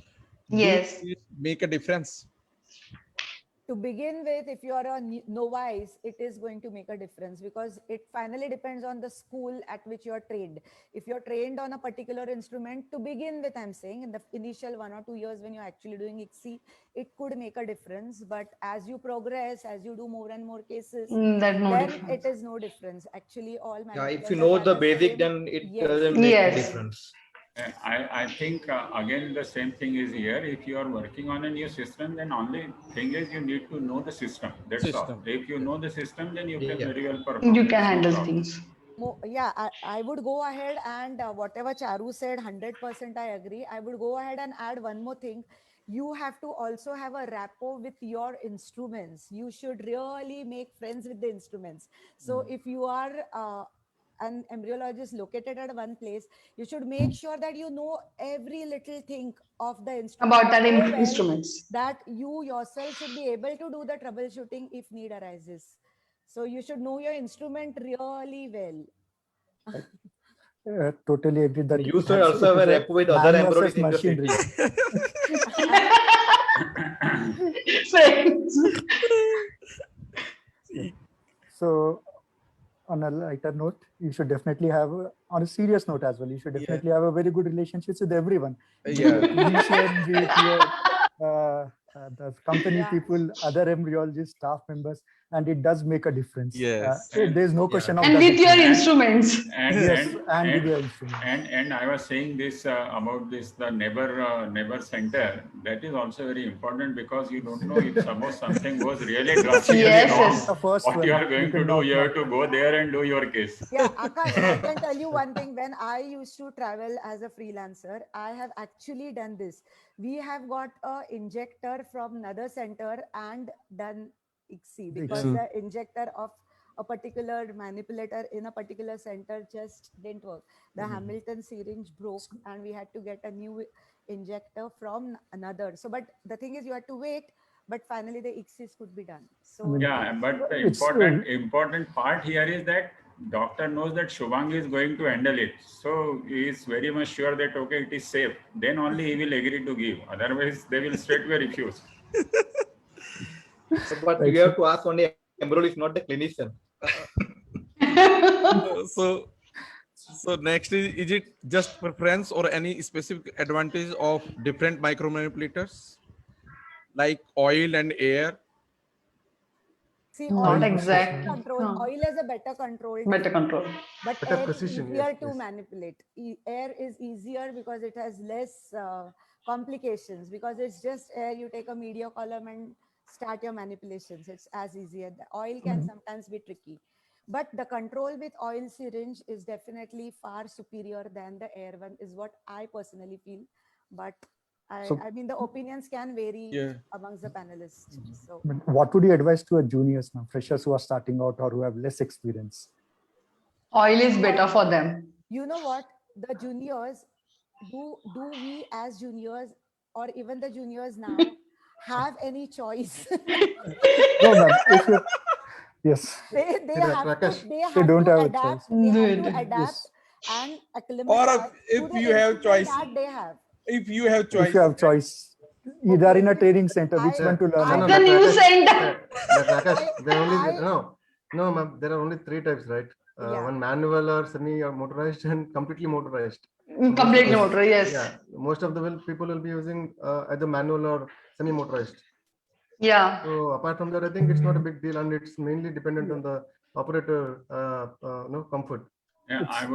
Yes. Make a difference. To begin with, if you are a novice, it is going to make a difference, because it finally depends on the school at which you are trained. If you're trained on a particular instrument, to begin with, I'm saying in the initial 1 or 2 years when you're actually doing ICSI, it could make a difference. But as you progress, as you do more and more cases, then it is no difference. Actually, all if you know the basic, then it doesn't make a difference. I think again the same thing is here. If you are working on a new system, then only thing is you need to know the system. That's all. If you know the system, then you can very well perform. You can handle things. Yeah, I would go ahead and whatever Charu said, 100% I agree. I would go ahead and add one more thing. You have to also have a rapport with your instruments. You should really make friends with the instruments. So if you are an embryologist located at one place, you should make sure that you know every little thing of the instrument. About that instruments. That you yourself should be able to do the troubleshooting if need arises. So you should know your instrument really well. Totally agree that you should also have a rapport with other embryologists in the city. So on a lighter note, you should definitely have, on a serious note as well, you should definitely have a very good relationships with everyone. The company people, other embryologists, staff members, and it does make a difference. Yes. There's no question of And does with it your work. instruments. Yes, and with your instruments. And I was saying this about this the neighbor center. That is also very important because you don't know if suppose something goes really drastically Yes, wrong. yes. The first What one, you are going to do? cannot You have knock. to go there and do your case. Yeah, Akash, I can tell you one thing. When I used to travel as a freelancer, I have actually done this. We have got a injector from another center and done ICSI because ICSI. the injector of a particular manipulator in a particular center just didn't work. The Hamilton syringe broke and we had to get a new injector from another. So, but the thing is you had to wait, but finally the ICSIs could be done. So Yeah, but the It's, important part here is that doctor knows that Shubhang is going to handle it. So he is very much sure that okay, it is safe. Then only he will agree to give. Otherwise, they will straightway refuse. But Right, you have to ask only embryologist, not the clinician. So next is it just preference or any specific advantage of different micromanipulators like oil and air? see, Not oil is exactly. control. No. Oil has a better control. Better control. But Better air precision, is easier yes, to yes. manipulate. Air is easier because it has less complications. Because it's just air, you take a media column and start your manipulations. It's as easier. The oil can sometimes be tricky. But the control with oil syringe is definitely far superior than the air one, is what I personally feel. But So- I mean, the opinions can vary Yeah. amongst the panelists. So what would you advise to a juniors now, freshers who are starting out or who have less experience? Oil is better for them. you know what? The juniors, do we as juniors or even the juniors now have any choice? No, ma'am. If you, yes, they Yeah, have Prakash. to, they have don't to have a adapt. choice. They Do have it. to adapt Yes. and Or acclimatize if to the you have instrument choice, that they have. if you have If choice, you have choice, either in a training center, which I- one to learn? I- No, The but new Prakash, center. but Prakash, there are only I- no, ma'am. There are only three types, right? Yeah. One manual or semi or motorized and completely motorized. Completely Most of motor, yes. Yeah, most of the people will be using either manual or semi motorized. Yeah. So apart from that, I think it's not a big deal, and it's mainly dependent on the operator, comfort. Yeah, I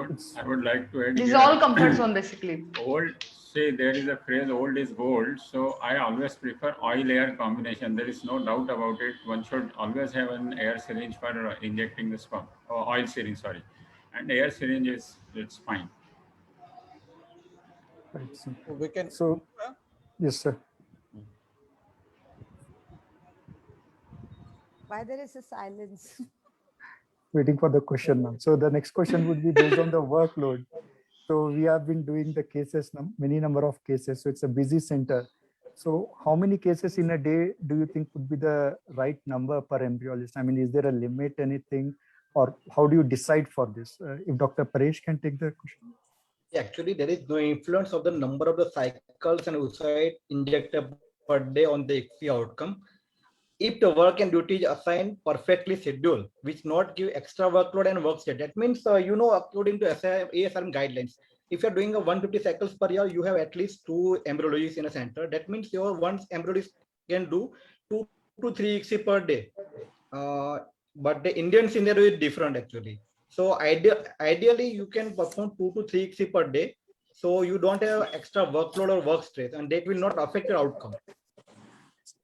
would like to add. This is here, all comfort zone basically. Old, say there is a phrase, old is gold. So I always prefer oil-air combination. There is no doubt about it. One should always have an air syringe for injecting the sperm, or oil syringe, sorry. And air syringe it's fine. Right, so- we can. So, yes, sir. Why there is a silence? Waiting for the question, ma'am. So the next question would be based on the workload. So we have been doing the cases, many number of cases. So it's a busy center. So how many cases in a day do you think would be the right number per embryologist? I mean, is there a limit, anything, or how do you decide for this? If Dr. Paresh can take the question. Actually, there is no influence of the number of the cycles and oocyte injected per day on the ICSI outcome. If the work and duty is assigned perfectly scheduled, which not give extra workload and work state. That means, according to ASRM guidelines, if you're doing a 150 cycles per year, you have at least 2 embryologists in a center. That means your one embryologist can do 2 to 3 ICSI per day. But the Indian scenario is different actually. So ideally, you can perform 2 to 3 ICSI per day. So you don't have extra workload or work stress, and that will not affect your outcome.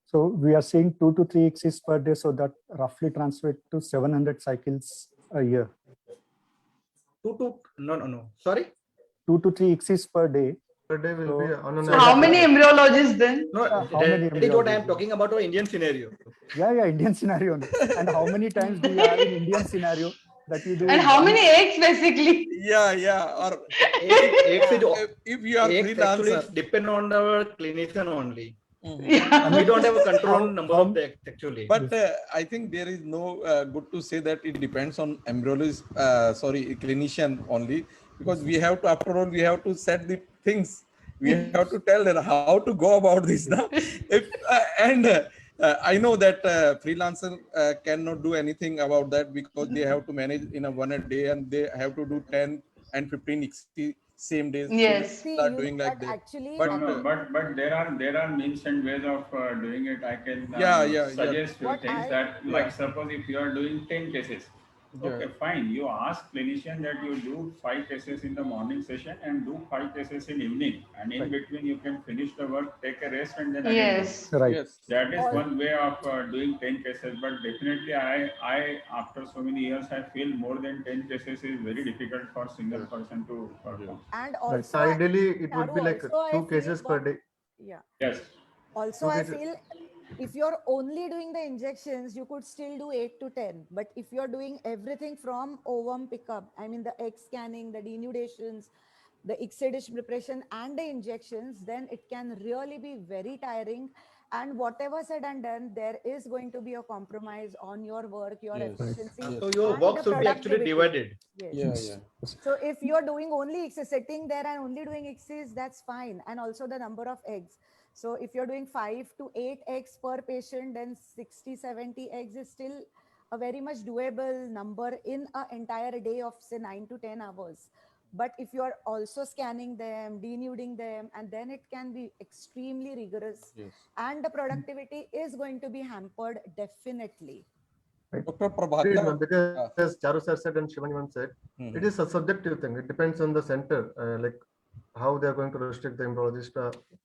So we are saying 2 to 3 ICSIs per day. So that roughly translates to 700 cycles a year. No. Sorry? 2 to 3 ICSIs per day. Per day will be on an so How average. many embryologists then? No, how many that is what I am embryologists? talking about our Indian scenario. Yeah, Indian scenario. only. And how many times do you have in Indian scenario that you do? And how many eggs basically? Yeah. Or if you are Actually freelancer, depend on our clinician only. Yeah. We don't have a control on number of the eggs actually. but I think there is no good to say that it depends on embryologist, clinician only, because we have to, after all, we have to set the things. We have to tell them how to go about this now. I know that freelancer cannot do anything about that because they have to manage in a 1 a day and they have to do 10 and 15 ICSI same days. Yes. So start doing like but that. actually, But No, but there are means and ways of doing it. I can yeah. suggest few What things I that, Yeah. like, suppose if you are doing 10 cases, Yeah. okay, fine. You ask clinician that you do 5 cases in the morning session and do 5 cases in evening, and in Right. between you can finish the work, take a rest, and then again do. Yes. Right. Yes. That is all one way of doing 10 cases, but definitely I after so many years, I feel more than 10 cases is very difficult for single person to perform. and Right. also Ideally, it would Charu, be like also I 2 feel cases per what day. yeah. Yes. Also, 2 I cases. feel if you're only doing the injections, you could still do 8 to 10. But if you're doing everything from ovum pickup, I mean the egg scanning, the denudations, the ICSI dish preparation, and the injections, then it can really be very tiring. And whatever said and done, there is going to be a compromise on your work, your Yes. efficiency, Yes. So your and work the should be actually productivity. divided. Yes. Yeah. Yes. Yeah. Yes. So if you're doing only ICSI, sitting there and only doing ICSIs, that's fine. And also the number of eggs. So if you're doing 5 to 8 eggs per patient, then 60, 70 eggs is still a very much doable number in an entire day of say 9 to 10 hours. But if you're also scanning them, denuding them, and then it can be extremely rigorous, Yes. and the productivity is going to be hampered definitely. Dr. Agreed, Prabhakar. ma'am, because Charu sir said and Shivani ma'am said, it is a subjective thing. It depends on the center, like how they are going to restrict the embryologist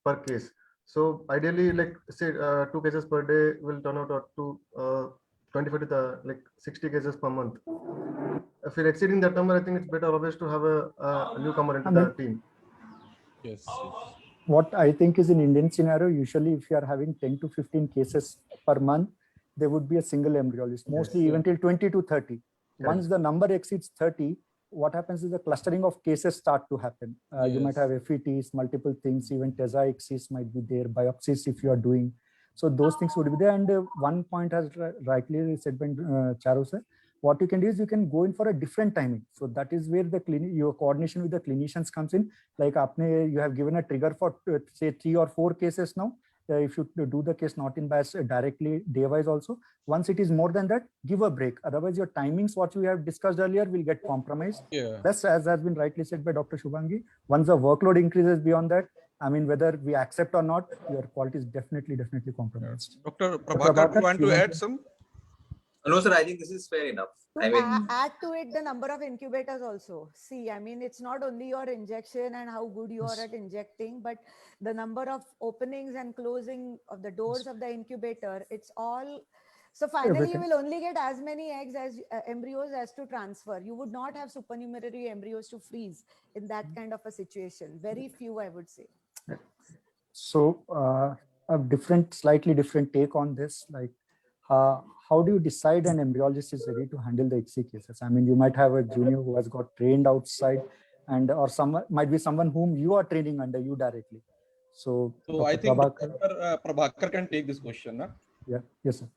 per case. So ideally, like say 2 cases per day will turn out to 25 to 60 cases per month. If you're exceeding that number, I think it's better always to have a newcomer into the team. Yes. What I think is in Indian scenario, usually if you are having 10 to 15 cases per month, there would be a single embryologist, mostly Yes. even till 20 to 30. Correct. Once the number exceeds 30, what happens is the clustering of cases start to happen. You might have FETs, multiple things, even TESA-ICSIs might be there, biopsies if you are doing. So those things would be there. And one point has rightly said by Charu sir, what you can do is you can go in for a different timing. So that is where the your coordination with the clinicians comes in. Like you have given a trigger for say 3 or 4 cases now. If you do the case not in batch directly day wise also, once it is more than that, give a break. Otherwise your timings, what we have discussed earlier, will get compromised. Yeah. Plus, as has been rightly said by Dr. Shubhangi, once the workload increases beyond that, I mean, whether we accept or not, your quality is definitely compromised. Dr. Prabhakar, do you want to add some? No, sir, I think this is fair enough. To I mean, add to it, the number of incubators also. See, I mean, it's not only your injection and how good you are at injecting, but the number of openings and closing of the doors of the incubator. It's all. So finally, Everything. you will only get as many eggs as embryos as to transfer. You would not have supernumerary embryos to freeze in that kind of a situation. Very few, I would say. So a slightly different take on this, like how do you decide an embryologist is ready to handle the ICSI cases? I mean, you might have a junior who has got trained outside, and or someone might be someone whom you are training under you directly. So I think Prabhakar, Dr. Prabhakar can take this question. Huh? Yeah. Yes, sir.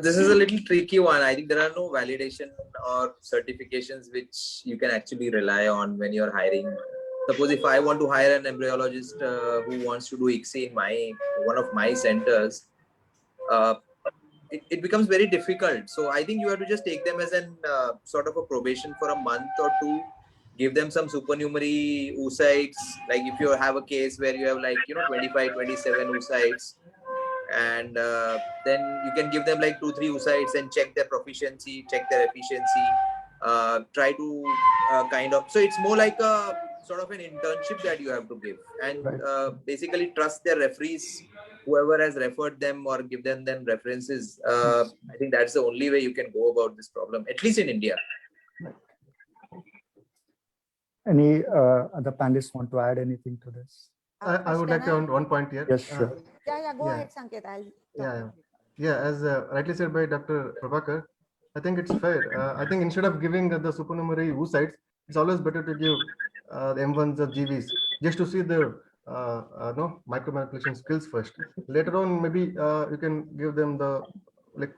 This is a little tricky one. I think there are no validation or certifications which you can actually rely on when you're hiring. Suppose if I want to hire an embryologist who wants to do ICSI in one of my centers, it becomes very difficult. So I think you have to just take them as an sort of a probation for a month or two, give them some supernumerary oocytes. Like if you have a case where you have 25, 27 oocytes, and then you can give them 2-3 oocytes and check their proficiency, check their efficiency, try to so it's more like a sort of an internship that you have to give, and basically trust their referees, whoever has referred them, or give them references. I think that's the only way you can go about this problem, at least in India. Any other panelists want to add anything to this? I would like to add one point here. Yes, sure. Go ahead, Sanket. As rightly said by Dr. Prabhakar, I think it's fair. I think instead of giving the supernumerary oocytes, it's always better to give the M1s or GVs just to see the micromanipulation skills first. Later on, maybe you can give them the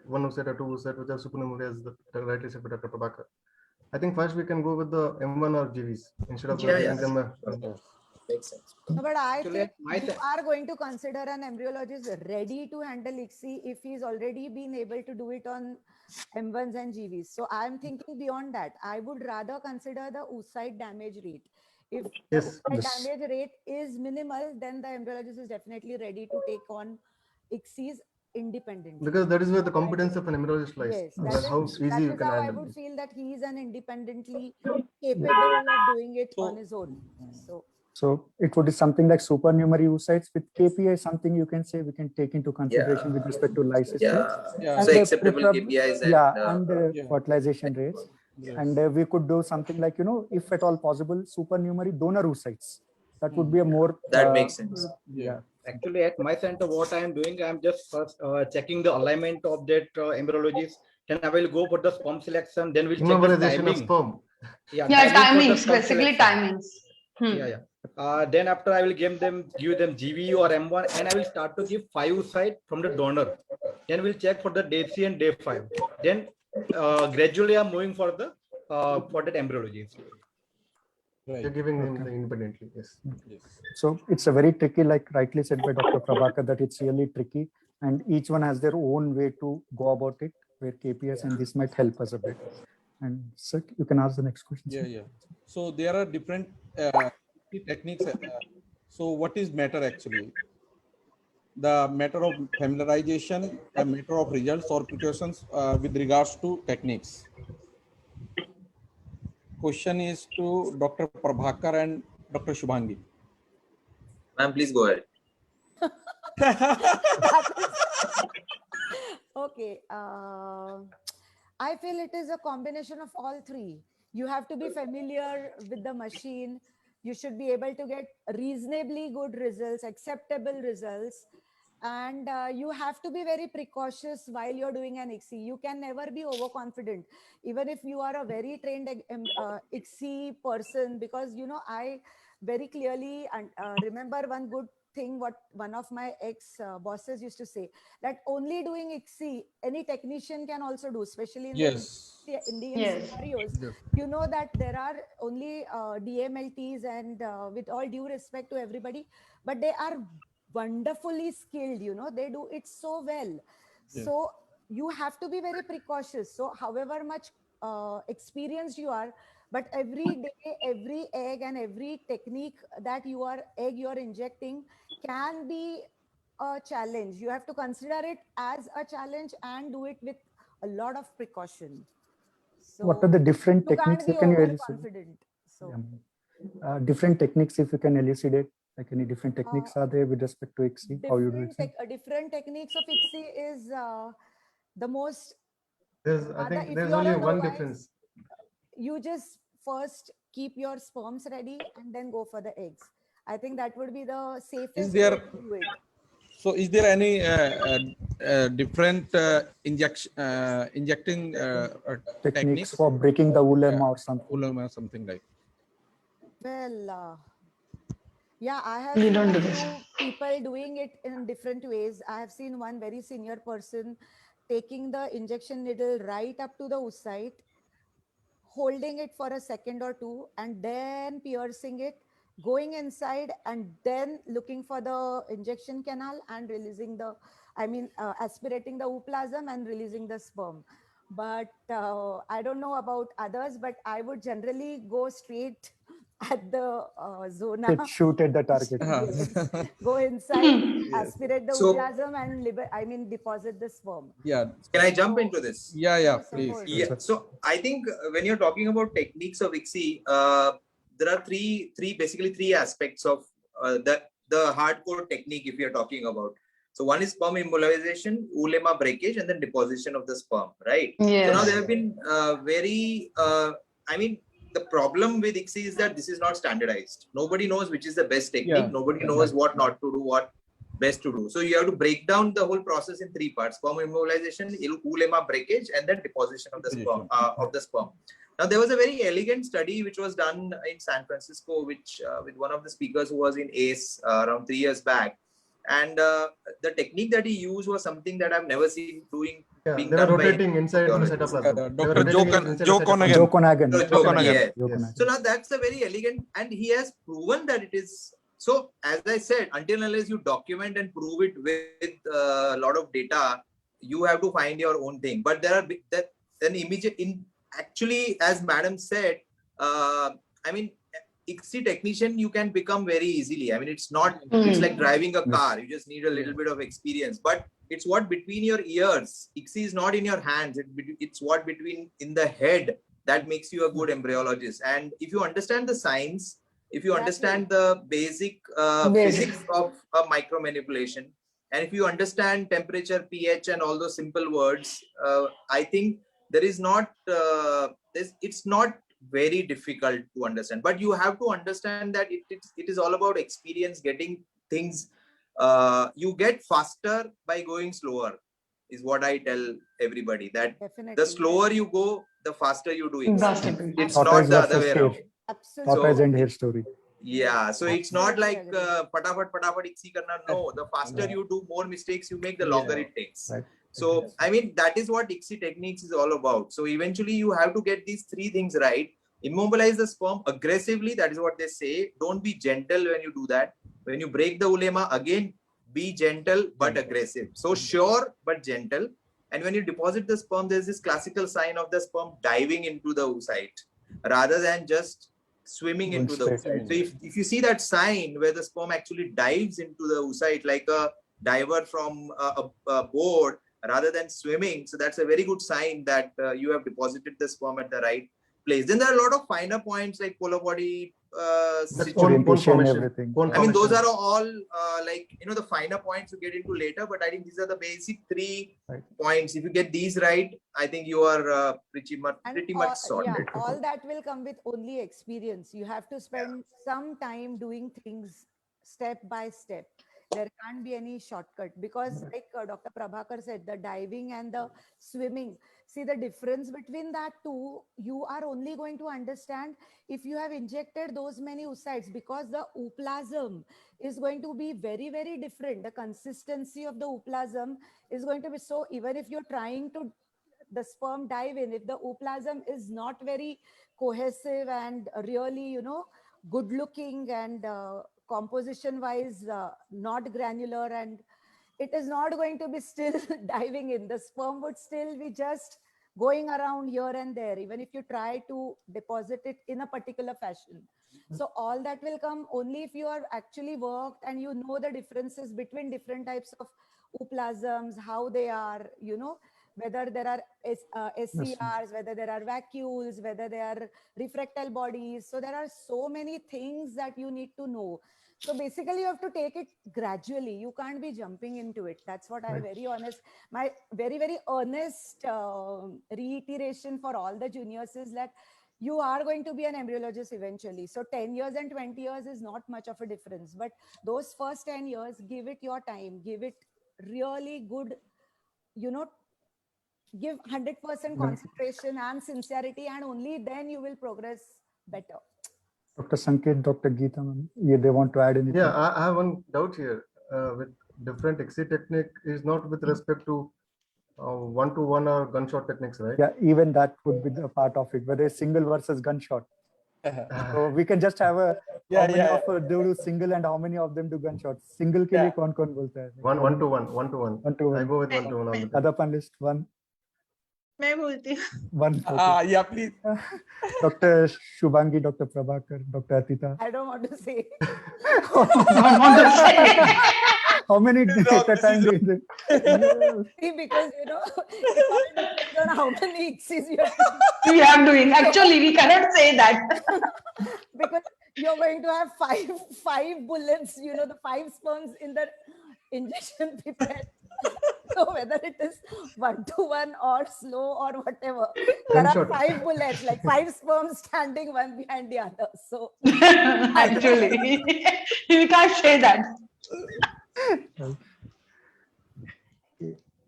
one oocyte or two oocyte with the supernumerary, as rightly said by Dr. Prabhakar. I think first we can go with the M1 or GVs instead of giving them Makes sense. No, but I Actually, think my you are going to consider an embryologist ready to handle ICSI if he's already been able to do it on M1s and GVs. So I'm thinking beyond that. I would rather consider the oocyte damage rate. If the Yes. oocyte Yes. damage rate is minimal, then the embryologist is definitely ready to take on ICSIs independently. Because that is where the competence of an embryologist lies. Yes, That that how is, easy that you is can how I handle would it. feel that he is an independently capable of doing it So- on his own. So So it would be something like supernumerary oocytes with KPI, something you can say we can take into consideration with respect to lysis rates. Yeah. And So acceptable preferably- KPIs and yeah, and Yeah. fertilization rates. Yes. And we could do something like, if at all possible, supernumerary donor oocytes. That would be a more. That makes sense. Yeah. Actually, at my center, what I am doing, I am just first checking the alignment of that embryologist. Then I will go for the sperm selection. Then we'll check the Immobilization of timing. sperm. Yeah, Yeah, timing for the timings, sperm basically selection. timings. Yeah, yeah. Then after I will give them GV or M1, and I will start to give 5 oocyte from the donor. Then we'll check for the day 3 and day 5. Then gradually I'm moving for the for that embryologist. You're Right. giving him Okay. the independently. Yes. Yes. So it's a very tricky, like rightly said by Dr. Prabhakar, that it's really tricky, and each one has their own way to go about it, where KPIs, and this might help us a bit. And sir, you can ask the next question. Yeah, sir. yeah. So there are different techniques. So what is matter actually? The matter of familiarization, a matter of results or precautions with regards to techniques. Question is to Dr. Prabhakar and Dr. Shubhangi. Ma'am, please go ahead. okay. I feel it is a combination of all three. You have to be familiar with the machine. You should be able to get reasonably good results, acceptable results. And you have to be very precautious while you're doing an ICSI. You can never be overconfident, even if you are a very trained ICSI person, because, I very clearly remember one good thing what one of my ex bosses used to say, that only doing ICSI any technician can also do, especially in Yes. the Indian Yes. scenarios. Yes. You know that there are only DMLTs, and with all due respect to everybody, but they are wonderfully skilled, they do it so well. Yeah. So you have to be very precautious. So however much experienced you are, but every day, every egg and every technique that you're injecting can be a challenge. You have to consider it as a challenge and do it with a lot of precaution. So What are the different you techniques? can't be Can you elucidate? overconfident. So Different techniques, if you can elucidate, like any different techniques are there with respect to ICSI? How you do ICSI? different techniques of ICSI is the most. There's, I Rather, think if there's you are only a one novice, difference. you just first keep your sperms ready and then go for the eggs. I think that would be the safest there- way to do it. So is there any different injecting Techniques for breaking the ulema or something? ulama, something like? Well, yeah, I have We seen don't a do this. few people doing it in different ways. I have seen one very senior person taking the injection needle right up to the oocyte, holding it for a second or two, and then piercing it, going inside, and then looking for the injection canal and releasing aspirating the ooplasm and releasing the sperm. But I don't know about others, but I would generally go straight at the zona. Shoot at the target. Yes. Go inside, Yes. aspirate the So- ooplasm, and deposit the sperm. Yeah. Can I jump into this? Yeah, yeah, Yes, of please. course. Yeah. So I think when you're talking about techniques of ICSI, there are basically three aspects of the hardcore technique if you're talking about. So one is sperm immobilization, ulema breakage, and then deposition of the sperm, right? Yes. So now there have been the problem with ICSI is that this is not standardized. Nobody knows which is the best technique. Yeah. Nobody knows what not to do, what best to do. So you have to break down the whole process in three parts: sperm immobilization, ulema breakage, and then deposition of the sperm. Now there was a very elegant study which was done in San Francisco, which with one of the speakers who was in ACE around 3 years back, And the technique that he used was something that I've never seen Yeah, being they were done by rotating inside the radiologists. cytoplasm. They were Dr. rotating inside the Joe cytoplasm. Conaghan. Joe Conaghan. So, Joe Conaghan. yeah. Joe Yes. Conaghan. So now that's a very elegant, and he has proven that it is. So as I said, until unless you document and prove it with a lot of data, you have to find your own thing. But there are that then immediate in actually, as Madam said, I mean, ICSI technician you can become very easily. I mean, it's not. It's like driving a car. You just need a little bit of experience, but it's what between your ears. ICSI is not in your hands. It's what between in the head that makes you a good embryologist. And if you understand the science, if you understand the basic physics of a micro manipulation, and if you understand temperature, pH, and all those simple words, I think there is not. It's not very difficult to understand. But you have to understand that it is all about experience, getting things. You get faster by going slower, is what I tell everybody. That Definitely. the slower you go, the faster you do it. Exactly. It's Tortoise not the other versus way hare. around. Absolutely. Tortoise and hare story. Yeah, so it's not Absolutely like agree. patafat ICSI karna. No, the faster you do, more mistakes you make, the longer it takes. Right. So I mean, that is what ICSI techniques is all about. So eventually you have to get these three things right. Immobilize the sperm aggressively. That is what they say. Don't be gentle when you do that. When you break the ulema, again, be gentle but aggressive. So sure but gentle. And when you deposit the sperm, there's this classical sign of the sperm diving into the oocyte rather than just swimming Going into the straight. oocyte. So if you see that sign where the sperm actually dives into the oocyte like a diver from a board rather than swimming, so that's a very good sign that you have deposited the sperm at the right place. Then there are a lot of finer points like polar body Bone Orientation, formation. everything. Bone I mean, those formation. are all like, you know, the finer points you get into later, but I think these are the basic three Right. points. If you get these right, I think you are pretty much Yeah, sorted. all that will come with only experience. You have to spend some time doing things step by step. There can't be any shortcut because, like Dr. Prabhakar said, the diving and the swimming. See the difference between that two. You are only going to understand if you have injected those many oocytes, because the ooplasm is going to be very, very different. The consistency of the ooplasm is going to be so. Even if you're trying to the sperm dive in, if the ooplasm is not very cohesive and really, you know, good looking and composition wise not granular, and it is not going to be still diving in, the sperm would still be just going around here and there, even if you try to deposit it in a particular fashion. So all that will come only if you are actually worked and you know the differences between different types of ooplasms, how they are, you know, whether there are SCRs, whether there are vacuoles, whether they are refractile bodies. So there are so many things that you need to know. So basically you have to take it gradually. You can't be jumping into it. That's what I very honest, my very, very earnest reiteration for all the juniors is that you are going to be an embryologist eventually. So 10 years and 20 years is not much of a difference, but those first 10 years, give it your time, give it really good, you know, give 100% concentration and sincerity, and only then you will progress better. Dr. Sanket, Dr. Geeta, ma'am, yeah, they want to add anything? Yeah, I have one doubt here. With different ICSI technique is not with respect to one-to-one or gunshot techniques, right? Yeah, even that would be the part of it, whether it's single versus gunshot. So we can just have a how many of they do single and how many of them do gunshots. Single के लिए कौन बोलता है? One to one. One to one. I go with one to one all the time. Other panelist, one. मैं बोलती हूँ. One. Okay. Yeah, please. Dr. Shubhangi, Dr. Prabhakar, Dr. Atita. I don't want to say. How many at a time do you do? See, because you know, it all depends on how many ICSIs you have to do. We are doing. Actually, we cannot say that. Because you're going to have five bullets, you know, the 5 sperms in the injection pipette. So whether it is 1-to-1 or slow or whatever, there are 5 bullets, like 5 sperms standing one behind the other. So Actually, we can't say that.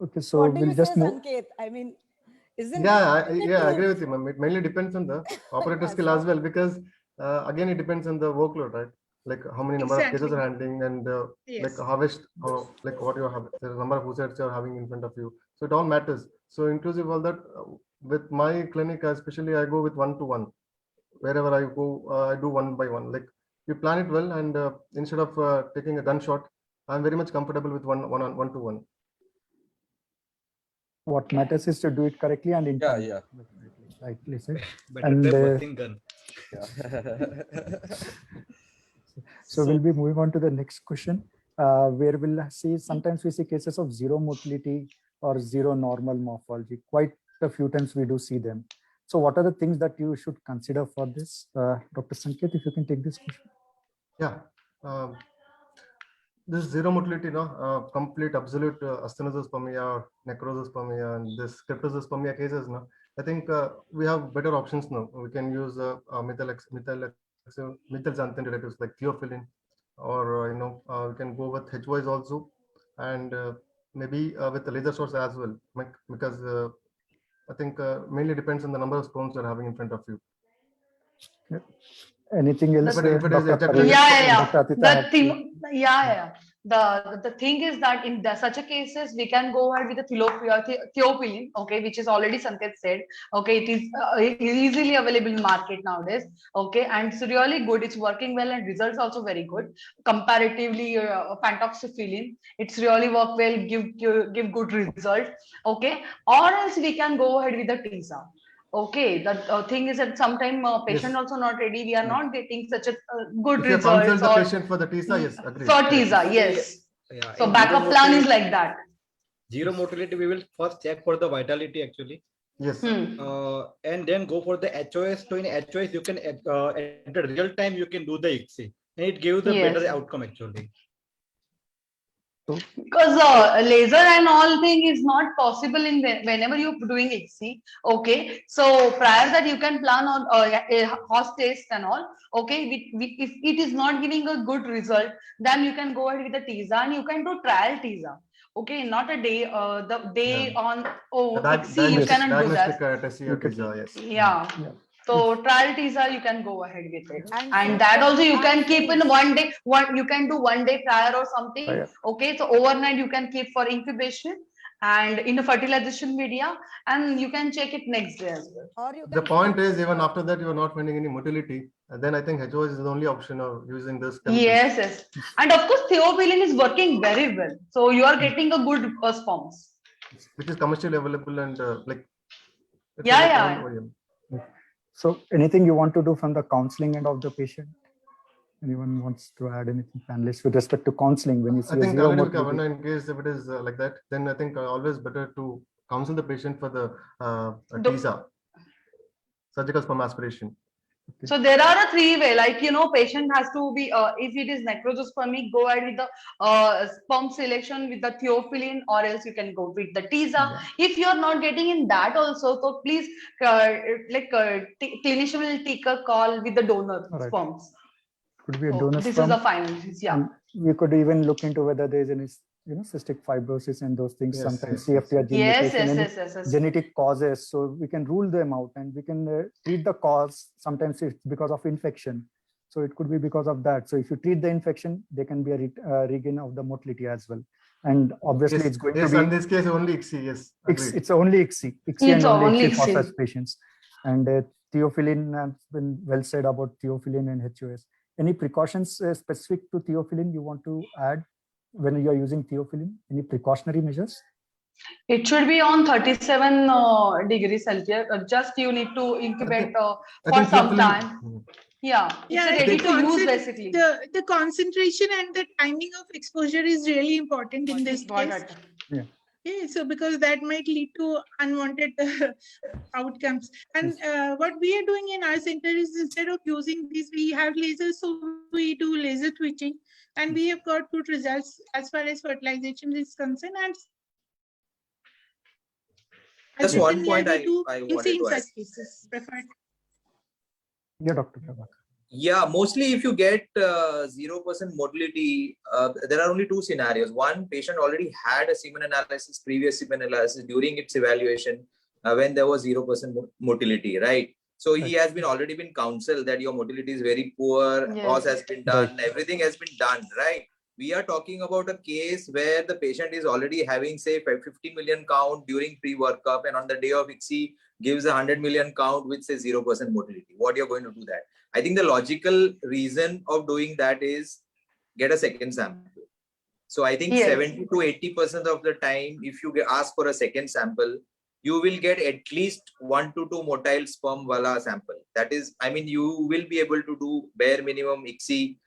Okay, so what do we'll you just say, move. Sanket? I mean, isn't Yeah, I agree with you, ma'am. It mainly depends on the operator skill as well, because again, it depends on the workload, right? like how many number of cases Exactly. are handling, and like Yes. like what you have, the number of oocytes you're having in front of you. So it all matters. So inclusive all that, with my clinic, especially I go with 1-to-1. Wherever I go, I do 1-by-1. Like you plan it well, and instead of taking a gunshot, I'm very much comfortable with 1-to-1. What matters is to do it correctly and in time. Yeah. Rightly said. Better And than machine gun. so we'll be moving on to the next question, where we'll see sometimes we see cases of zero motility or zero normal morphology. Quite a few times we do see them. So what are the things that you should consider for this? Dr. Sanket, if you can take this question. Yeah. This zero motility, complete absolute asthenospermia, necrospermia, and this cryptospermia cases, I think we have better options now. We can use methylxanthine derivatives like theophylline, or we can go with HYs also, and maybe with the laser source as well, because I think mainly depends on the number of stones you're having in front of you. Yeah. Anything else? But if it is Dr. ejected, Paresh, Yeah. Dr. Atita The has thing, yeah. The thing is that in such a cases, we can go ahead with the theophylline, okay, which is already Sanket said, okay, it is easily available in market nowadays, okay, and it's really good. It's working well and results also very good. Comparatively, pentoxifylline, it's really work well, give good result, okay, or else we can go ahead with the TISA. Okay, the thing is that sometimes patient Yes. also not ready. We are not getting such a good If you results. consult the Or patient for the TISA, yes, agreed. for TISA, yes. Yeah, So in backup zero plan is motility- like that. Zero motility, we will first check for the vitality actually. Yes. And then go for the HOS. So in HOS, you can at the real time you can do the ICSI, and it gives a better Yes. outcome actually. Because laser and all thing is not possible in whenever you're doing ICSI. Okay, so prior that you can plan on a horse test and all. Okay, if it is not giving a good result, then you can go ahead with the TISA and you can do trial TISA. Okay, not a day, the day on ICSI you cannot do that. Diagnostic test, TISA, yes. Yeah. So trial TISA you can go ahead with it, And and for that also you our can keep in friends- one day. You can do one day prior or something. Yeah. Okay, so overnight you can keep for incubation and in a fertilization media, and you can check it next day as well. Or you The can point is, even after that, you are not finding any motility. Then I think HOS is the only option of using this. Yes, and of course theophylline is working very well, so you are getting a good response. Which is commercially available and like. it's Yeah, like yeah. OEM. So anything you want to do from the counseling end of the patient? Anyone wants to add anything, panelists, with respect to counseling when you see I a think zero already we motility? covered, in case if it is like that, then I think always better to counsel the patient for the TISA, surgical sperm aspiration. So there are a three way, like, patient has to be, if it is necrospermic, go ahead with the sperm selection with the theophylline, or else you can go with the TISA. Yeah. If you are not getting in that also, so please, clinician will take a call with the donor Right. sperms. Could be a So donor this sperm. is the final, yeah. And we could even look into whether there is any, cystic fibrosis and those things. Yes, Sometimes yes, CFTR gene Yes, mutation, yes, any yes. genetic causes. So we can rule them out and we can treat the cause. Sometimes it's because of infection. So it could be because of that. So if you treat the infection, there can be a regain of the motility as well. And obviously Yes, it's going yes, to be. in this case only ICSI, yes. agreed. It's only ICSI. It's and only ICSI for ICSI. such patients. And theophylline has been well said about theophylline and HOS. Any precautions specific to theophylline you want to add when you are using theophylline? Any precautionary measures? It should be on 37 degrees Celsius. Just you need to incubate I for think some theophylline- time. Yeah, Yeah, it's and ready the to use basically. The concentration and the timing of exposure is really important in this case. Yeah. Yeah, so because that might lead to unwanted outcomes. And what we are doing in our center is, instead of using these, we have lasers, so we do laser twitching, and we have got good results as far as fertilization is concerned. And Just one certainly point we I do wanted ICSI in to add. such cases preferred. Yeah, Dr. Prabhakar. Yeah, mostly if you get 0% motility, there are only two scenarios. One, patient already had a semen analysis, previous semen analysis during its evaluation when there was 0% motility, right? So he has been already been counseled that your motility is very poor, cause has been done, everything has been done, right? We are talking about a case where the patient is already having, say, 50 million count during pre-workup, and on the day of ICSI gives a 100 million count with, say, 0% motility. What you're going to do that? I think the logical reason of doing that is get a second sample. So I think 70 to 80% of the time, if you ask for a second sample, you will get at least 1 to 2 motile sperm wala sample. That is, I mean, you will be able to do bare minimum ICSI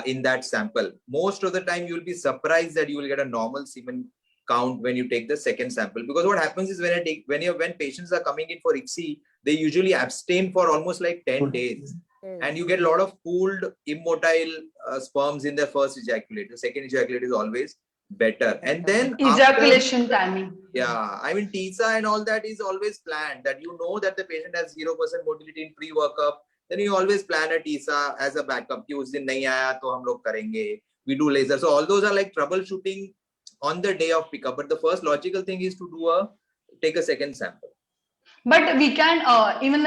in that sample. Most of the time, you will be surprised that you will get a normal semen count when you take the second sample. Because what happens is when patients are coming in for ICSI, they usually abstain for almost like 10 days. And you get a lot of pooled immotile sperms in their first ejaculate. The second ejaculate is always better. And then ejaculation timing. Yeah, I mean, TISA and all that is always planned, that you know that the patient has 0% motility in pre-workup. Then you always plan a TISA as a backup. Ki us din nahi aaya, to hum log karenge. We do laser. So all those are like troubleshooting on the day of pickup. But the first logical thing is to take a second sample. But we can even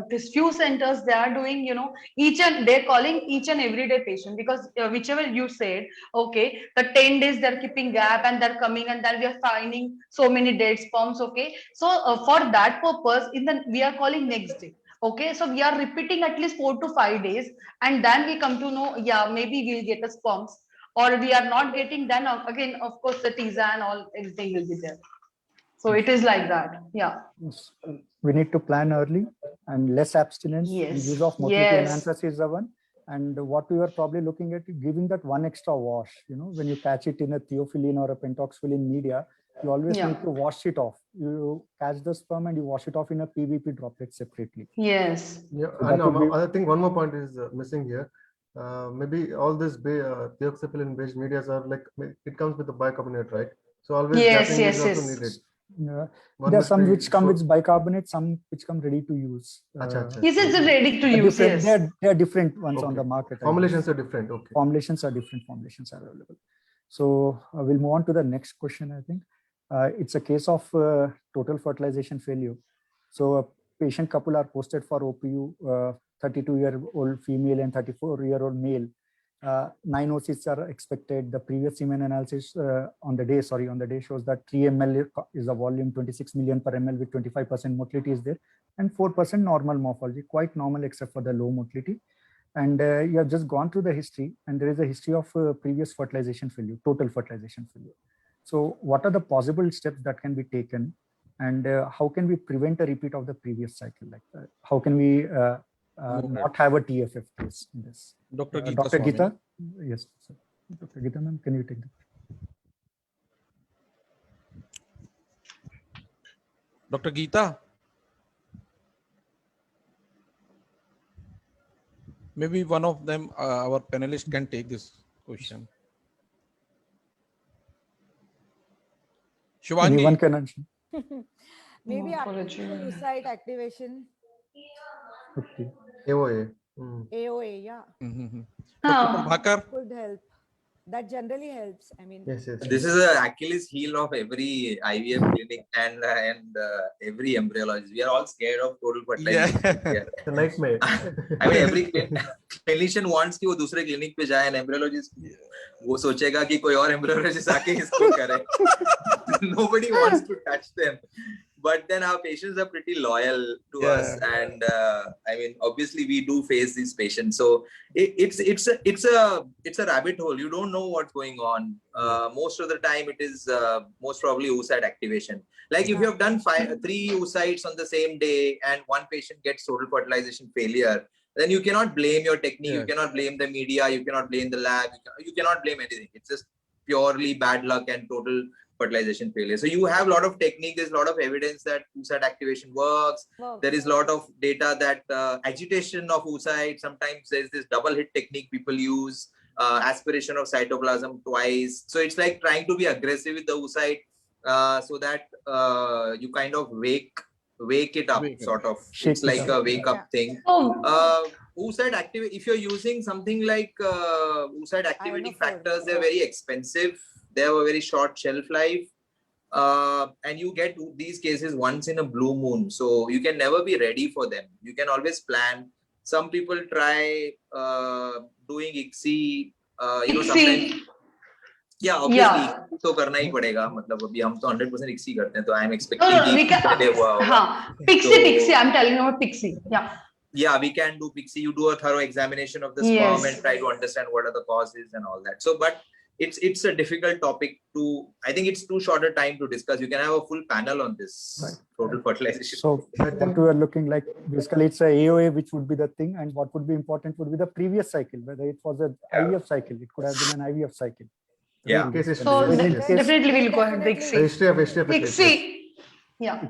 this few centers, they are doing, you know, they're calling each and every day patient, because whichever you said, okay, the 10 days they're keeping gap and they're coming, and then we are finding so many dead sperms. Okay, so for that purpose, we are calling next day. Okay, so we are repeating at least 4 to 5 days, and then we come to know, yeah, maybe we'll get the sperms, or we are not getting. Then again, of course, the TISA and all, everything will be there. So it is like that. Yeah. We need to plan early, and less abstinence. Yes. And use of motility enhancers is the one. And what we were probably looking at, giving that one extra wash. You know, when you catch it in a theophylline or a pentoxylin media, you always need to wash it off. You catch the sperm and you wash it off in a PVP droplet separately. Yes. Yeah, and I think one more point is missing here. Maybe all this theoxyphylline based medias are like, it comes with the bicarbonate, right? So always gapping is also needed. Yeah. There are some which come with bicarbonate, some which come ready to use. Yes, it's ready to use. Yes. There are different ones on the market. Formulations are different. Okay. Formulations are different. Formulations are available. So we'll move on to the next question. I think it's a case of total fertilization failure. So a patient couple are posted for OPU, 32-year-old female and 34-year-old male. 9 OCs are expected. The previous semen analysis on the day shows that 3 ml is the volume, 26 million per ml with 25% motility is there, and 4% normal morphology, quite normal except for the low motility. And you have just gone through the history, and there is a history of previous fertilization failure, total fertilization failure. So what are the possible steps that can be taken, and how can we prevent a repeat of the previous cycle? Like how can we not have a TFF case in this? Dr. Geeta. Dr. Geeta? Yes, sir. Dr. Geeta, ma'am, can you take that? Dr. Geeta? Maybe one of them, our panelists, can take this question. Shivangi? Anyone can answer. Maybe oocyte activation. Okay. AOA. AOA, yeah. Could help. That generally helps. I mean, yes. This is an Achilles heel of every IVF clinic and every embryologist. We are all scared of total fertilization. Yeah. The nightmare. I mean, every clinician wants कि वो दूसरे clinic पे जाए, and embryologist वो सोचेगा कि कोई और embryologist आके इसको करे. Nobody wants to touch them. But then our patients are pretty loyal to us, and I mean, obviously we do face these patients. So it's a rabbit hole. You don't know what's going on. Most of the time, it is most probably oocyte activation. Like if you have done 3 oocytes on the same day, and one patient gets total fertilization failure, then you cannot blame your technique. You cannot blame the media. You cannot blame the lab. You cannot blame anything. It's just purely bad luck and total fertilization failure. So you have a lot of technique. There's a lot of evidence that oocyte activation works. There is a lot of data that agitation of oocyte, sometimes there's this double hit technique people use, aspiration of cytoplasm twice. So it's like trying to be aggressive with the oocyte so that you kind of wake it up, sort of. It's like a wake up thing. Oocyte activity, if you're using something like oocyte activating factors, they're very expensive. They have a very short shelf life. and you get these cases once in a blue moon. So you can never be ready for them. You can always plan. Some people try doing ICSI, sometimes. Yeah, obviously तो करना ही पड़ेगा. मतलब अभी हम तो 100% ICSI करते हैं, तो I am expecting कि पहले हुआ होगा. हाँ, Pixie, I'm telling you about Pixie. Yeah, we can do Pixie. You do a thorough examination of the sperm and try to understand what are the causes and all that. So, but it's a difficult topic to. I think it's too short a time to discuss. You can have a full panel on this total fertilization. So what we are looking like, basically it's a AOA which would be the thing, and what would be important would be the previous cycle, whether it was an IVF cycle, it could have been an IVF cycle. Yeah. So definitely we'll go ahead with ICSI. ICSI. Yeah.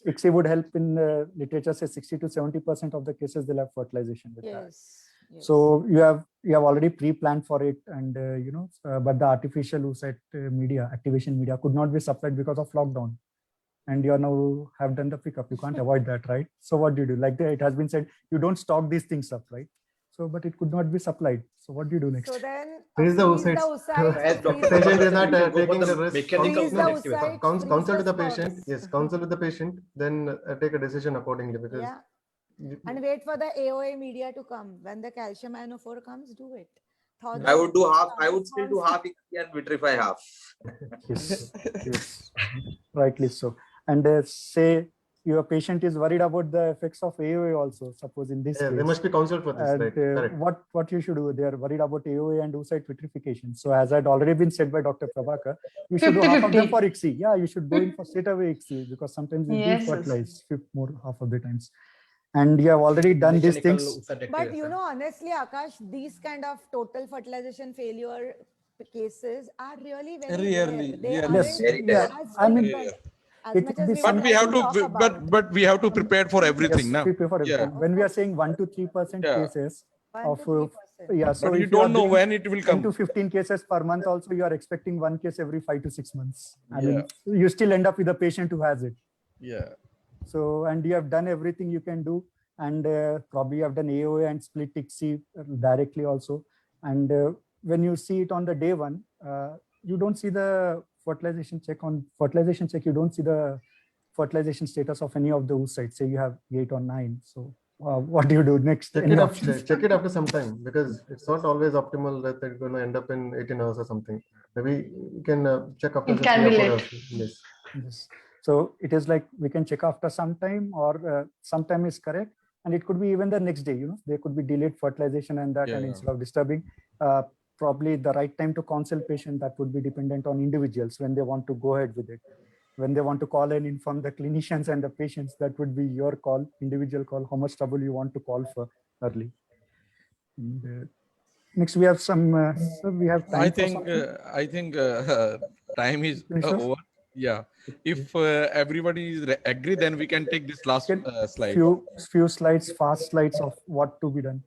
ICSI would help in literature says 60 to 70% of the cases they'll have fertilization with that. So you have already pre-planned for it, and but the artificial oocyte media, activation media, could not be supplied because of lockdown, and you are now have done the pickup. You can't avoid that, right? So what do you do? Like it has been said, you don't stock these things up, right? So, but it could not be supplied. So what do you do next? So then, freeze the oocytes. Patient is not taking the risk. Counsel with the patient. Yes, counsel with the patient. Then take a decision accordingly, because. And wait for the AOA media to come. When the calcium ionophore comes, do it. I would do half. I would still do half ICSI and vitrify half. Yes, rightly so. And say your patient is worried about the effects of AOA also. Suppose in this case, they must be counseled for this. And, right? Correct. What you should do? They are worried about AOA and oocyte vitrification. So as had already been said by Dr. Prabhakar, you should do half of them for ICSI. Yeah, you should go in for straight away ICSI, because sometimes we do fertilize half of the times. And you have already done these things. But honestly, Akash, these kind of total fertilization failure cases are really very rare. I mean, but we have to, but we have to prepare for everything now. Prepare for everything. When we are saying 1 to 3% cases of, so but you don't know when it will come. 10 to 15 cases per month. Also, you are expecting one case every 5 to 6 months. I mean, you still end up with a patient who has it. Yeah. So, and you have done everything you can do, and probably you have done AOA and split ICSI directly also. And when you see it on the day one, you don't see the fertilization check. On fertilization check, you don't see the fertilization status of any of the oocytes. Say you have 8 or 9. So what do you do next? Check it after some time, because it's not always optimal that they're going to end up in 18 hours or something. Maybe you can check after. It can be late. Yes. So it is like we can check after some time, or sometime is correct, and it could be even the next day. There could be delayed fertilization and that, and instead of disturbing, probably the right time to counsel patient, that would be dependent on individuals when they want to go ahead with it. When they want to call and inform the clinicians and the patients, that would be your call, individual call. How much trouble you want to call for early. And, next, we have some. We have time. I think time is over. Yeah, if everybody is agree, then we can take this last slide. Few slides, fast slides of what to be done.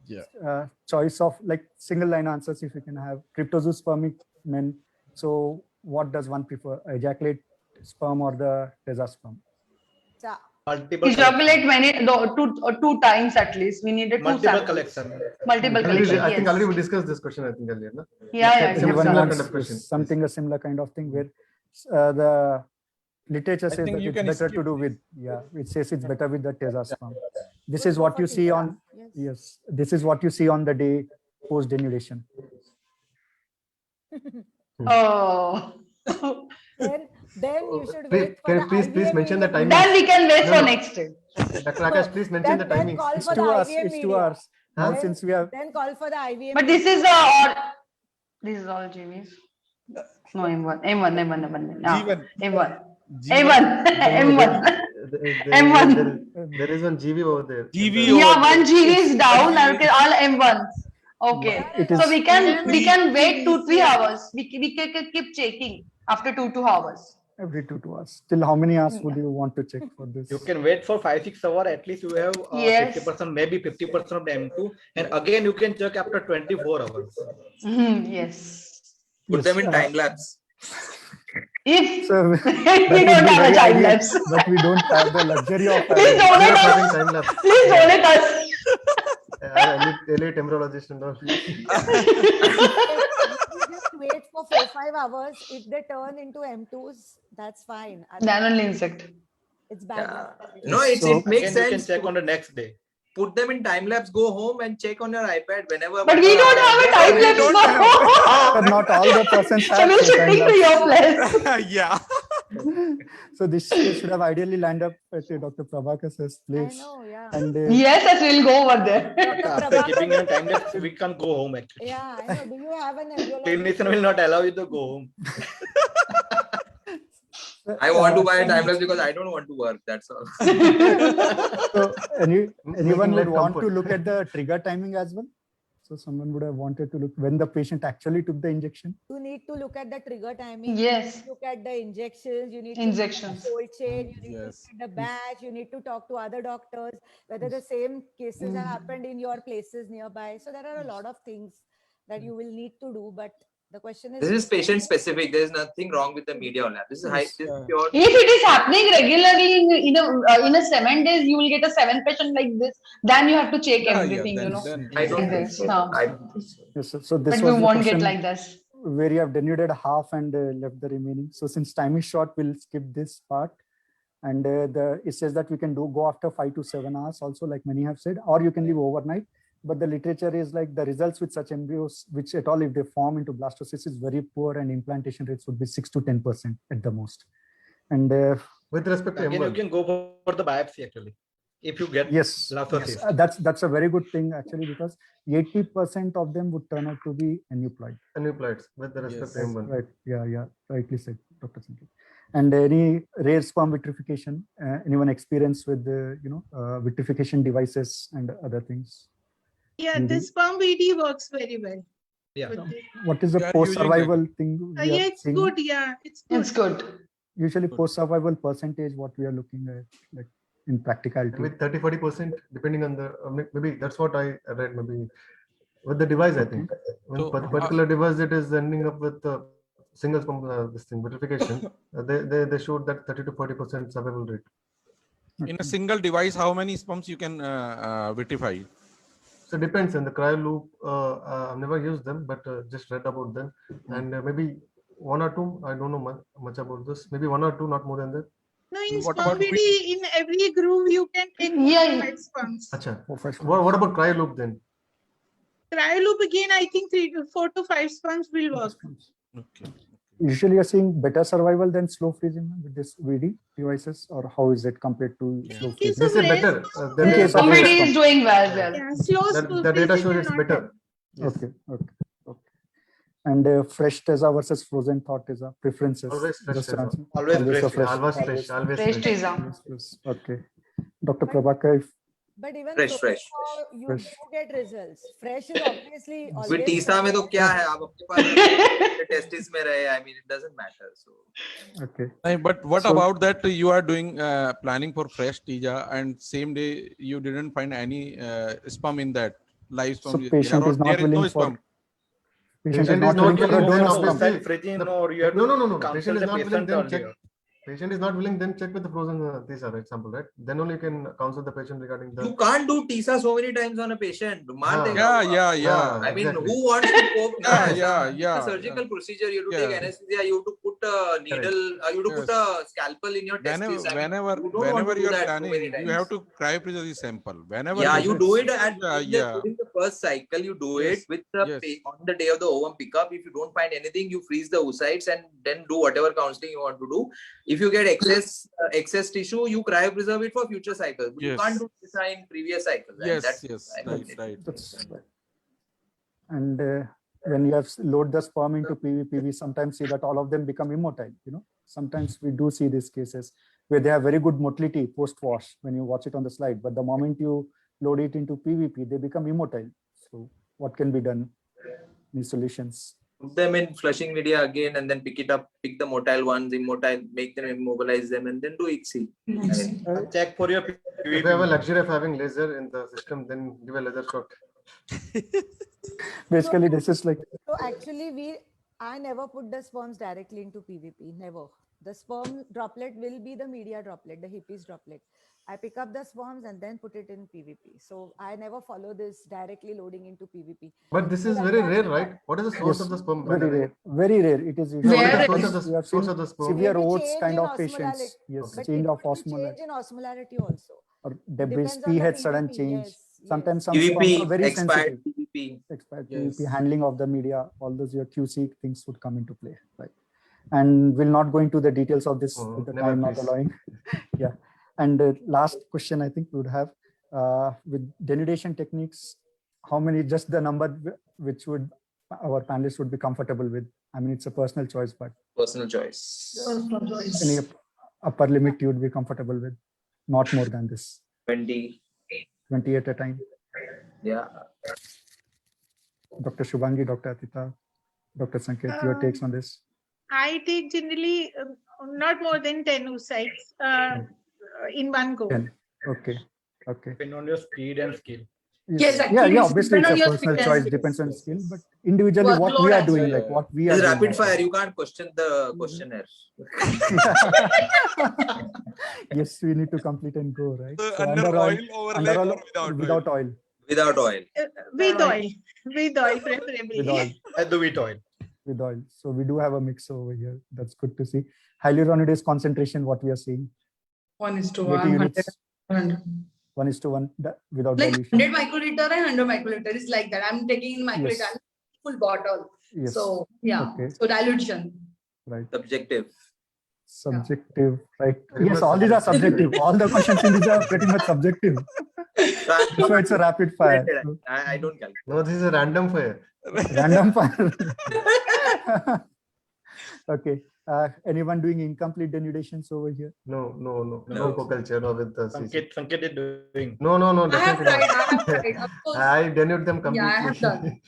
Yeah. Choice of like single line answers, if you can have. Cryptozoo men. So what does one prefer? Ejaculate sperm or the Tesa sperm? Ejaculate two times at least. We needed multiple collection. Multiple collection. I think already we discussed this question. I think earlier. No? Yeah. Similar kind of question. Something a similar kind of thing where the literature says that it's better to do with. Yeah, it says it's better with the Tesa sperm. This is what you see on. Yes, this is what you see on the day post denudation. Oh. Then you should wait for the please mention the timing. Then we can wait for next day. Dr. Akash, please mention the timing. It's 2 hours. It's 2 hours. Now, since we have. Then call for the IVM. But this is this is all GVs. No, M1. There is one GV over there. Yeah, one GV is down and all M1s. Okay. So we can wait 2-3 hours. We can keep checking after 2 hours. Every 2 hours. Till how many hours would you want to check for this? You can wait for 5-6 hours. At least you have 50%, maybe 50% of the M2, and again you can check after 24 hours. Yes. Put them in time lapse. If so, we don't have a time lapse, but we don't have the luxury of please donate us. Please donate us. Elite embryologist and all. wait for 4-5 hours. If they turn into M2s, that's fine. Then only inject. It's bad. Yeah. No, it So- makes Again, you can sense. check on the next day. Put them in time lapse, go home and check on your iPad whenever. But we don't have a time lapse But now. not all the persons So have we'll full time shifting to your lapse. place. Yeah. So this should have ideally lined up at Dr. Prabhakar's I place. know, yeah. And Yes, yes, we'll go over there. But after keeping on time lapse, we can't go home actually. Yeah, I know. Do you have an embryology? Clinician will not allow you to go home. I want to buy a time lapse because I don't want to work. That's all. so anyone would life want to comfort. look at the trigger timing as well. So someone would have wanted to look when the patient actually took the injection. You need to look at the trigger timing. Yes. You need to look at the injections. You need to Injections. look at the cold chain. You need Yes. to look at the batch. You need to talk to other doctors whether the same cases have happened in your places nearby. So there are a lot of things that you will need to do. But the question is, This is patient specific. There is nothing wrong with the media lab. This is high. This is pure. If it is happening regularly in a 7 days, you will get a 7 patient like this. Then you have to check everything, you know. I don't Like think this. so. No. I don't think so. Yes, so this But was we the won't get question like this. where you have denuded half and left the remaining. So since time is short, we'll skip this part. And it says that we can go after 5 to 7 hours also, like many have said, or you can leave overnight. But the literature is like the results with such embryos, which at all if they form into blastocysts, is very poor, and implantation rates would be 6 to 10% at the most. And With respect to Again, you M1, can go for the biopsy actually. If you get yes, blastocyst. that's a very good thing actually, because 80% of them would turn out to be aneuploid. aneuploids with the respect to M1. Right. Yeah. Rightly said, Dr. Sanket. And any rare sperm vitrification, anyone experienced with the vitrification devices and other things? Yeah, Mhm. this sperm VD works very well. Yeah. with it. What is the We are post using survival thing? we Yeah, are it's seeing? good. Yeah, it's good. It's good. Usually post survival percentage, what we are looking at, like in practicality. With 30-40%, depending on the maybe that's what I read. Maybe with the device, I think. When So, particular device, it is ending up with single this thing vitrification. They showed that 30 to 40% survival rate. In a single device, how many sperms you can vitrify? So it depends on the cryo loop. I've never used them, but just read about them, and maybe 1 or 2. I don't know much about this. Maybe 1 or 2, not more than that. No, in What sperm about VD, in every groove, you can take Yeah. 5 sperms. Acha. Professional. What about cryo loop then? Cryo loop again, I think 4 to 5 sperms will work. Okay. Usually you're seeing better survival than slow freezing with this VD devices, or how is it compared to slow In case freezing? They of say rare better. sperm, In case of Somebody rare is doing well. yeah, slow The data freezing shows will it's not better. help. Yes. Okay. And fresh TESA versus frozen thought TESA preferences. Always fresh Just TESA. answer. Always a fresh, Always fresh. Always Fresh fresh. TESA. Yes. Okay. Dr. Prabhakar, if but even Fresh, so, fresh. you Fresh. do get results. Fresh is obviously always. With TISA में तो क्या है आप अपने पास testis में रहे. I mean, it doesn't matter. So okay. But what So- about that you are doing planning for fresh TISA and same day you didn't find any sperm in that live So sperm? patient There is not there is no willing for sperm. patient is Patient not is not willing for a willing, then donor obviously- sperm. That freezing or you have No. to Patient counsel is the not willing. patient Then check. earlier. Patient is not willing. Then check with the frozen TISA example, right? Then only you can counsel the patient regarding the. you can't do TISA so many times on a patient. मार हाँ. देगा वो Yeah. आपको. I mean, exactly. who wants to poke? Yeah. It's a surgical procedure. You have to take Yeah. anesthesia. You have to put a needle. You have to put a scalpel in your testis. I mean, Whenever you don't want to do you are that so planning, many you have times. to cryopreserve the sample. Whenever Yeah, it you is- do it at during the first cycle. You do Yes, it with the yes. on the day of the ovum pickup. If you don't find anything, you freeze the oocytes and then do whatever counseling you want to do. If you get excess tissue, you cryopreserve it for future cycles. But you Yes. can't do TISA in previous cycles. And Yes, that's, I mean, right. That's right. And when you have load the sperm into PV, we sometimes see that all of them become immotile. Sometimes we do see these cases where they have very good motility post-wash when you watch it on the slide. But the moment you load it into PVP, they become immotile. So what can be done? Any solutions? Put them in flushing media again and then pick it up, pick the motile ones, immotile, make them immobilize them and then do ICSI. I mean, Check for your If you have a luxury of having laser in the system, then give a laser shot. Basically, this is like So actually, I never put the sperms directly into PVP. Never. The sperm droplet will be the media droplet, the herpes droplet. I pick up the sperms and then put it in PVP. So I never follow this directly loading into PVP. But this is very rare, right? What is the source of the sperm? by the Very way? rare. Very rare. It is What usually is the source of we have the source seen of the sperm? severe Maybe oats change kind in of patients. osmolality. Yes, But change it of could be osmolality change in osmolarity also. or It debris depends on the pH sudden PVP. change. Yes, Sometimes some PVP, sperms are very expired sensitive. PVP. Expired Yes. PVP, handling of the media, all those your QC things would come into play, right? And we'll not go into the details of this with the never, time not please. allowing. Yeah. And last question I think we would have with denudation techniques, how many, just the number which would our panelists would be comfortable with. I mean, it's a personal choice, but Personal choice. any upper limit you would be comfortable with, not more than this. 20. 20 at a time. Yeah. Dr. Shubhangi, Dr. Atita, Dr. Sanket, your takes on this? I take generally not more than 10 oocytes in one go. 10. Okay. Okay. Depend on your speed and skill. Yes, Yeah, actually, yeah, it's obviously it's depend on a your personal speed and choice, skill. depends on skill, but individually what we Workload are as doing, well. like what we are It's doing. rapid fire. You can't question the questionnaire. Yes, we need to complete and go, right? So Under oil, overlay, under or oil, without oil? without oil. With oil. With oil, preferably. With oil. And the wheat oil. With oil. So we do have a mix over here. That's good to see. Hyaluronidase concentration, what we are seeing. 1:1, 80 units. 100. 1:1 without Like dilution. 100 microliter and 100 microliter is like that. I'm taking in microliter Yes. full bottle. Yes. So yeah. Okay. So dilution. Right. Subjective. Subjective, right? Very Yes, much all these are subjective. All the questions in these are pretty much subjective. So it's a rapid fire. So I don't calculate. No, this is a random fire. random fire. Okay. Anyone doing incomplete denudations over here? No co-culture or with the CC. Sanket is doing. No, I have definitely tried. not. I have tried. Of course. I denude them completely. Yeah, I have done.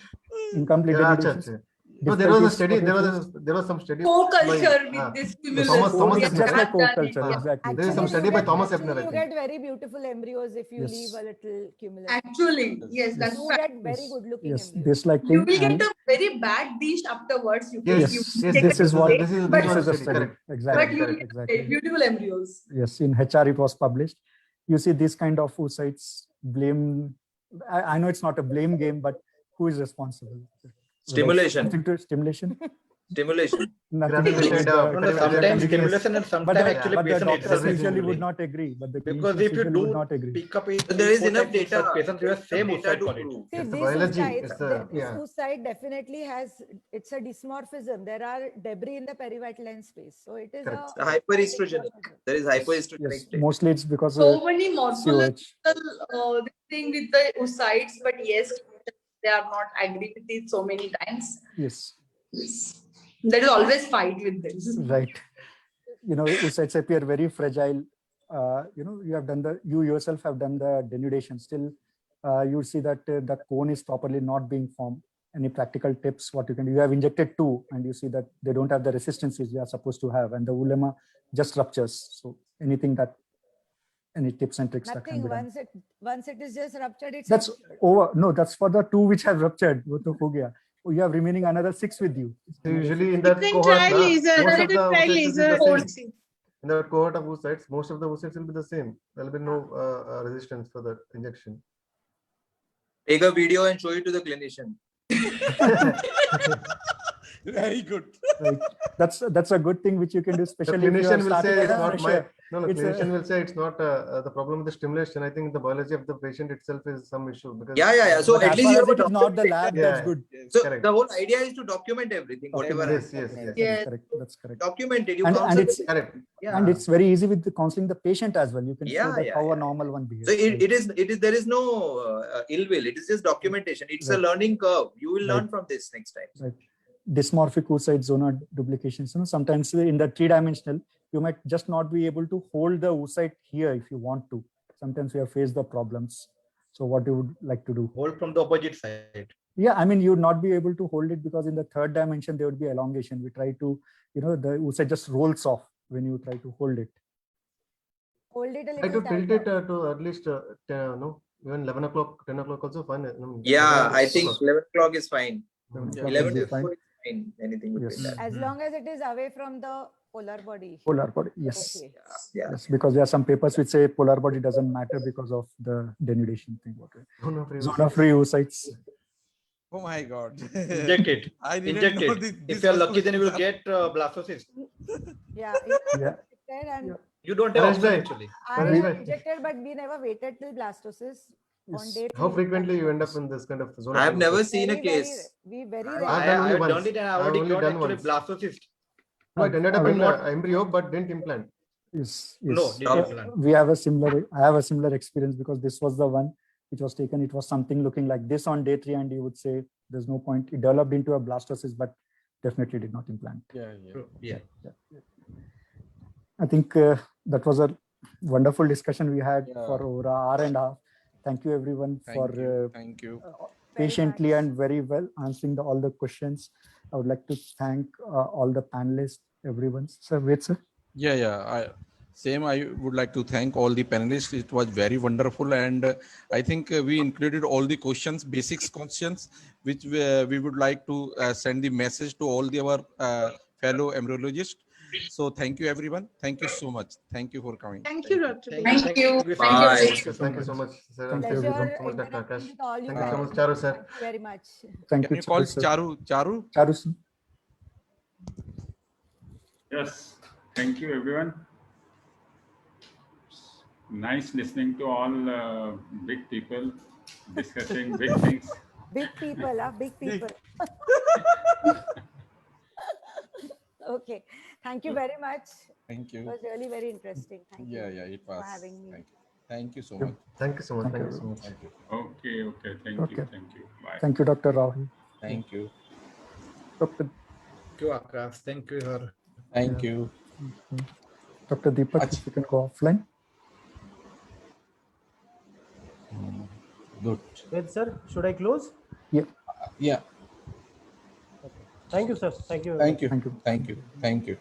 Incomplete Yeah, denudations. acha. No, there was a study. Difficulties, There was some study. Co-culture by- with this so cumulus. Thomas It's just Ebner. like co-culture, Ah, exactly. there is some Actually, study you by get- Thomas Ebner, I actually, you think. get very beautiful embryos if you Yes. leave a little cumulus. Actually, yes, that's You fact. get very good looking Yes, embryos. this like You thing. will get And a very bad dish afterwards. You Yes, you yes, take this a is what mistake, this is but, this is a study, study. correct. Exactly. but you will Exactly. get beautiful embryos. Yes, in HR it was published. You see this kind of oocytes blame. I know it's not a blame game, but who is responsible? Stimulation. Nothing to stimulation. Stimulation. Nothing to do Gravitation, with the- uh, No, But sometimes it is- stimulation and But sometimes the, actually but the patient doctors itself is usually would moving. not agree. But the Because clinicians if you usually would do not agree. pick up it, So there is both enough types of data. patients with the same Data oocyte to quality. prove. See, It's the this biology, oocyte, it's the- this yeah. oocyte definitely has, it's a dysmorphism. There are debris in the perivital space. So it is Correct. a Hyperestrogenic. There is Yes, hyperestrogenic. mostly it's because So of many morphological COH. this thing with the oocytes, but yes, they are not agree with it so many times. Yes, Yes. There is always fight with this. right. You know, oocytes appear very fragile. You have done you yourself have done the denudation. Still, you see that the cone is properly not being formed. Any practical tips? What you can do? You have injected 2, and you see that they don't have the resistance which they are supposed to have, and the ulema just ruptures. So, anything that, any tips and tricks that can nothing. be done? Once it is just ruptured, it's That's ruptured. over. No, that's for the 2 which have ruptured. वो तो हो गया. You have remaining another 6 with you. So usually in You that can cohort, try na, laser. most You of the can try oocytes will be laser. the same. In that cohort of oocytes, most of the oocytes will be the same. There will be no resistance for the injection. Take a video and show it to the clinician. Very good. Right. That's a good thing which you can do, The especially if you are clinician will starting say as it's a not my. fresher. No, It's a- clinician will say it's not the problem with the stimulation. I think the biology of the patient itself is some issue because. Yeah. So But at as least far you as have it a is not the documentation. lab, Yeah, that's yeah. good. So Correct. the whole idea is to document everything, whatever Yes, happens. yes, Right, yes. that is Yes. correct. That's correct. Document it. You And counsel it's the- Correct. yeah. and it's very easy with the counseling the patient as well. You can Yeah, show that yeah, how yeah, a normal one behaves. So right? it is there is no ill will. It is just documentation. It's a Right. learning curve. You will learn Right. from this next time. Right. Dysmorphic oocyte zonal duplications. Sometimes in the 3-dimensional, you might just not be able to hold the oocyte here if you want to. Sometimes we have faced the problems. So what you would like to do? Hold from the opposite side. Yeah, I mean, you would not be able to hold it because in the 3rd dimension, there would be elongation. We try to, the oocyte just rolls off when you try to hold it. Hold it a Try to little tilt tighter. it to at least even 11 o'clock, 10 o'clock also fine. Yeah, 11 I think o'clock. 11 o'clock is fine. 11 o'clock 11 will be to 4 fine. is fine. Anything between Yes. that. As long as it is away from the polar body. Polar body, yes. Okay. Yes, because there are some papers which say polar body doesn't matter because of the denudation thing. Zone of free oocytes. Oh my God. Inject it. I didn't Inject know it. this If you're was lucky, then you will question. get blastocyst. Yeah. It was Yeah. injected and You don't have Paresh option bhai, actually. I Paresh have bhai, injected, but we never waited till blastocyst. On Yes. day how 3 we frequently you considered. end up in this kind of zone I of have never oocytes? seen a Very, very, case. we very I've rarely. done only I've done once. it and I I've already only got done actually once. blastocyst. No, it ended I up in will- embryo, but didn't implant. Yes, No, yes. didn't implant. We have a similar. I have a similar experience because this was the one which was taken. It was something looking like this on day 3, and you would say there's no point. It developed into a blastocyst, but definitely did not implant. Yeah. I think that was a wonderful discussion we had Yeah. for over an hour and a half. Thank you everyone for Thank you. patiently much. and very well answering all the questions. I would like to thank all the panelists, everyone. Sir, wait, sir. Yeah. I would like to thank all the panelists. It was very wonderful, and I think we included all the questions, basics questions, which we would like to send the message to all our fellow embryologists. So thank you, everyone. Thank you so much. Thank you for coming. Thank you, Dr. Thank Bedi. you. Thank you. Thank Thank you. Bye. Thank you so much, sir. Thank you, Thank you everyone. so much, Dr. Interacting Akash. with all you Thank you so guys. much, Charu sir. Thank you very much. Thank Can you, you call sir. Charu? Charu, sir. Yes, thank you everyone. Nice listening to all big people discussing big things. Big people, big people. Okay. Thank you very much. Thank It you. was really very interesting. Thank you. Yeah, it was. For having me. Thank you so much. Thank you so much. Thank Thank you you so much. Thank you. Okay, thank Okay. you. Bye. Thank you, Dr. Rahul. Thank you. Dr. Thank you, Akash. Thank you, sir. Thank you. Dr. Deepak, if you can go offline. Good. Wait, sir, should I close? Yeah. Thank you, sir. Thank you. Thank you. Thank you. Thank you. Thank you.